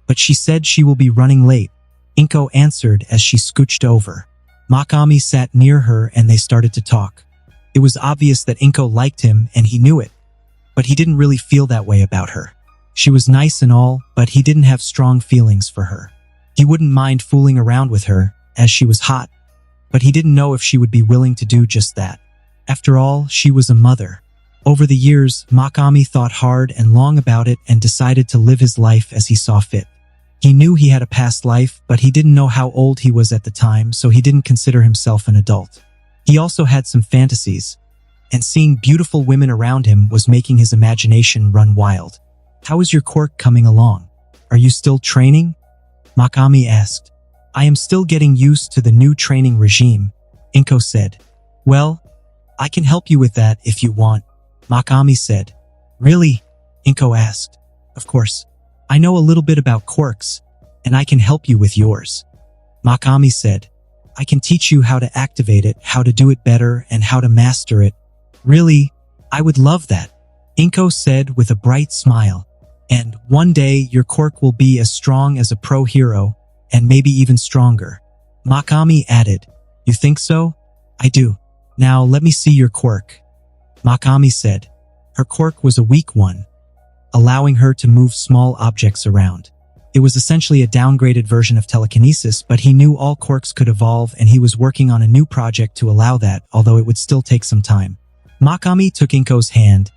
but she said she will be running late, Inko answered as she scooched over. Mokami sat near her and they started to talk. It was obvious that Inko liked him and he knew it, but he didn't really feel that way about her. She was nice and all, but he didn't have strong feelings for her. He wouldn't mind fooling around with her, as she was hot, but he didn't know if she would be willing to do just that. After all, she was a mother. Over the years, Mokami thought hard and long about it and decided to live his life as he saw fit. He knew he had a past life, but he didn't know how old he was at the time, so he didn't consider himself an adult. He also had some fantasies, and seeing beautiful women around him was making his imagination run wild. How is your quirk coming along? Are you still training? Mokami asked. I am still getting used to the new training regime, Inko said. Well, I can help you with that if you want, Mokami said. Really? Inko asked. Of course. I know a little bit about quirks, and I can help you with yours. Mokami said. I can teach you how to activate it, how to do it better, and how to master it. Really? I would love that, Inko said with a bright smile. And one day your quirk will be as strong as a pro hero, and maybe even stronger. Mokami added. You think so? I do. Now let me see your quirk. Mokami said. Her quirk was a weak one, allowing her to move small objects around. It was essentially a downgraded version of telekinesis, but he knew all quirks could evolve and he was working on a new project to allow that, although it would still take some time. Mokami took Inko's hand,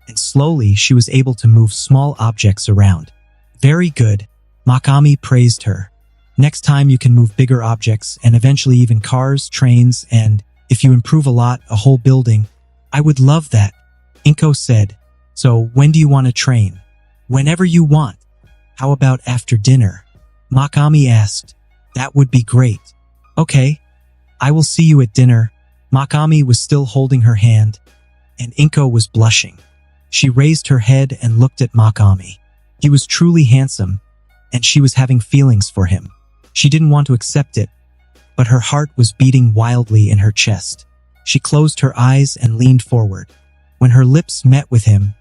and slowly she was able to move small objects around. Very good, Mokami praised her. Next time you can move bigger objects and eventually even cars, trains, and, if you improve a lot, a whole building. I would love that, Inko said. So when do you want to train? Whenever you want. How about after dinner? Mokami asked. That would be great. Okay. I will see you at dinner. Mokami was still holding her hand, and Inko was blushing. She raised her head and looked at Mokami. He was truly handsome, and she was having feelings for him. She didn't want to accept it, but her heart was beating wildly in her chest. She closed her eyes and leaned forward. When her lips met with him,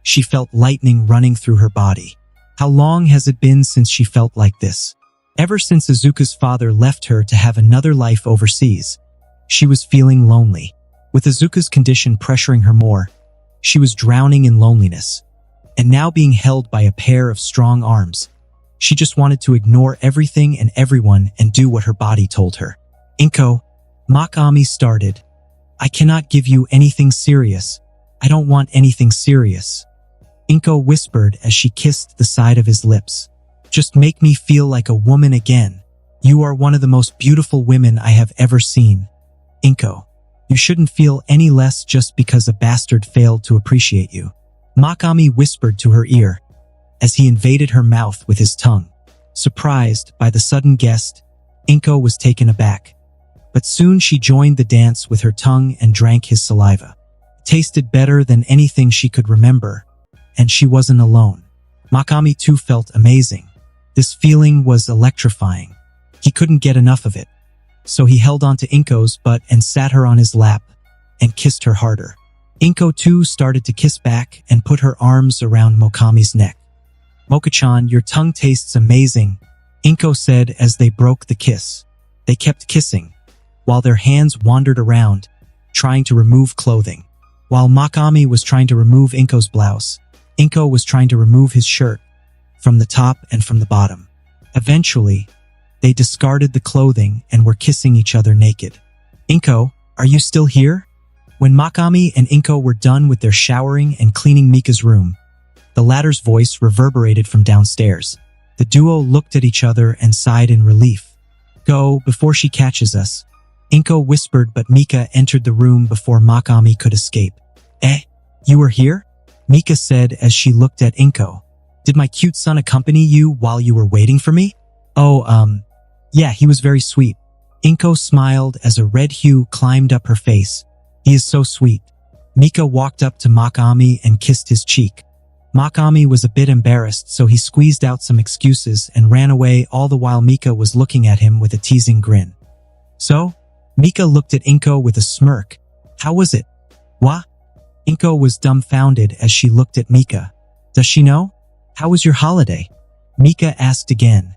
she felt lightning running through her body. How long has it been since she felt like this? Ever since Izuku's father left her to have another life overseas, she was feeling lonely. With Izuku's condition pressuring her more, she was drowning in loneliness. and now being held by a pair of strong arms. She just wanted to ignore everything and everyone and do what her body told her. Inko, Mokami started. I cannot give you anything serious. I don't want anything serious. Inko whispered as she kissed the side of his lips. Just make me feel like a woman again. You are one of the most beautiful women I have ever seen. Inko, you shouldn't feel any less just because a bastard failed to appreciate you. Mokami whispered to her ear as he invaded her mouth with his tongue. Surprised by the sudden guest, Inko was taken aback. But soon she joined the dance with her tongue and drank his saliva. It tasted better than anything she could remember, and she wasn't alone. Mokami too felt amazing. This feeling was electrifying. He couldn't get enough of it. So he held onto Inko's butt and sat her on his lap and kissed her harder. Inko too started to kiss back and put her arms around Mokami's neck. Moka-chan, your tongue tastes amazing, Inko said as they broke the kiss. They kept kissing, while their hands wandered around, trying to remove clothing. While Mokami was trying to remove Inko's blouse, Inko was trying to remove his shirt, from the top and from the bottom. Eventually, they discarded the clothing and were kissing each other naked. Inko, are you still here? When Mokami and Inko were done with their showering and cleaning Mika's room, the latter's voice reverberated from downstairs. The duo looked at each other and sighed in relief. Go, before she catches us. Inko whispered, but Mika entered the room before Mokami could escape. You were here? Mika said as she looked at Inko. Did my cute son accompany you while you were waiting for me? Yeah, he was very sweet. Inko smiled as a red hue climbed up her face. He is so sweet. Mika walked up to Mokami and kissed his cheek. Mokami was a bit embarrassed, so he squeezed out some excuses and ran away, all the while Mika was looking at him with a teasing grin. So? Mika looked at Inko with a smirk. How was it? What? Inko was dumbfounded as she looked at Mika. Does she know? How was your holiday? Mika asked again,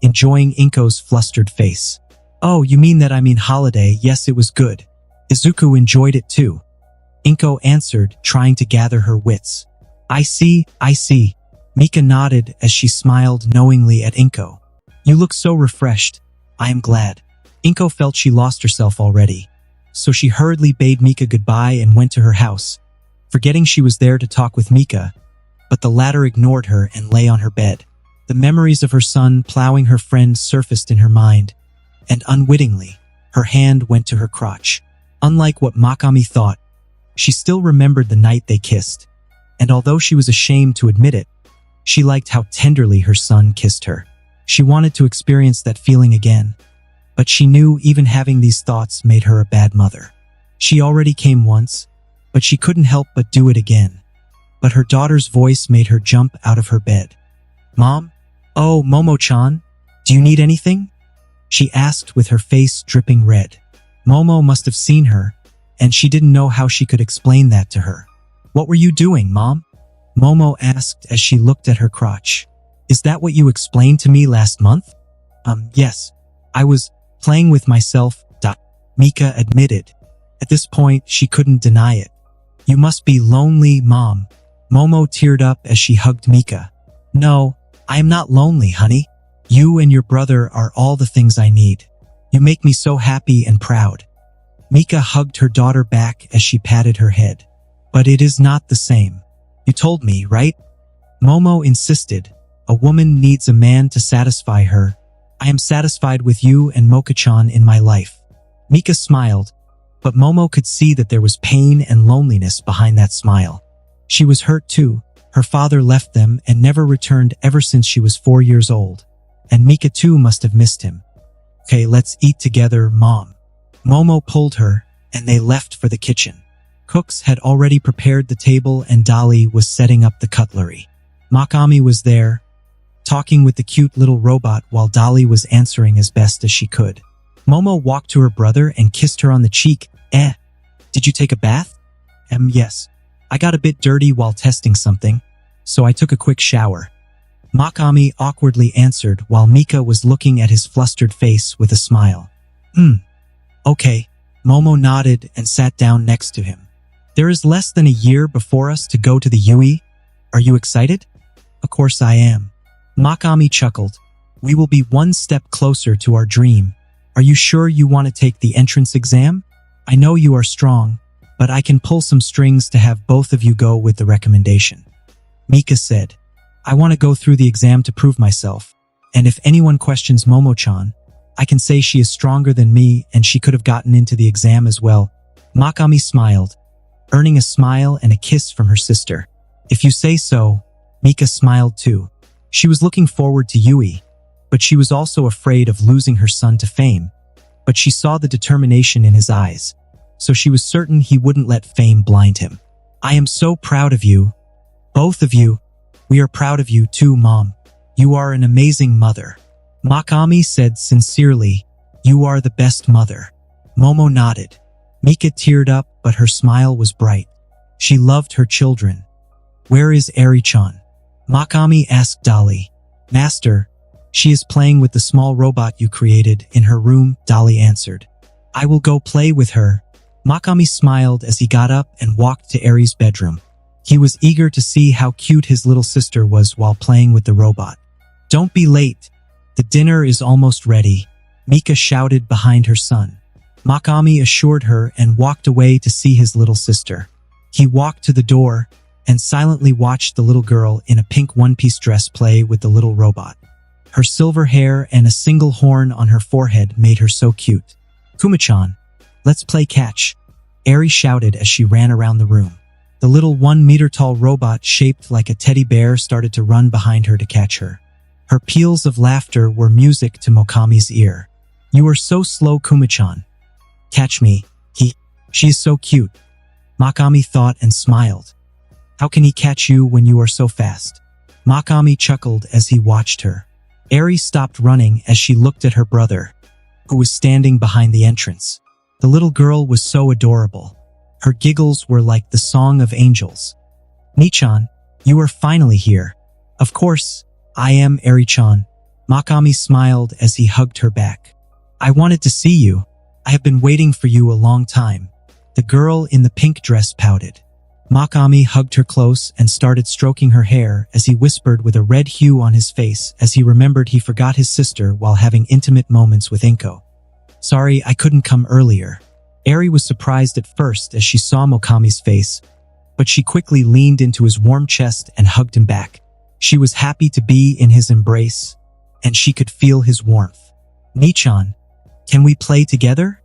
enjoying Inko's flustered face. Oh, you mean that I mean holiday? Yes, it was good. Izuku enjoyed it too. Inko answered, trying to gather her wits. I see. Mika nodded as she smiled knowingly at Inko. You look so refreshed. I am glad. Inko felt she lost herself already, so she hurriedly bade Mika goodbye and went to her house, forgetting she was there to talk with Mika, but the latter ignored her and lay on her bed. The memories of her son plowing her friend surfaced in her mind, and unwittingly, her hand went to her crotch. Unlike what Mokami thought, she still remembered the night they kissed, and although she was ashamed to admit it, she liked how tenderly her son kissed her. She wanted to experience that feeling again, but she knew even having these thoughts made her a bad mother. She already came once, but she couldn't help but do it again. But her daughter's voice made her jump out of her bed. Mom? Oh, Momo-chan, do you need anything? She asked with her face dripping red. Momo must have seen her, and she didn't know how she could explain that to her. What were you doing, Mom? Momo asked as she looked at her crotch. Is that what you explained to me last month? Yes. I was playing with myself, Mika admitted. At this point, she couldn't deny it. You must be lonely, Mom. Momo teared up as she hugged Mika. No, I am not lonely, honey. You and your brother are all the things I need. You make me so happy and proud. Mika hugged her daughter back as she patted her head. But it is not the same. You told me, right? Momo insisted. A woman needs a man to satisfy her. I am satisfied with you and Moka-chan in my life. Mika smiled, but Momo could see that there was pain and loneliness behind that smile. She was hurt too. Her father left them and never returned ever since she was 4 years old. And Mika too must have missed him. Okay, let's eat together, Mom. Momo pulled her, and they left for the kitchen. Cooks had already prepared the table and Dolly was setting up the cutlery. Mokami was there, talking with the cute little robot while Dolly was answering as best as she could. Momo walked to her brother and kissed her on the cheek. Did you take a bath? Yes. I got a bit dirty while testing something, so I took a quick shower. Mokami awkwardly answered while Mika was looking at his flustered face with a smile. Okay. Momo nodded and sat down next to him. There is less than a year before us to go to the UE. Are you excited? Of course I am. Mokami chuckled. We will be one step closer to our dream. Are you sure you want to take the entrance exam? I know you are strong, but I can pull some strings to have both of you go with the recommendation. Mika said, I want to go through the exam to prove myself, and if anyone questions Momo-chan, I can say she is stronger than me and she could have gotten into the exam as well. Mokami smiled, earning a smile and a kiss from her sister. If you say so. Mika smiled too. She was looking forward to Yui, but she was also afraid of losing her son to fame. But she saw the determination in his eyes, so she was certain he wouldn't let fame blind him. I am so proud of you. Both of you. We are proud of you too, Mom. You are an amazing mother. Mokami said sincerely, You are the best mother. Momo nodded. Mika teared up, but her smile was bright. She loved her children. Where is Eri-chan? Mokami asked Dolly. Master, she is playing with the small robot you created in her room, Dolly answered. I will go play with her. Mokami smiled as he got up and walked to Eri's bedroom. He was eager to see how cute his little sister was while playing with the robot. Don't be late. The dinner is almost ready, Mika shouted behind her son. Mokami assured her and walked away to see his little sister. He walked to the door and silently watched the little girl in a pink one-piece dress play with the little robot. Her silver hair and a single horn on her forehead made her so cute. Kuma-chan, let's play catch, Eri shouted as she ran around the room. The little 1-meter-tall robot shaped like a teddy bear started to run behind her to catch her. Her peals of laughter were music to Mokami's ear. You are so slow, Kuma-chan. Catch me, she is so cute. Mokami thought and smiled. How can he catch you when you are so fast? Mokami chuckled as he watched her. Eri stopped running as she looked at her brother, who was standing behind the entrance. The little girl was so adorable. Her giggles were like the song of angels. Ni-chan, you are finally here. Of course, I am Eri-chan. Mokami smiled as he hugged her back. I wanted to see you. I have been waiting for you a long time. The girl in the pink dress pouted. Mokami hugged her close and started stroking her hair as he whispered with a red hue on his face as he remembered he forgot his sister while having intimate moments with Inko. Sorry, I couldn't come earlier. Eri was surprised at first as she saw Mokami's face, but she quickly leaned into his warm chest and hugged him back. She was happy to be in his embrace, and she could feel his warmth. Ni-chan, can we play together?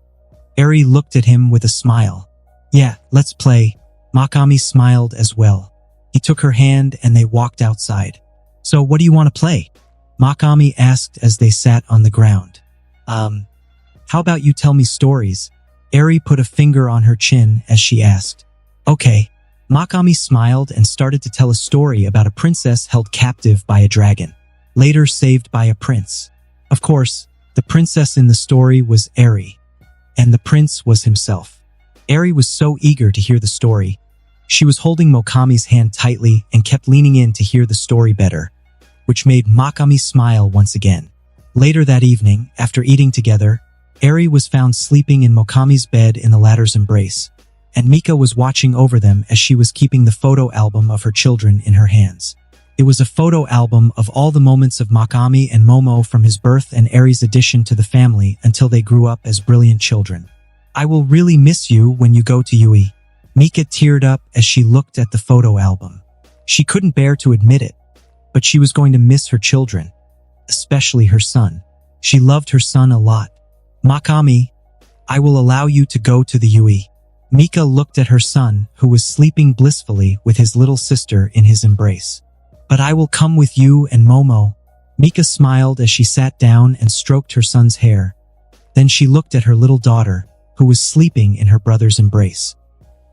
Eri looked at him with a smile. Yeah, let's play. Mokami smiled as well. He took her hand and they walked outside. So what do you want to play? Mokami asked as they sat on the ground. How about you tell me stories? Eri put a finger on her chin as she asked. Okay. Mokami smiled and started to tell a story about a princess held captive by a dragon, later saved by a prince. Of course, the princess in the story was Eri, and the prince was himself. Eri was so eager to hear the story. She was holding Mokami's hand tightly and kept leaning in to hear the story better, which made Mokami smile once again. Later that evening, after eating together, Eri was found sleeping in Mokami's bed in the latter's embrace, and Mika was watching over them as she was keeping the photo album of her children in her hands. It was a photo album of all the moments of Mokami and Momo from his birth and Eri's addition to the family until they grew up as brilliant children. I will really miss you when you go to Yui. Mika teared up as she looked at the photo album. She couldn't bear to admit it, but she was going to miss her children, especially her son. She loved her son a lot. Mokami, I will allow you to go to the Yui. Mika looked at her son, who was sleeping blissfully with his little sister in his embrace. But I will come with you and Momo. Mika smiled as she sat down and stroked her son's hair. Then she looked at her little daughter, who was sleeping in her brother's embrace.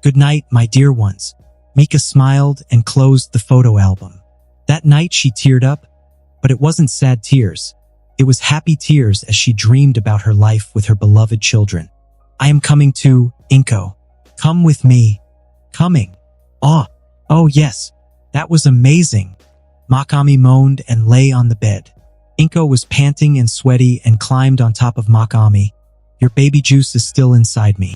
Good night, my dear ones. Mika smiled and closed the photo album. That night she teared up, but it wasn't sad tears. It was happy tears as she dreamed about her life with her beloved children. I am coming to, Inko. Come with me. Coming. Oh yes. That was amazing. Mokami moaned and lay on the bed. Inko was panting and sweaty and climbed on top of Mokami. Your baby juice is still inside me.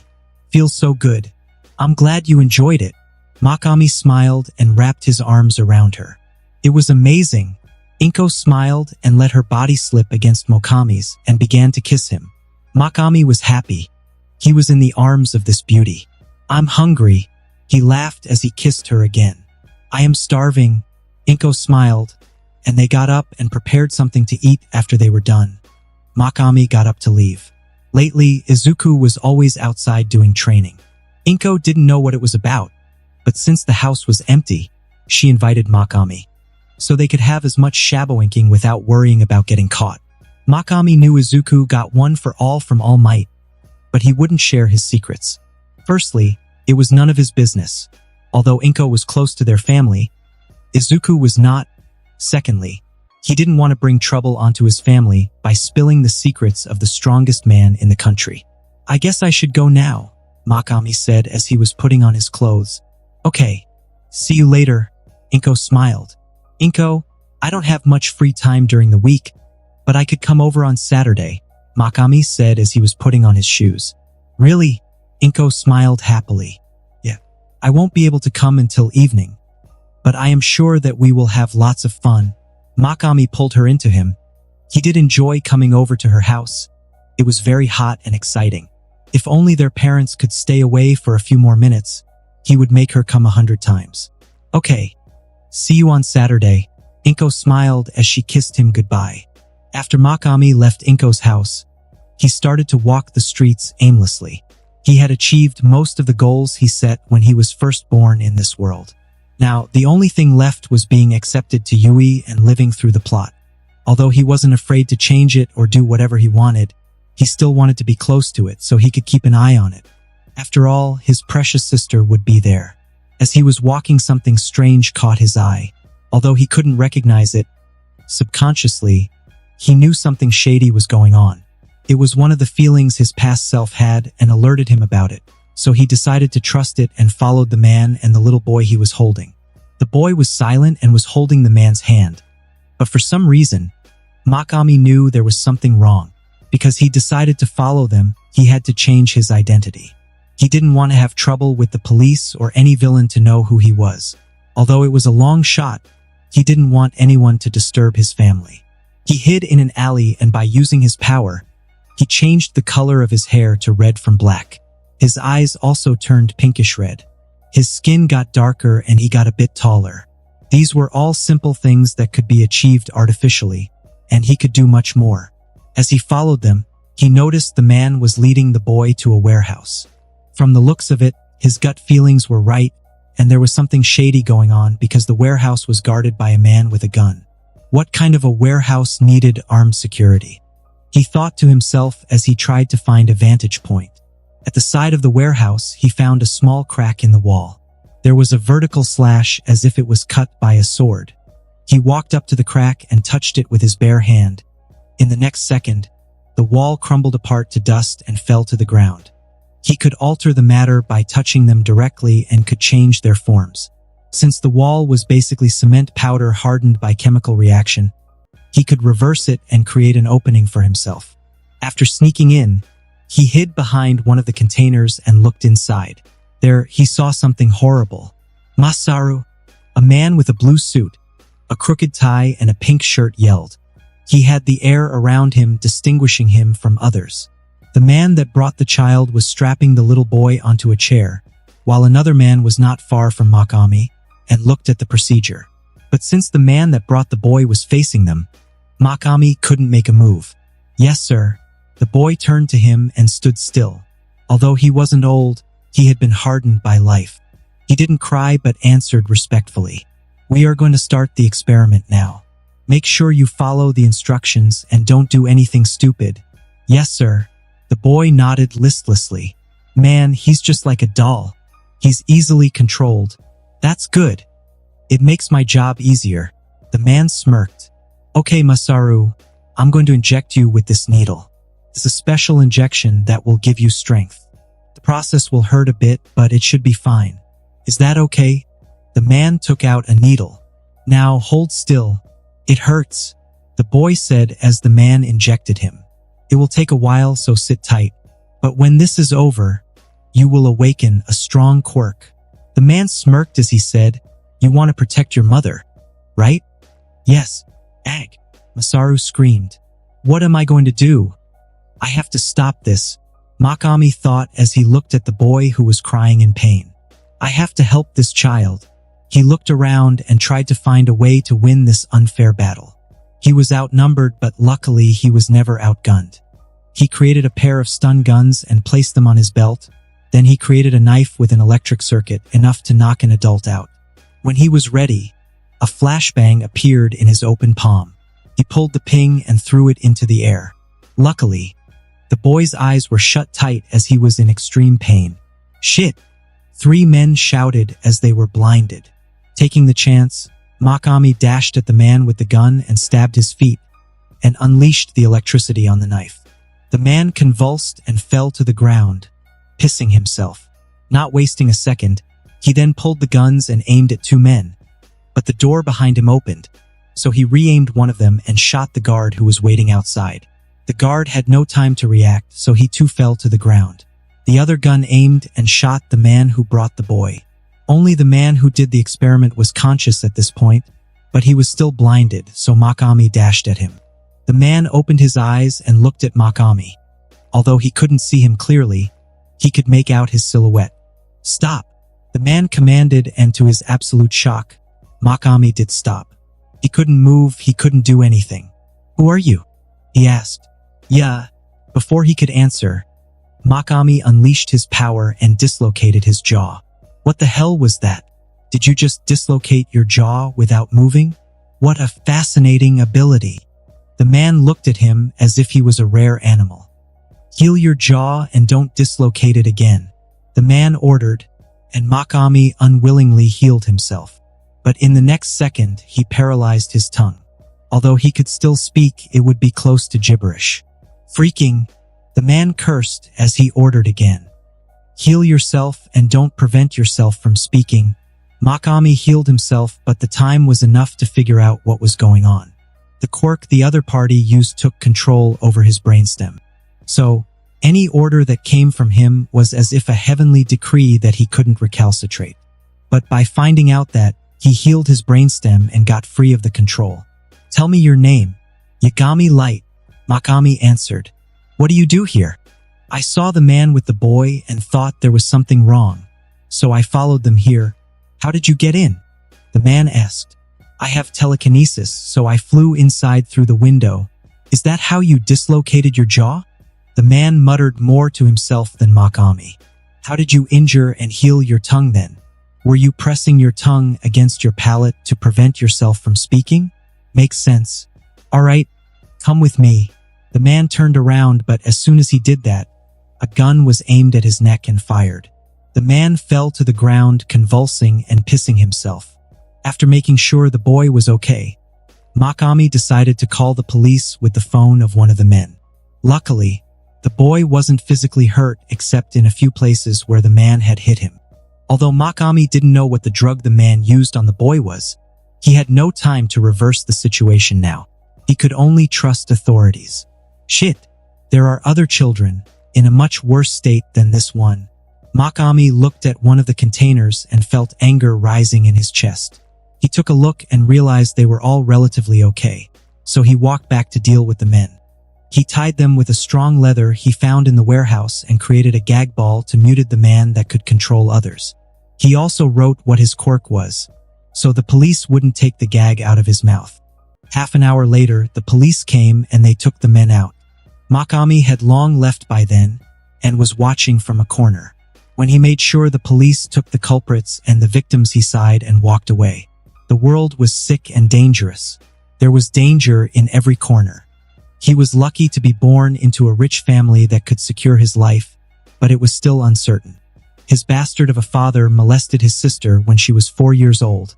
Feels so good. I'm glad you enjoyed it. Mokami smiled and wrapped his arms around her. It was amazing. Inko smiled and let her body slip against Mokami's and began to kiss him. Mokami was happy. He was in the arms of this beauty. I'm hungry. He laughed as he kissed her again. I am starving. Inko smiled, and they got up and prepared something to eat after they were done. Mokami got up to leave. Lately, Izuku was always outside doing training. Inko didn't know what it was about, but since the house was empty, she invited Mokami, so they could have as much shadow-inking without worrying about getting caught. Mokami knew Izuku got one for all from All Might, but he wouldn't share his secrets. Firstly, it was none of his business. Although Inko was close to their family, Izuku was not. Secondly, he didn't want to bring trouble onto his family by spilling the secrets of the strongest man in the country. I guess I should go now, Mokami said as he was putting on his clothes. Okay, see you later, Inko smiled. Inko, I don't have much free time during the week, but I could come over on Saturday, Mokami said as he was putting on his shoes. Really? Inko smiled happily. Yeah, I won't be able to come until evening, but I am sure that we will have lots of fun. Mokami pulled her into him. He did enjoy coming over to her house. It was very hot and exciting. If only their parents could stay away for a few more minutes, he would make her come 100 times. Okay, see you on Saturday. Inko smiled as she kissed him goodbye. After Mokami left Inko's house, he started to walk the streets aimlessly. He had achieved most of the goals he set when he was first born in this world. Now, the only thing left was being accepted to Yui and living through the plot. Although he wasn't afraid to change it or do whatever he wanted, he still wanted to be close to it so he could keep an eye on it. After all, his precious sister would be there. As he was walking, something strange caught his eye. Although he couldn't recognize it, subconsciously, he knew something shady was going on. It was one of the feelings his past self had and alerted him about it, so he decided to trust it and followed the man and the little boy he was holding. The boy was silent and was holding the man's hand. But for some reason, Mokami knew there was something wrong. Because he decided to follow them, he had to change his identity. He didn't want to have trouble with the police or any villain to know who he was. Although it was a long shot, he didn't want anyone to disturb his family. He hid in an alley, and by using his power, he changed the color of his hair to red from black. His eyes also turned pinkish red. His skin got darker and he got a bit taller. These were all simple things that could be achieved artificially, and he could do much more. As he followed them, he noticed the man was leading the boy to a warehouse. From the looks of it, his gut feelings were right, and there was something shady going on because the warehouse was guarded by a man with a gun. What kind of a warehouse needed armed security? He thought to himself as he tried to find a vantage point. At the side of the warehouse, he found a small crack in the wall. There was a vertical slash as if it was cut by a sword. He walked up to the crack and touched it with his bare hand. In the next second, the wall crumbled apart to dust and fell to the ground. He could alter the matter by touching them directly and could change their forms. Since the wall was basically cement powder hardened by chemical reaction, he could reverse it and create an opening for himself. After sneaking in, he hid behind one of the containers and looked inside. There, he saw something horrible. Masaru, a man with a blue suit, a crooked tie, and a pink shirt yelled. He had the air around him distinguishing him from others. The man that brought the child was strapping the little boy onto a chair, while another man was not far from Mokami and looked at the procedure. But since the man that brought the boy was facing them, Mokami couldn't make a move. Yes, sir. The boy turned to him and stood still. Although he wasn't old, he had been hardened by life. He didn't cry but answered respectfully. We are going to start the experiment now. Make sure you follow the instructions and don't do anything stupid. Yes, sir. The boy nodded listlessly. Man, he's just like a doll. He's easily controlled. That's good. It makes my job easier. The man smirked. Okay, Masaru, I'm going to inject you with this needle. It's a special injection that will give you strength. The process will hurt a bit, but it should be fine. Is that okay? The man took out a needle. Now hold still. It hurts, the boy said as the man injected him. It will take a while, so sit tight. But when this is over, you will awaken a strong Quirk. The man smirked as he said, "You want to protect your mother, right?" "Yes, Ag," Masaru screamed. "What am I going to do? I have to stop this," Mokami thought as he looked at the boy who was crying in pain. "I have to help this child." He looked around and tried to find a way to win this unfair battle. He was outnumbered, but luckily he was never outgunned. He created a pair of stun guns and placed them on his belt. Then he created a knife with an electric circuit, enough to knock an adult out. When he was ready, a flashbang appeared in his open palm. He pulled the ping and threw it into the air. Luckily, the boy's eyes were shut tight as he was in extreme pain. "Shit!" 3 men shouted as they were blinded. Taking the chance, Mokami dashed at the man with the gun and stabbed his feet, and unleashed the electricity on the knife. The man convulsed and fell to the ground, pissing himself. Not wasting a second, he then pulled the guns and aimed at 2 men. But the door behind him opened, so he re-aimed one of them and shot the guard who was waiting outside. The guard had no time to react, so he too fell to the ground. The other gun aimed and shot the man who brought the boy. Only the man who did the experiment was conscious at this point, but he was still blinded, so Mokami dashed at him. The man opened his eyes and looked at Mokami. Although he couldn't see him clearly, he could make out his silhouette. "Stop!" the man commanded, and to his absolute shock, Mokami did stop. He couldn't move, he couldn't do anything. "Who are you?" he asked. "Yeah." Before he could answer, Mokami unleashed his power and dislocated his jaw. "What the hell was that? Did you just dislocate your jaw without moving? What a fascinating ability." The man looked at him as if he was a rare animal. "Heal your jaw and don't dislocate it again," the man ordered, and Mokami unwillingly healed himself. But in the next second, he paralyzed his tongue. Although he could still speak, it would be close to gibberish. Freaking, the man cursed as he ordered again. "Heal yourself and don't prevent yourself from speaking." Mokami healed himself, but the time was enough to figure out what was going on. The quirk the other party used took control over his brainstem. So, any order that came from him was as if a heavenly decree that he couldn't recalcitrate. But by finding out that, he healed his brainstem and got free of the control. "Tell me your name." "Yagami Light," Mokami answered. "What do you do here?" "I saw the man with the boy and thought there was something wrong, so I followed them here." "How did you get in?" the man asked. "I have telekinesis, so I flew inside through the window." "Is that how you dislocated your jaw?" The man muttered more to himself than Mokami. "How did you injure and heal your tongue then? Were you pressing your tongue against your palate to prevent yourself from speaking?" "Makes sense." "All right, come with me." The man turned around, but as soon as he did that, a gun was aimed at his neck and fired. The man fell to the ground, convulsing and pissing himself. After making sure the boy was okay, Mokami decided to call the police with the phone of one of the men. Luckily, the boy wasn't physically hurt except in a few places where the man had hit him. Although Mokami didn't know what the drug the man used on the boy was, he had no time to reverse the situation now. He could only trust authorities. Shit, there are other children, in a much worse state than this one. Mokami looked at one of the containers and felt anger rising in his chest. He took a look and realized they were all relatively okay, so he walked back to deal with the men. He tied them with a strong leather he found in the warehouse and created a gag ball to mute the man that could control others. He also wrote what his quirk was, so the police wouldn't take the gag out of his mouth. Half an hour later, the police came and they took the men out. Mokami had long left by then and was watching from a corner. When he made sure the police took the culprits and the victims, he sighed and walked away. The world was sick and dangerous. There was danger in every corner. He was lucky to be born into a rich family that could secure his life, but it was still uncertain. His bastard of a father molested his sister when she was 4 years old.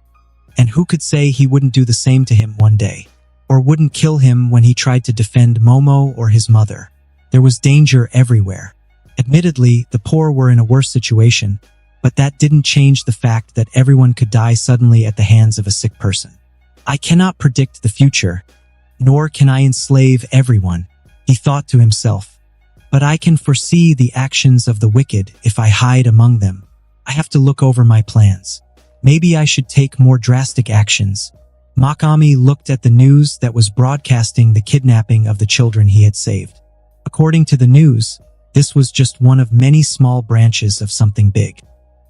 And who could say he wouldn't do the same to him one day? Or wouldn't kill him when he tried to defend Momo or his mother? There was danger everywhere. Admittedly, the poor were in a worse situation, but that didn't change the fact that everyone could die suddenly at the hands of a sick person. I cannot predict the future, nor can I enslave everyone, he thought to himself. But I can foresee the actions of the wicked if I hide among them. I have to look over my plans. Maybe I should take more drastic actions. Mokami looked at the news that was broadcasting the kidnapping of the children he had saved. According to the news, this was just one of many small branches of something big.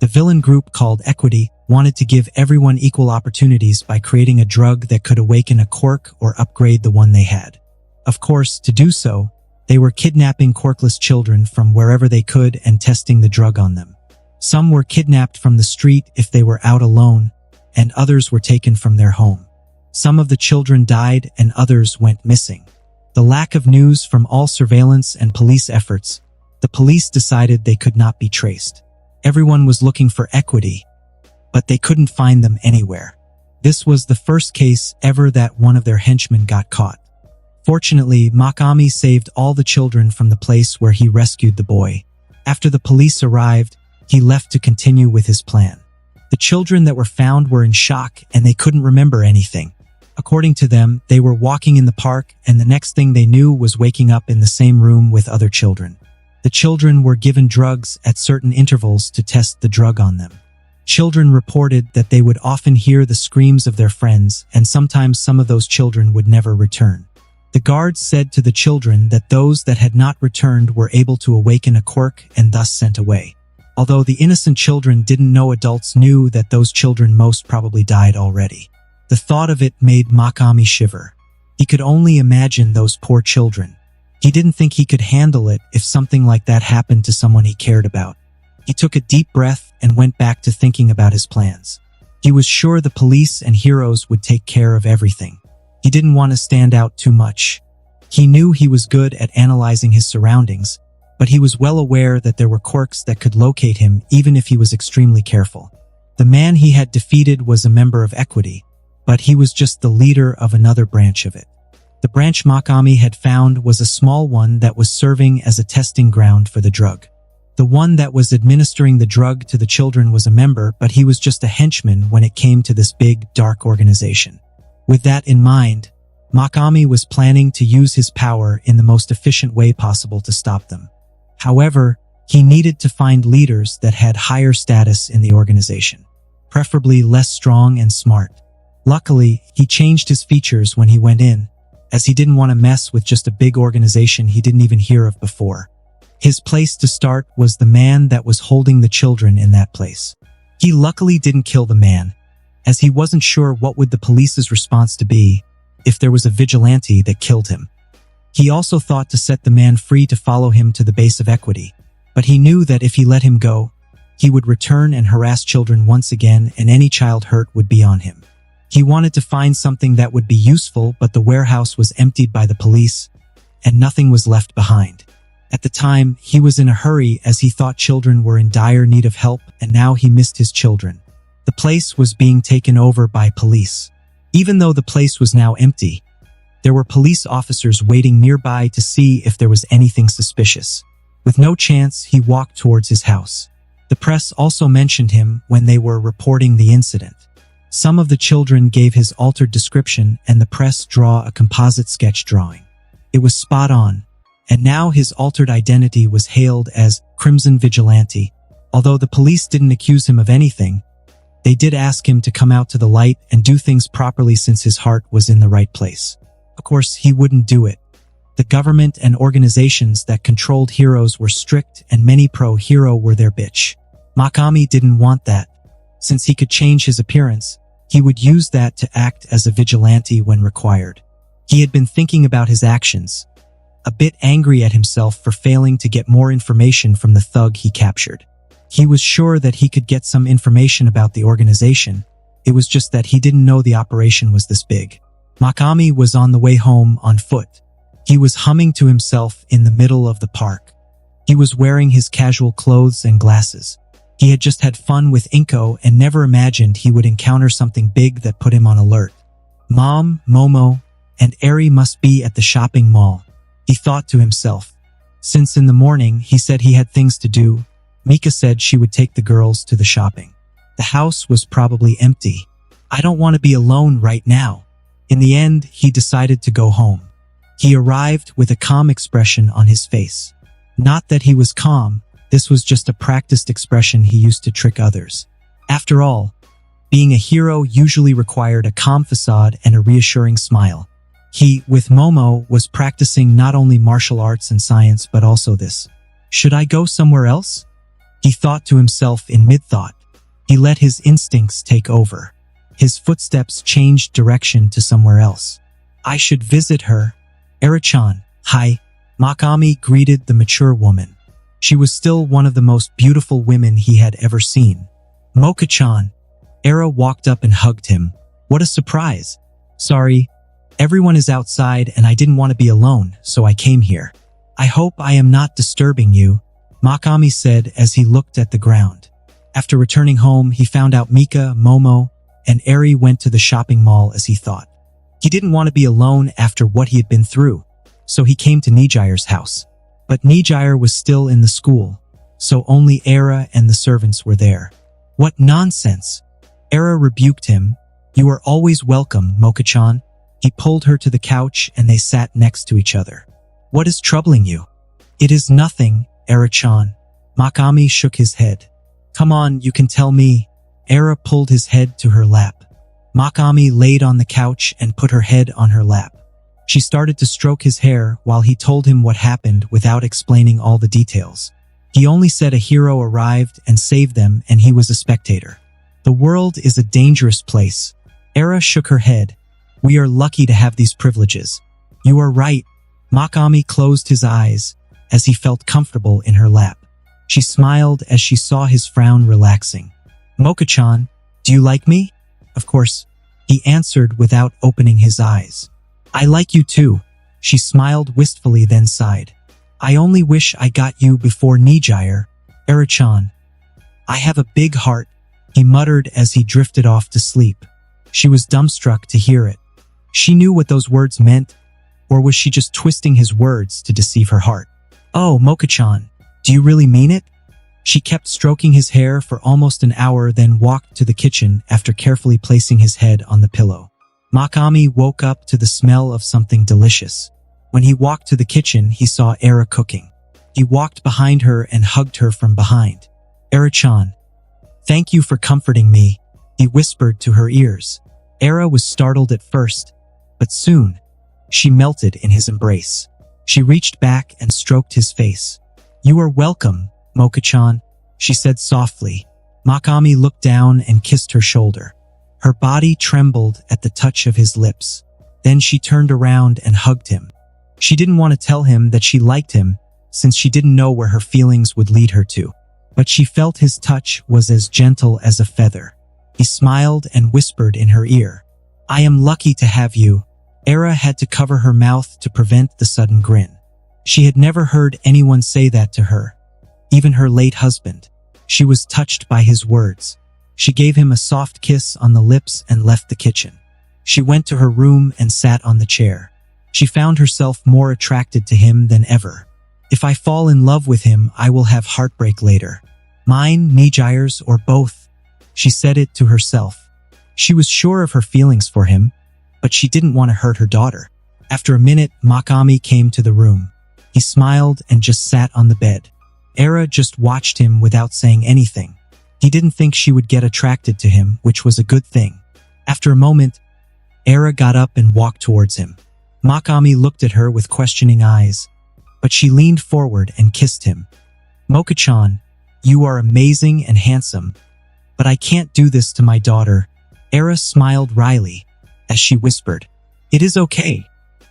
The villain group called Equity wanted to give everyone equal opportunities by creating a drug that could awaken a quirk or upgrade the one they had. Of course, to do so, they were kidnapping quirkless children from wherever they could and testing the drug on them. Some were kidnapped from the street if they were out alone, and others were taken from their home. Some of the children died and others went missing. The lack of news from all surveillance and police efforts, the police decided they could not be traced. Everyone was looking for Equity, but they couldn't find them anywhere. This was the first case ever that one of their henchmen got caught. Fortunately, Mokami saved all the children from the place where he rescued the boy. After the police arrived, he left to continue with his plan. The children that were found were in shock and they couldn't remember anything. According to them, they were walking in the park and the next thing they knew was waking up in the same room with other children. The children were given drugs at certain intervals to test the drug on them. Children reported that they would often hear the screams of their friends and sometimes some of those children would never return. The guards said to the children that those that had not returned were able to awaken a quirk and thus sent away. Although the innocent children didn't know, adults knew that those children most probably died already. The thought of it made Mokami shiver. He could only imagine those poor children. He didn't think he could handle it if something like that happened to someone he cared about. He took a deep breath and went back to thinking about his plans. He was sure the police and heroes would take care of everything. He didn't want to stand out too much. He knew he was good at analyzing his surroundings, but he was well aware that there were quirks that could locate him even if he was extremely careful. The man he had defeated was a member of Equity, but he was just the leader of another branch of it. The branch Mokami had found was a small one that was serving as a testing ground for the drug. The one that was administering the drug to the children was a member, but he was just a henchman when it came to this big, dark organization. With that in mind, Mokami was planning to use his power in the most efficient way possible to stop them. However, he needed to find leaders that had higher status in the organization, preferably less strong and smart. Luckily, he changed his features when he went in, as he didn't want to mess with just a big organization he didn't even hear of before. His place to start was the man that was holding the children in that place. He luckily didn't kill the man, as he wasn't sure what would the police's response to be if there was a vigilante that killed him. He also thought to set the man free to follow him to the base of Equity, but he knew that if he let him go, he would return and harass children once again and any child hurt would be on him. He wanted to find something that would be useful, but the warehouse was emptied by the police, and nothing was left behind. At the time, he was in a hurry as he thought children were in dire need of help, and now he missed his children. The place was being taken over by police. Even though the place was now empty, there were police officers waiting nearby to see if there was anything suspicious. With no chance, he walked towards his house. The press also mentioned him when they were reporting the incident. Some of the children gave his altered description and the press draw a composite sketch drawing. It was spot on, and now his altered identity was hailed as Crimson Vigilante. Although the police didn't accuse him of anything, they did ask him to come out to the light and do things properly since his heart was in the right place. Of course, he wouldn't do it. The government and organizations that controlled heroes were strict and many pro-hero were their bitch. Mokami didn't want that. Since he could change his appearance, he would use that to act as a vigilante when required. He had been thinking about his actions, a bit angry at himself for failing to get more information from the thug he captured. He was sure that he could get some information about the organization. It was just that he didn't know the operation was this big. Mokami was on the way home on foot. He was humming to himself in the middle of the park. He was wearing his casual clothes and glasses. He had just had fun with Inko and never imagined he would encounter something big that put him on alert. Mom, Momo, and Eri must be at the shopping mall, he thought to himself. Since in the morning he said he had things to do, Mika said she would take the girls to the shopping. The house was probably empty. I don't want to be alone right now. In the end, he decided to go home. He arrived with a calm expression on his face. Not that he was calm, This was just a practiced expression he used to trick others. After all, being a hero usually required a calm facade and a reassuring smile. He, with Momo, was practicing not only martial arts and science but also this. Should I go somewhere else? He thought to himself in mid-thought. He let his instincts take over. His footsteps changed direction to somewhere else. I should visit her. Era-chan, hi. Mokami greeted the mature woman. She was still one of the most beautiful women he had ever seen. Moka-chan. Era walked up and hugged him. What a surprise. Sorry, everyone is outside and I didn't want to be alone, so I came here. I hope I am not disturbing you, Mokami said as he looked at the ground. After returning home, he found out Mika, Momo, and Eri went to the shopping mall as he thought. He didn't want to be alone after what he had been through, so he came to Nijire's house. But Nijire was still in the school, so only Era and the servants were there. What nonsense! Era rebuked him. You are always welcome, Moka-chan. He pulled her to the couch and they sat next to each other. What is troubling you? It is nothing, Era-chan. Mokami shook his head. Come on, you can tell me. Era pulled his head to her lap. Mokami laid on the couch and put her head on her lap. She started to stroke his hair while he told him what happened without explaining all the details. He only said a hero arrived and saved them and he was a spectator. The world is a dangerous place. Era shook her head. We are lucky to have these privileges. You are right. Mokami closed his eyes as he felt comfortable in her lap. She smiled as she saw his frown relaxing. Moka-chan, do you like me? Of course, he answered without opening his eyes. I like you too. She smiled wistfully then sighed. I only wish I got you before Nijire, Era-chan. I have a big heart, he muttered as he drifted off to sleep. She was dumbstruck to hear it. She knew what those words meant, or was she just twisting his words to deceive her heart? Oh, Moka-chan, do you really mean it? She kept stroking his hair for almost an hour then walked to the kitchen after carefully placing his head on the pillow. Mokami woke up to the smell of something delicious. When he walked to the kitchen, he saw Era cooking. He walked behind her and hugged her from behind. Era-chan, thank you for comforting me, he whispered to her ears. Era was startled at first, but soon, she melted in his embrace. She reached back and stroked his face. You are welcome, Moka-chan, she said softly. Mokami looked down and kissed her shoulder. Her body trembled at the touch of his lips. Then she turned around and hugged him. She didn't want to tell him that she liked him, since she didn't know where her feelings would lead her to. But she felt his touch was as gentle as a feather. He smiled and whispered in her ear. I am lucky to have you. Era had to cover her mouth to prevent the sudden grin. She had never heard anyone say that to her, even her late husband. She was touched by his words. She gave him a soft kiss on the lips and left the kitchen. She went to her room and sat on the chair. She found herself more attracted to him than ever. If I fall in love with him, I will have heartbreak later. Mine, Nijire's, or both. She said it to herself. She was sure of her feelings for him, but she didn't want to hurt her daughter. After a minute, Mokami came to the room. He smiled and just sat on the bed. Era just watched him without saying anything. He didn't think she would get attracted to him, which was a good thing. After a moment, Era got up and walked towards him. Mokami looked at her with questioning eyes, but she leaned forward and kissed him. Moka-chan, you are amazing and handsome, but I can't do this to my daughter. Era smiled wryly as she whispered, It is okay,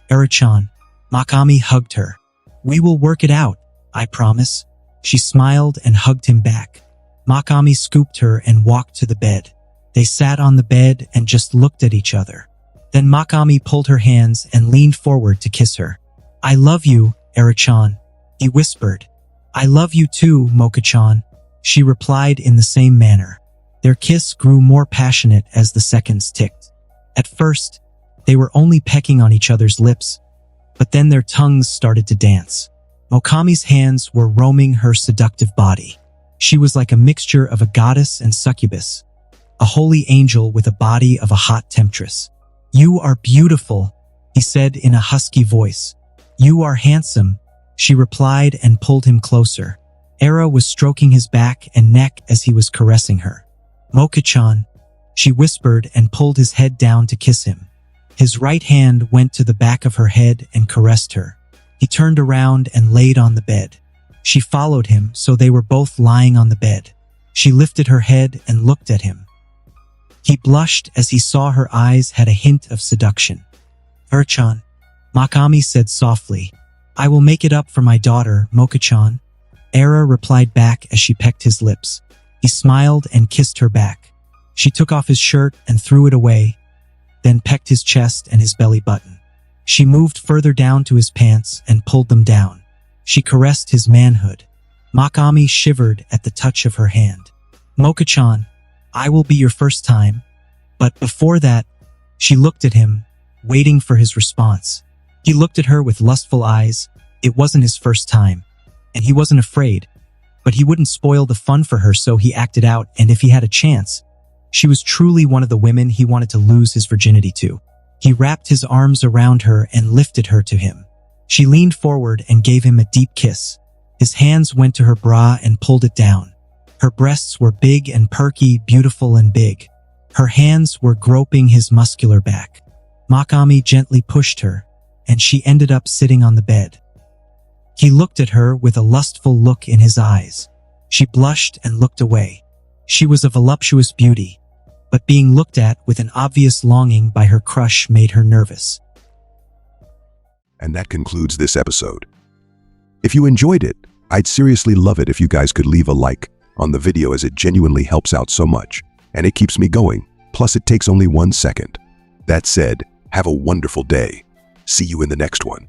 Era-chan. Mokami hugged her. We will work it out, I promise. She smiled and hugged him back. Mokami scooped her and walked to the bed. They sat on the bed and just looked at each other. Then Mokami pulled her hands and leaned forward to kiss her. I love you, Era-chan, he whispered. I love you too, Moka-chan, she replied in the same manner. Their kiss grew more passionate as the seconds ticked. At first, they were only pecking on each other's lips, but then their tongues started to dance. Mokami's hands were roaming her seductive body. She was like a mixture of a goddess and succubus, a holy angel with a body of a hot temptress. You are beautiful, he said in a husky voice. You are handsome, she replied and pulled him closer. Era was stroking his back and neck as he was caressing her. "Moka-chan," she whispered and pulled his head down to kiss him. His right hand went to the back of her head and caressed her. He turned around and laid on the bed. She followed him, so they were both lying on the bed. She lifted her head and looked at him. He blushed as he saw her eyes had a hint of seduction. "Er-chan," Mokami said softly. "I will make it up for my daughter, Moka-chan." Era replied back as she pecked his lips. He smiled and kissed her back. She took off his shirt and threw it away, then pecked his chest and his belly button. She moved further down to his pants and pulled them down. She caressed his manhood. Mokami shivered at the touch of her hand. "Moka-chan, I will be your first time." But before that, she looked at him, waiting for his response. He looked at her with lustful eyes. It wasn't his first time, and he wasn't afraid. But he wouldn't spoil the fun for her, so he acted out, and if he had a chance, she was truly one of the women he wanted to lose his virginity to. He wrapped his arms around her and lifted her to him. She leaned forward and gave him a deep kiss. His hands went to her bra and pulled it down. Her breasts were big and perky, beautiful and big. Her hands were groping his muscular back. Mokami gently pushed her, and she ended up sitting on the bed. He looked at her with a lustful look in his eyes. She blushed and looked away. She was a voluptuous beauty, but being looked at with an obvious longing by her crush made her nervous. And that concludes this episode. If you enjoyed it, I'd seriously love it if you guys could leave a like on the video, as it genuinely helps out so much, and it keeps me going, plus it takes only 1 second. That said, have a wonderful day. See you in the next one.